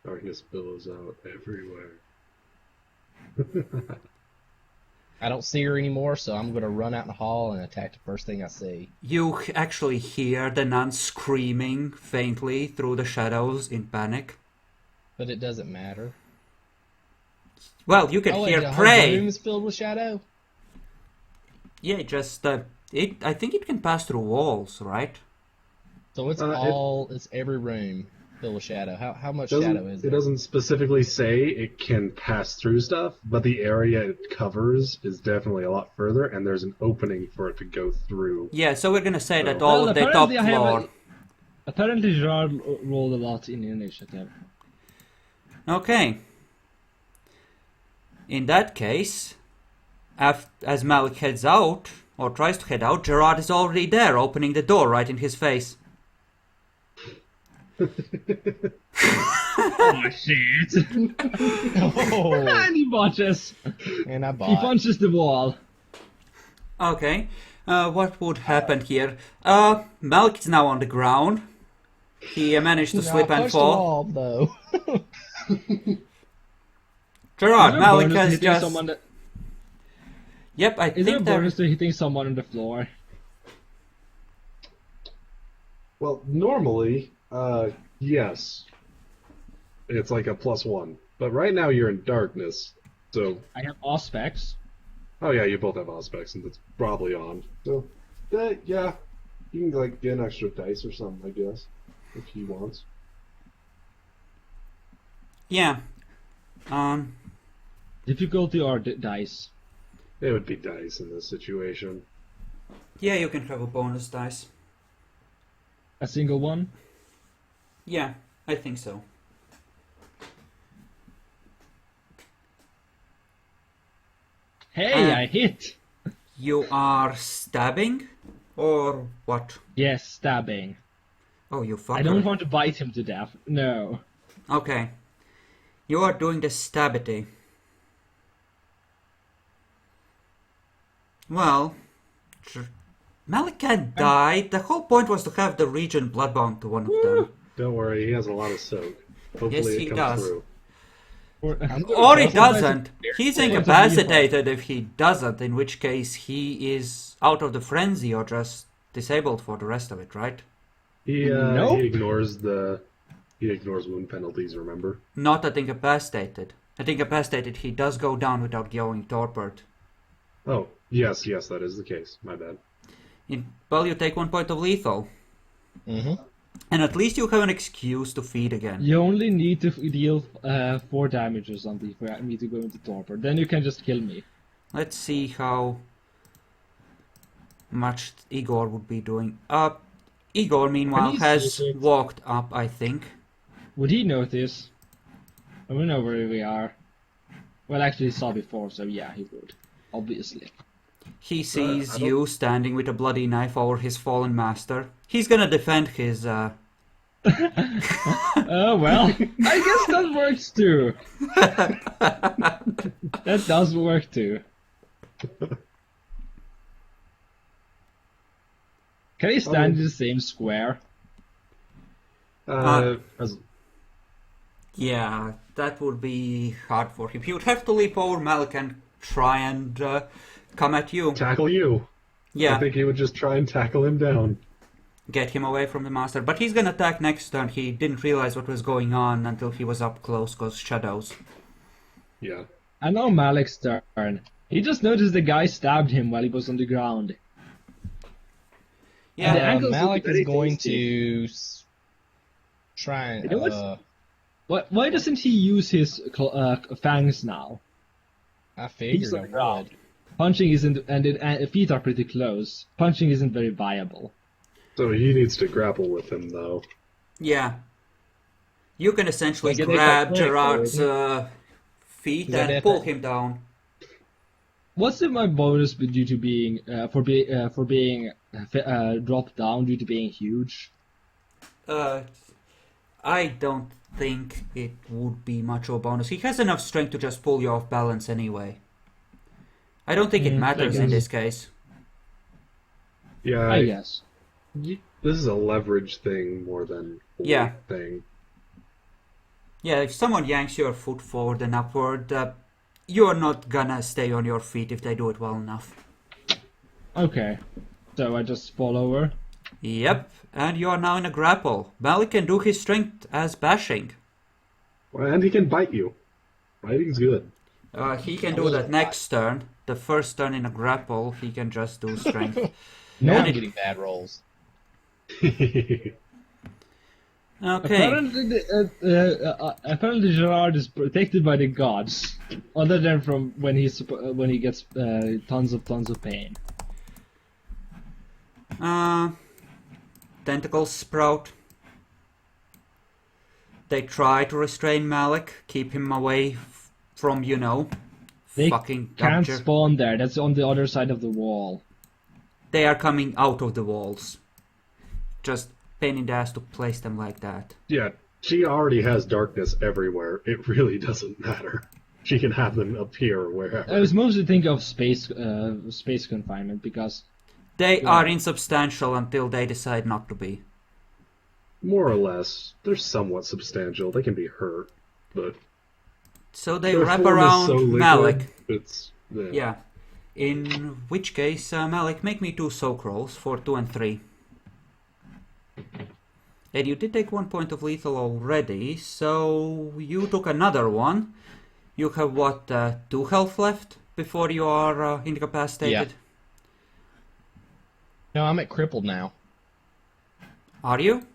Darkness billows out everywhere. I don't see her anymore, so I'm going to run out in the hall and attack the first thing I see. You actually hear the nun screaming faintly through the shadows in panic. But it doesn't matter. Well, you can Oh, wait, hear the whole prey. room is filled with shadow? Yeah, just I think it can pass through walls, right? So it's it's every room filled with shadow. How much shadow is It there? doesn't specifically say it can pass through stuff, but the area it covers is definitely a lot further, and there's an opening for it to go through. Yeah, so we're gonna say that Well, all of the top apparently I have floor. Apparently Gerard rolled a lot in initiative. Okay. In that case, as Malik heads out, or tries to head out, Gerard is already there, opening the door right in his face. Oh shit! Oh, And he botches. and I He bought. punches the wall. Okay, what would happen here? Malik is now on the ground. He managed to No, slip I and punched the fall. wall, though. Gerard, Is there a Malik bonus to has hitting just... someone that- Yep, I Is there a think there... bonus to hitting someone on the floor? Well, normally, yes. It's like a +1. But right now you're in darkness, so... I have Auspex. Oh yeah, you both have aspects, and it's probably on. So, yeah, you can like get an extra dice or something, I guess, if he wants. Yeah. Difficulty or dice? It would be dice in this situation. Yeah, you can have a bonus dice. A single one? Yeah, I think so. Hey, I hit! You are stabbing? Or what? Yes, stabbing. Oh, you fucker. I don't want to bite him to death. No. Okay. You are doing the stabbity. Well, Malik can't die. The whole point was to have the region bloodbound to one of them. Don't worry, he has a lot of soak. Hopefully Yes, it he comes does. through. Or he doesn't. He's incapacitated if he doesn't, in which case he is out of the frenzy or just disabled for the rest of it, right? Nope. He ignores wound penalties, remember? Not at incapacitated. At incapacitated he does go down without going torpid. Oh, yes, that is the case. My bad. Well, you take 1 point of lethal. Mm-hmm. And at least you have an excuse to feed again. You only need to deal 4 damage or something for me to go into torpor. Then you can just kill me. Let's see how much Igor would be doing. Igor, meanwhile, Can he has see it? walked up, I think. Would he notice? I don't know where we are. Well, actually, he saw before, so yeah, he would. Obviously. He sees I don't- you standing with a bloody knife over his fallen master. He's gonna defend his, Oh, well. I guess that works too. That does work too. Can he stand in the same square? As Yeah, that would be hard for him. He would have to leap over Malik and try and come at you. tackle you. I Yeah, think he would just try and tackle him down. get him away from the master. But he's gonna attack next turn. He didn't realize what was going on until he was up close, cause shadows. Yeah. I know Malik's turn. He just noticed the guy stabbed him while he was on the ground. Yeah, the ankles Malik look very is going tasty. to try and. You know what's- Why doesn't he use his fangs now? I He's figured on I the ground. would. Punching isn't, and feet are pretty close. Punching isn't very viable. So he needs to grapple with him, though. yeah. You can essentially Like, they grab got Gerard's quick, feet Yeah, and they- pull him down. What's my bonus due to being for being dropped down due to being huge? I don't think it would be much of a bonus. He has enough strength to just pull you off balance anyway. I don't think it matters in guess. this case. Yeah, I guess. this is a leverage thing more than a Yeah. weight thing. Yeah, if someone yanks your foot forward and upward, you're not gonna stay on your feet if they do it well enough. Okay, so I just fall over. Yep, and you are now in a grapple. Malik can do his strength as bashing. Well, and he can bite you. Biting's good. He can do that next turn. The first turn in a grapple, he can just do strength. Now And I'm it- getting bad rolls. Okay. Apparently Gerard is protected by the gods, other than from when he gets tons of pain. Tentacles sprout. They try to restrain Malik, keep him away from, They fucking can't Dubger. spawn there. That's on the other side of the wall. They are coming out of the walls. Just pain in the ass to place them like that. Yeah, she already has darkness everywhere. It really doesn't matter. She can have them appear wherever. I was mostly thinking of space confinement because They are insubstantial until they decide not to be. More or less. They're somewhat substantial. They can be hurt, but So they their wrap form is around so liquid, Malik. It's Yeah. In which case, Malik, make me 2 soak rolls for 2 and 3. And you did take 1 point of lethal already, so you took another one. You have what, 2 health left before you are incapacitated? No, I'm at crippled now. Are you?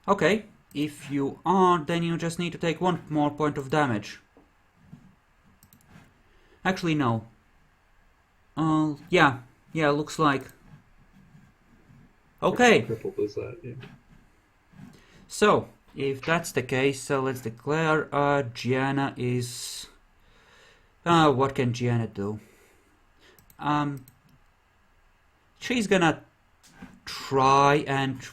Okay, if you are, then you just need to take 1 more point of damage. Actually, no. Yeah, looks like. Okay. Crippled is that? Yeah. So, if that's the case, let's declare Gianna is... what can Gianna do? She's gonna try and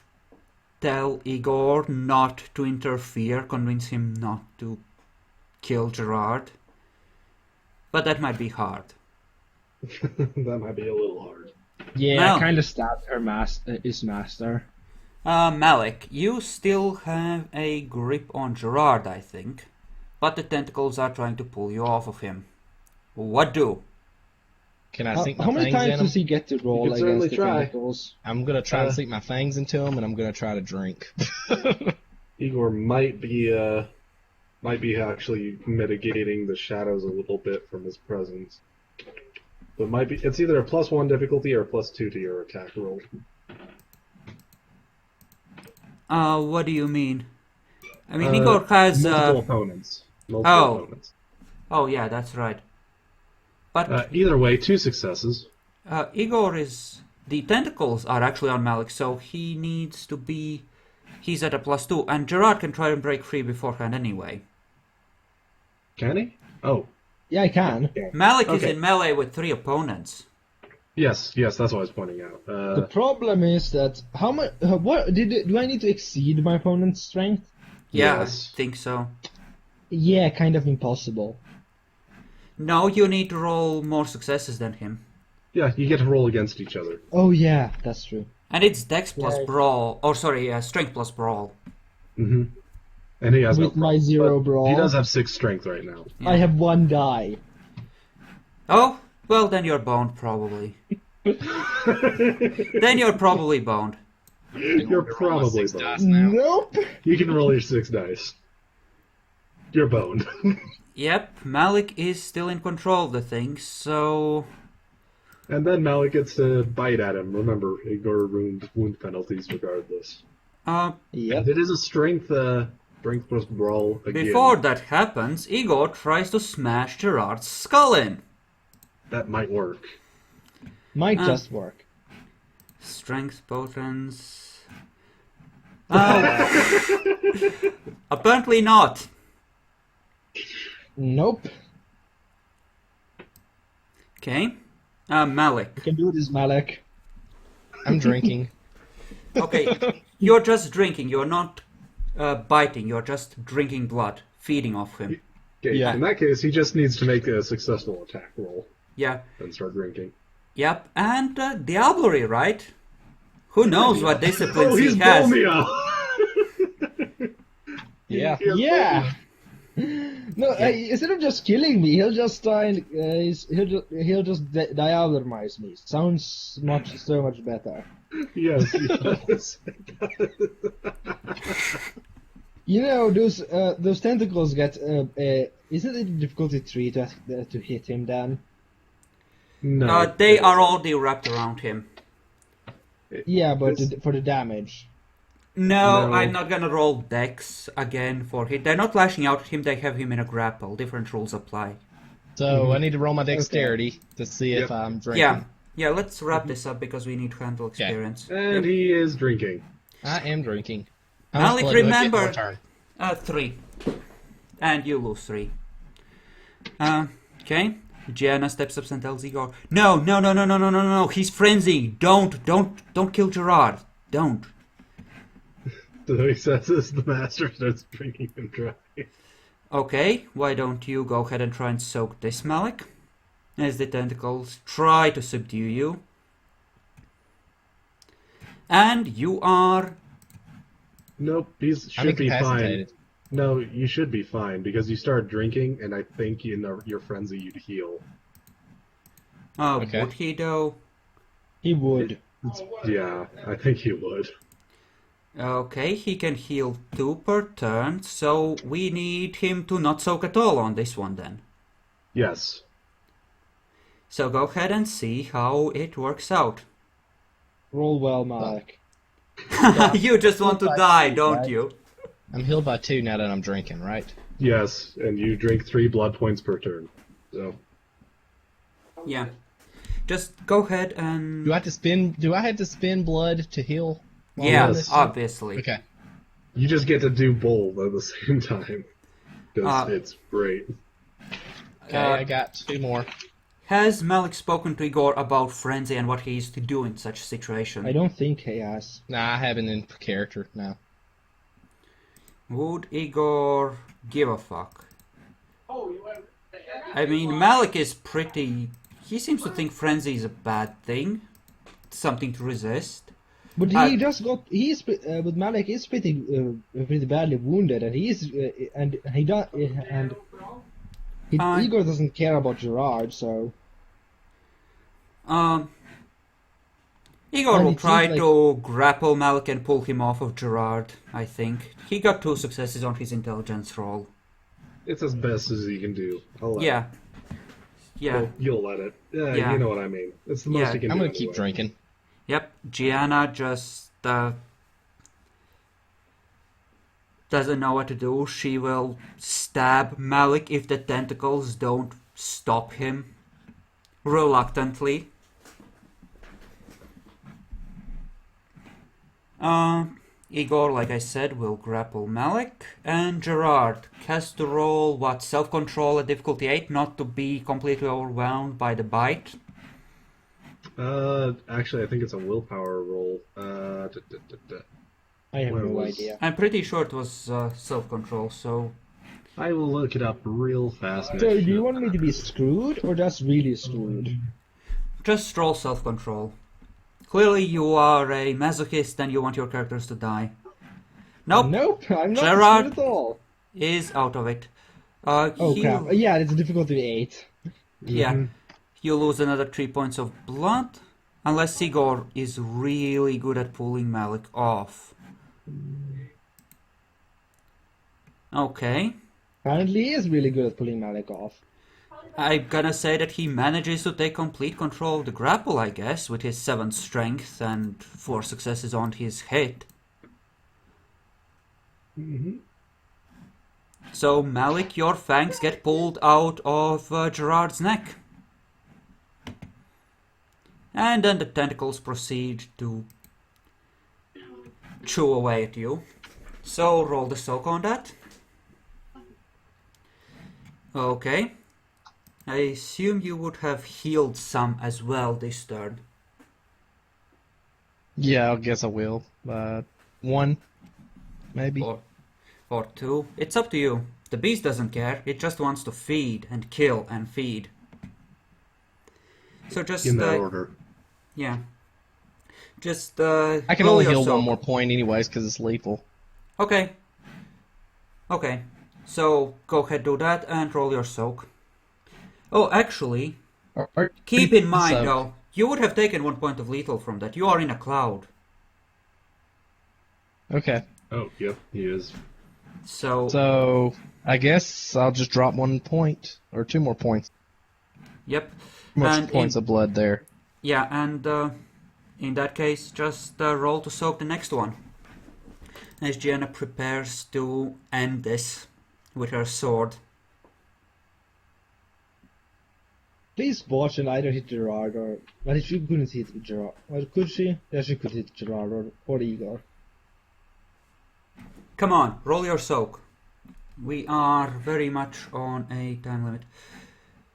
tell Igor not to interfere, convince him not to kill Gerard. But that might be hard. That might be a little hard. Yeah, Mel. I kind of stabbed his master. Malik, you still have a grip on Gerard, I think. But the tentacles are trying to pull you off of him. What do? Can I How, sink my how many fangs in times him? does he get to roll can certainly against the try. tentacles? I'm gonna try to sink my fangs into him, and I'm gonna try to drink. Igor might be actually mitigating the shadows a little bit from his presence. But might be it's either a +1 difficulty or a +2 to your attack roll. What do you mean? I mean, Igor has... multiple opponents. Oh. Opponents. Oh, yeah, that's right. But Either way, 2 successes. Igor is... The tentacles are actually on Malik, so he needs to be... He's at a +2, and Gerard can try and break free beforehand anyway. Can he? Oh. Yeah, I can. Malik is Okay. in melee with 3 opponents. Yes, that's what I was pointing out. The problem is that how much? What do I need to exceed my opponent's strength? Yeah, Yes. I think so. Yeah, kind of impossible. No, you need to roll more successes than him. Yeah, you get to roll against each other. Oh yeah, that's true. And it's Dex plus Yeah. Brawl. Or sorry, Strength plus Brawl. Mm-hmm. And he has With no my problem, 0 but brawl, He does have 6 strength right now. Yeah. I have 1 die. Oh, well then you're boned probably. Then you're probably boned. You're probably boned. dice now. Nope. You can roll your 6 dice. You're boned. Yep, Malik is still in control of the thing, so... And then Malik gets to bite at him. Remember, Igor ruined wound penalties regardless. Yep. And it is a strength plus brawl again. Before that happens, Igor tries to smash Gerard's skull in. That might work. Might just work. Strength potence... apparently not. Nope. Okay. Malik. You can do this, Malik. I'm drinking. Okay, you're just drinking, you're not biting, you're just drinking blood, feeding off him. Okay, Yeah. in that case, he just needs to make a successful attack roll Yeah, and start drinking. yep, and diablerie, right? Who knows what disciplines Oh, he's he has? Bomia! Yeah. Yeah. No, instead of just killing me, he'll just try and he'll just diablerize me. Sounds so much better. Yes, he does. You know those tentacles get isn't it difficulty 3 to hit him then? No. They are already wrapped around him. Yeah, but This- for the damage. No, No. I'm not gonna roll Dex again for him. They're not lashing out at him, they have him in a grapple. Different rules apply. So I need to roll my dexterity to see if Yep. I'm drinking. Yeah, let's wrap this up because we need to handle experience. And he is drinking. I am drinking. Malik, Split, do I get remember- one turn? 3. And you lose 3. Okay. Gianna steps up and tells Igor, No, he's frenzied. Don't kill Gerard. Don't. So he says as the master starts drinking him dry. Okay, why don't you go ahead and try and soak this, Malik? As the tentacles try to subdue you. And you are... Nope, I'm should be fine. incapacitated. No, you should be fine because you start drinking, and I think in your frenzy you'd heal. Okay. Would he though? He would. Yeah, I think he would. Okay, he can heal 2 per turn, so we need him to not soak at all on this one then. Yes. So go ahead and see how it works out. Roll well, Malik. You just want to die, don't right? you? I'm healed by 2 now that I'm drinking, right? Yes, and you drink 3 blood points per turn. So Yeah. Just go ahead and... Do I have to spend blood to heal? while I'm Yeah, on this? obviously. Okay. you just get to do both at the same time. Because it's great. Okay, I got 2 more. Has Malik spoken to Igor about frenzy and what he is to do in such a situation? I don't think he has. Nah, I haven't in character now. Would Igor give a fuck? I mean, Malik is pretty... He seems to think frenzy is a bad thing. Something to resist. But he just got. He's but Malik is pretty badly wounded, and Igor doesn't care about Gerard, so. Igor And will it try seems to grapple Malik and pull him off of Gerard, I think. He got 2 successes on his intelligence roll. It's as best as he can do. I'll let Yeah. it. Yeah. You'll let it. Yeah, Yeah. you know what I mean. It's the most Yeah. you can I'm do. gonna keep anyway. drinking. Yep. Gianna just doesn't know what to do. She will stab Malik if the tentacles don't stop him. Reluctantly. Igor, like I said, will grapple Malik. And Gerard has to roll, self-control at difficulty 8, not to be completely overwhelmed by the bite. Actually, I think it's a willpower roll. I have Where no was- idea. I'm pretty sure it was self-control, so... I will look it up real fast. So, do you want me to be screwed or just really screwed? Just roll self-control. Clearly you are a masochist and you want your characters to die. Nope, Nope, I'm not Gerard screwed at all. is out of it. Oh He- crap! Yeah, it's a difficulty 8. Yeah, you lose another 3 points of blood. Unless Igor is really good at pulling Malik off. Okay. Apparently, he is really good at pulling Malik off. I'm gonna say that he manages to take complete control of the grapple, I guess, with his 7 strength and 4 successes on his hit. So, Malik, your fangs get pulled out of Gerard's neck. And then the tentacles proceed to chew away at you. So, roll the soak on that. Okay. I assume you would have healed some as well this turn. Yeah, I guess I will. 1, maybe. Or 2. It's up to you. The beast doesn't care. It just wants to feed and kill and feed. So just... In that order. Yeah. Just I can roll only your heal soak. 1 more point anyways because it's lethal. Okay. Okay. So go ahead, do that and roll your soak. Oh, actually, keep in mind though, you would have taken 1 point of lethal from that. You are in a cloud. Okay. Oh, yep, he is. So I guess I'll just drop 1 point or 2 more points. Yep. Much And points of blood there. Yeah, and in that case, just roll to soak the next one. As Gianna prepares to end this with her sword. Please watch and either hit Gerard or... Well, she couldn't hit Gerard. Well, could she? Yeah, she could hit Gerard or Igor. Come on, roll your soak. We are very much on a time limit.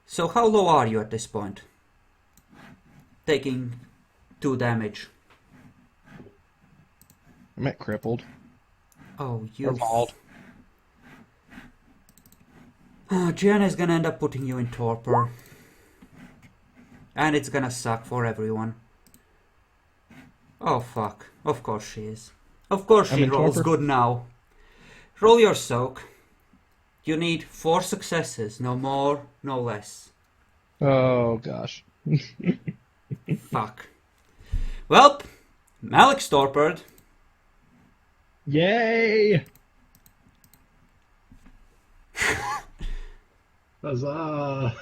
So how low are you at this point? Taking 2 damage. I'm at crippled. Oh, you... Or mauled. Gianna is gonna end up putting you in torpor. And it's gonna suck for everyone. Oh fuck. Of course she is. Of course I'm she in rolls torpor. good now. Roll your soak. You need 4 successes, no more, no less. Oh gosh. Fuck. Well, Malik's torpid. Yay! Huzzah!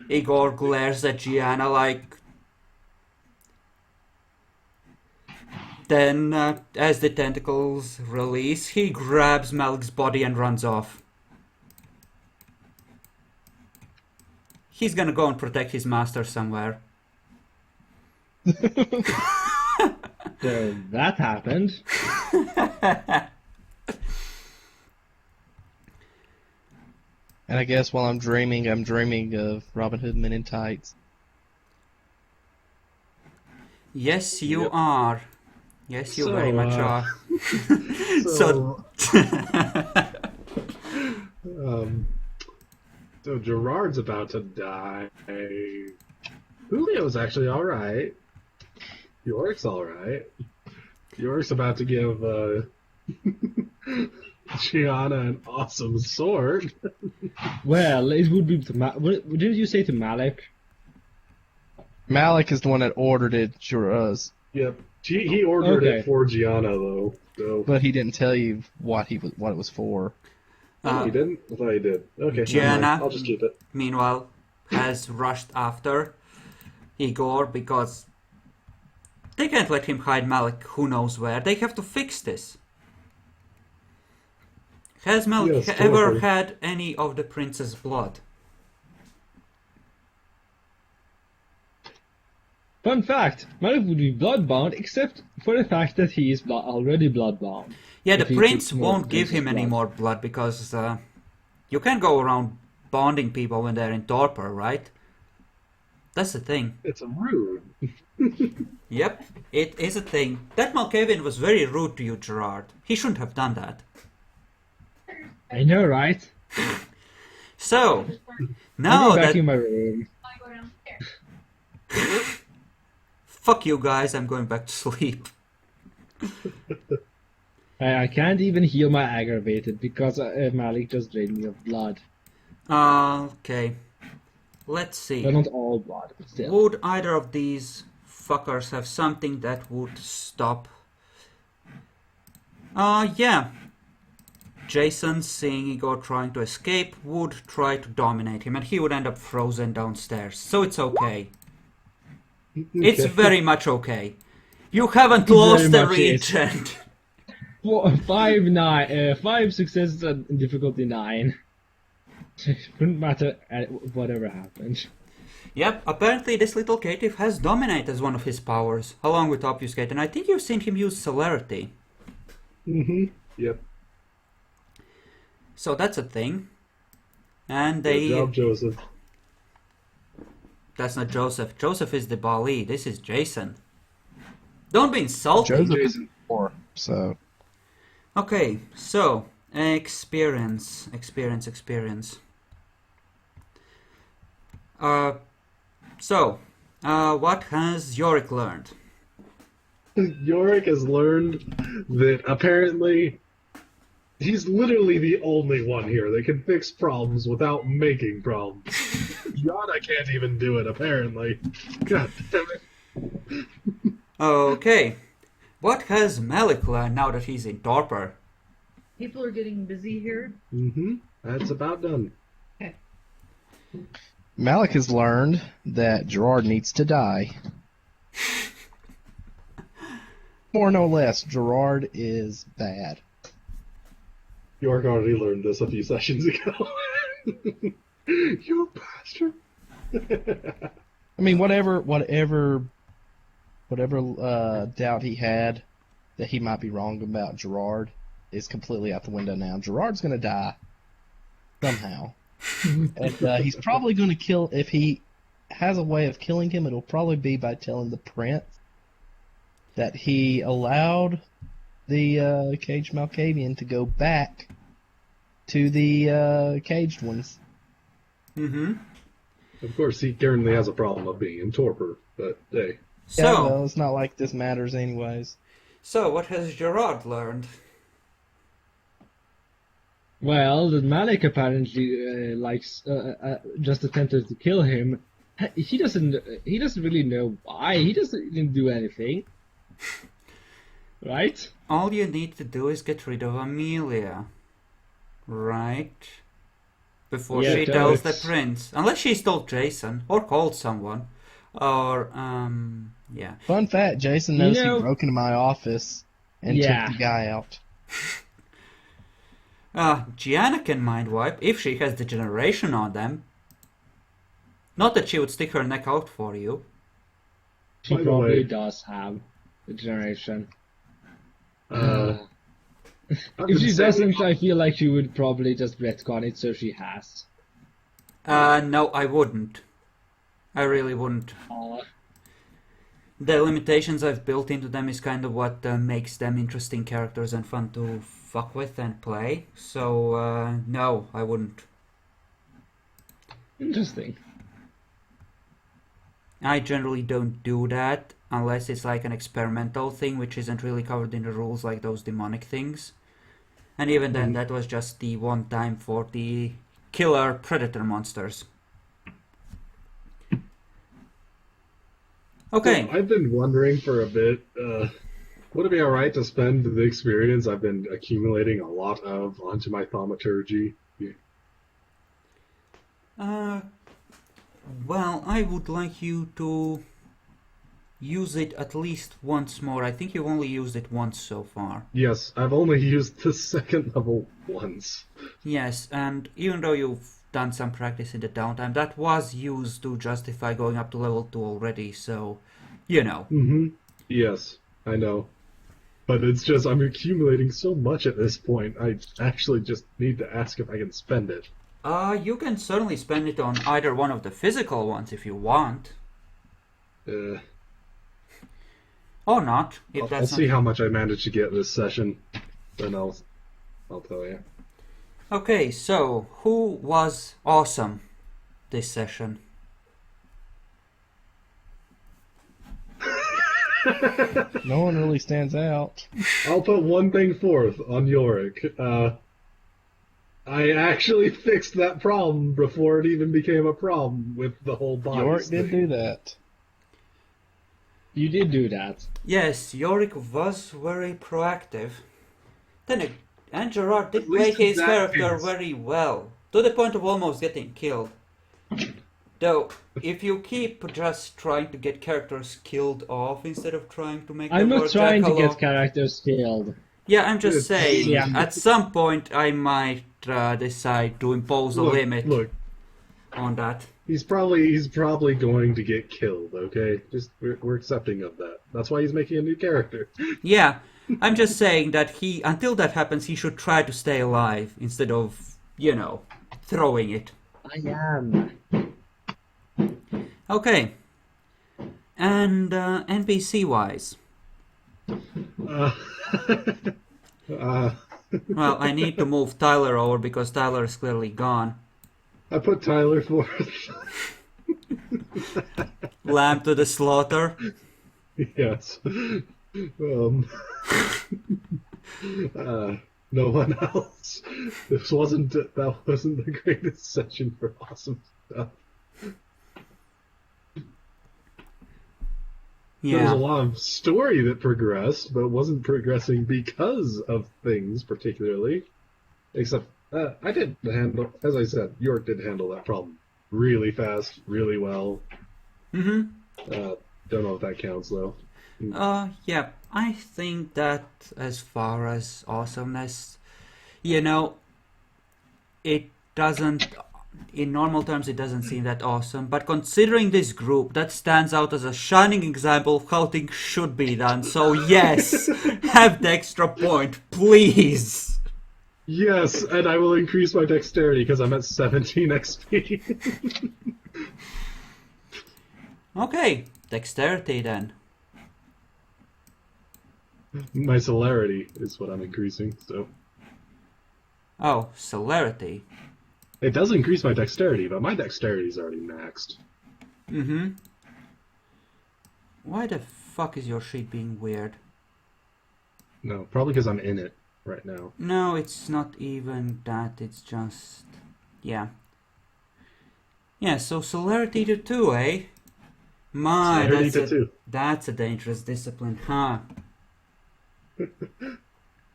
Igor glares at Gianna like... Then, as the tentacles release, he grabs Malik's body and runs off. He's gonna go and protect his master somewhere. So that happened. And I guess while I'm dreaming of Robin Hood Men in Tights. Yes, you Yep. are. Yes, you So, very much are. So, so Gerard's about to die. Julio's actually alright. Yorick's alright. Yorick's about to give Gianna an awesome sword. Well, it would be to what did you say to Malik? Malik is the one that ordered it, sure is. Yep. He ordered Okay. it for Gianna though. So But he didn't tell you what it was for. he didn't? I thought he did. Okay, never Gianna. mind. I'll just keep it. Meanwhile, has rushed after Igor because they can't let him hide Malik who knows where. They have to fix this. Has Malik Yes, ever totally. had any of the prince's blood? Fun fact: Malik would be bloodbound, except for the fact that he is already bloodbound. Yeah, the If he prince took more won't of give Prince's him any blood. more blood because you can't go around bonding people when they're in torpor, right? That's the thing. It's rude. Yep, it is a thing. That Malkavian was very rude to you, Gerard. He shouldn't have done that. I know, right? So, I'll now go back that... in my room. I go downstairs. Fuck you guys, I'm going back to sleep. I can't even heal my aggravated because Malik just drained me of blood. Okay. Let's see. Well, not all blood, but still. Would either of these fuckers have something that would stop? Yeah. Jason, seeing Igor trying to escape, would try to dominate him, and he would end up frozen downstairs. So it's okay. It's Okay. very much okay. You haven't Very lost the much is. regent. 5 successes and difficulty 9. It wouldn't matter whatever happened. Yep, apparently this little caitiff has dominate as one of his powers, along with obfuscate, and I think you've seen him use celerity. Yep. So that's a thing. And Good they... job, Joseph. That's not Joseph. Joseph is the Bali. This is Jason. Don't be insulting. Joseph is Jason. 4, so Okay, so experience. What has Yorick learned? Yorick has learned that apparently he's literally the only one here that can fix problems without making problems. Yana can't even do it, apparently. God damn it. Okay, what has Malik learned now that he's in torpor? People are getting busy here. That's about done. Malik has learned that Gerard needs to die. More no less, Gerard is bad. York already learned this a few sessions ago. You bastard. I mean, whatever doubt he had that he might be wrong about Gerard is completely out the window now. Gerard's going to die somehow. And he's probably going to kill, if he has a way of killing him, it'll probably be by telling the prince that he allowed the caged Malkavian to go back to the caged ones. Mm-hmm. Of course, he currently has a problem of being in torpor, but hey. So, Yeah, well, it's not like this matters anyways. so what has Gerard learned? Well, the Malik apparently just attempted to kill him. He doesn't really know why. He didn't do anything. Right? All you need to do is get rid of Amelia. Right? Before Yeah, she tells the it's- prince. Unless she's told Jason, or called someone. Or, yeah. Fun fact, Jason knows You know- he broke into my office and Yeah. took the guy out. Gianna can mind wipe if she has the generation on them. Not that she would stick her neck out for you. She By the probably way- does have the generation. I've If been she saying- doesn't, I feel like she would probably just retcon it so she has. No, I wouldn't. I really wouldn't. The limitations I've built into them is kind of what makes them interesting characters and fun to fuck with and play. So, no, I wouldn't. Interesting. I generally don't do that unless it's like an experimental thing which isn't really covered in the rules, like those demonic things. And even then, that was just the one time for the killer predator monsters. Okay. So I've been wondering for a bit, would it be alright to spend the experience I've been accumulating a lot of onto my thaumaturgy? Well, I would like you to use it at least once more. I think you've only used it once so far. Yes, I've only used the second level once. Yes, and even though you've done some practice in the downtime, that was used to justify going up to level 2 already, so, you know. Mm-hmm. Yes, I know. But it's just, I'm accumulating so much at this point, I actually just need to ask if I can spend it. You can certainly spend it on either one of the physical ones if you want. Or not, if I'll that's see not... how much I manage to get this session, then I'll tell you. Okay, so, who was awesome this session? No one really stands out. I'll put one thing forth on Yorick. I actually fixed that problem before it even became a problem with the whole body. York did do that. You did do that. Yes, Yorick was very proactive. And Gerard did At least play his in that character case. very well, to the point of almost getting killed. Though, if you keep just trying to get characters killed off instead of trying to make I'm them not work trying to Jackalope- get characters killed. Yeah, I'm just It's- saying, Yeah. at some point I might decide to impose a limit Look, on that. he's probably going to get killed. Okay, just we're accepting of that. That's why he's making a new character. Yeah, I'm just saying that until that happens, he should try to stay alive instead of, throwing it. I am. Okay. And NPC-wise, well, I need to move Tyler over because Tyler is clearly gone. I put Tyler forth. Lamb to the slaughter. Yes. No one else. That wasn't the greatest session for awesome stuff. There was a Yeah. lot of story that progressed, but wasn't progressing because of things particularly. Except, I did handle, as I said, York did handle that problem really fast, really well. Mm-hmm. Don't know if that counts though. Yeah, I think that as far as awesomeness, it doesn't, in normal terms, it doesn't seem that awesome, but considering this group, that stands out as a shining example of how things should be done, so yes, have the extra point, please! Yes, and I will increase my dexterity because I'm at 17 XP. Okay, dexterity then. My celerity is what I'm increasing, so. Oh, celerity. It does increase my dexterity, but my dexterity is already maxed. Mm-hmm. Why the fuck is your sheet being weird? No, probably because I'm in it right now. No, it's not even that, it's just... yeah. Yeah, so celerity to 2, eh? My, Celerity to 2. that's a dangerous discipline, huh?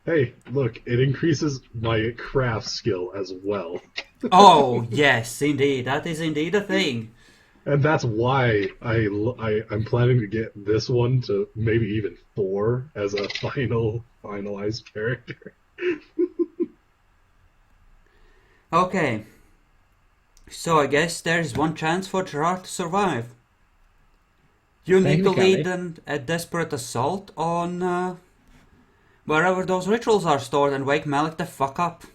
Hey, look, it increases my craft skill as well. Oh, yes, indeed, that is indeed a thing. And that's why I'm planning to get this one to maybe even 4 as a finalized character. Okay. So I guess there's one chance for Gerard to survive. You need to lead a desperate assault on wherever those rituals are stored and wake Malik the fuck up.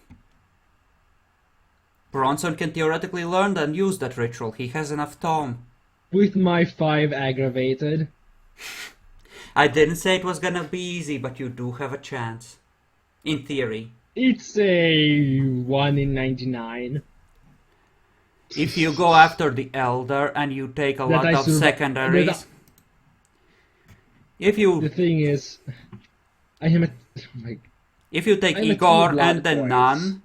Bronson can theoretically learn and use that ritual. He has enough tome. With my 5 aggravated. I didn't say it was gonna be easy, but you do have a chance. In theory. It's a 1 in 99. If you go after the Elder and you take a lot of secondaries... If you... The thing is... I am a... Oh my... If you take I'm Igor and the twice. Nun...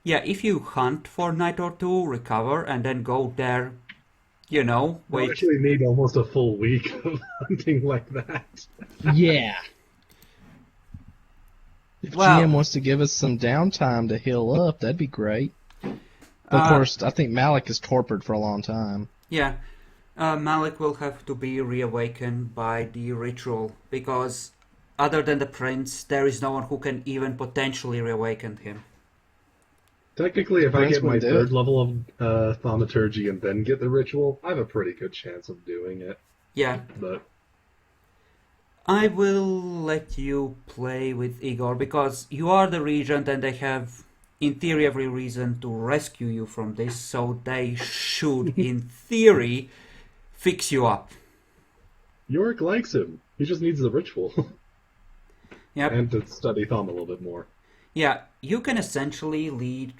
Yeah, if you hunt for a night or two, recover, and then go there, you know, I wait. actually need almost a full week of hunting like that. Yeah. If Well- GM wants to give us some downtime to heal up, that'd be great. Of course, I think Malik is torpid for a long time. Yeah, Malik will have to be reawakened by the ritual, because other than the prince, there is no one who can even potentially reawaken him. Technically, if I Prince get my would do 3rd it. level of thaumaturgy and then get the ritual, I have a pretty good chance of doing it. Yeah, But I will let you play with Igor, because you are the regent and they have, in theory, every reason to rescue you from this, so they should, in theory, fix you up. Yorick likes him. He just needs the ritual. Yep. And to study Thom a little bit more. Yeah, you can essentially lead,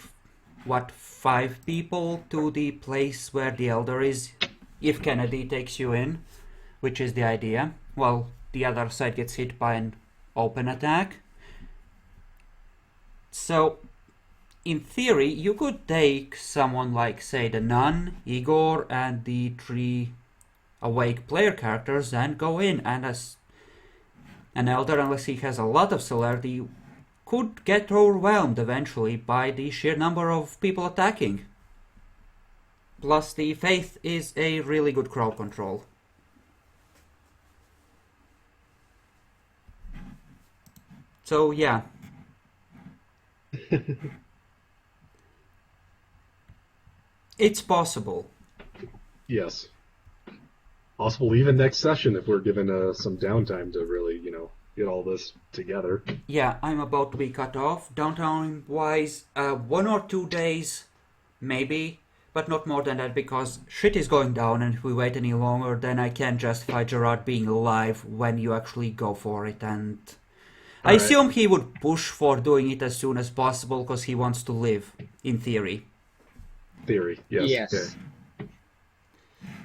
5 people to the place where the Elder is, if Kennedy takes you in, which is the idea. Well, the other side gets hit by an open attack. So, in theory, you could take someone like, say, the Nun, Igor, and the 3 awake player characters and go in, and as an Elder, unless he has a lot of celerity, could get overwhelmed eventually by the sheer number of people attacking. Plus, the Faith is a really good crowd control. So, yeah. It's possible. Yes. Possible even next session if we're given some downtime to really, get all this together. Yeah, I'm about to be cut off. Downtime-wise, 1 or 2 days, maybe, but not more than that, because shit is going down, and if we wait any longer, then I can't justify Gerard being alive when you actually go for it, and... I Alright. assume he would push for doing it as soon as possible, because he wants to live, in theory. Theory, yes. Yes. Okay.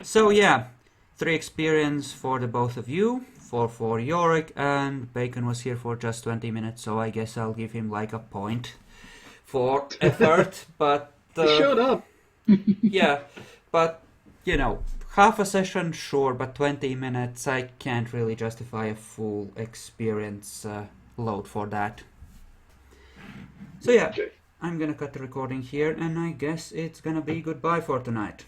So yeah, 3 experience for the both of you, 4 for Yorick, and Bacon was here for just 20 minutes, so I guess I'll give him like a point for effort, but... He showed up! Yeah, but, half a session, sure, but 20 minutes, I can't really justify a full experience load for that. So yeah, Okay. I'm gonna cut the recording here, and I guess it's gonna be goodbye for tonight.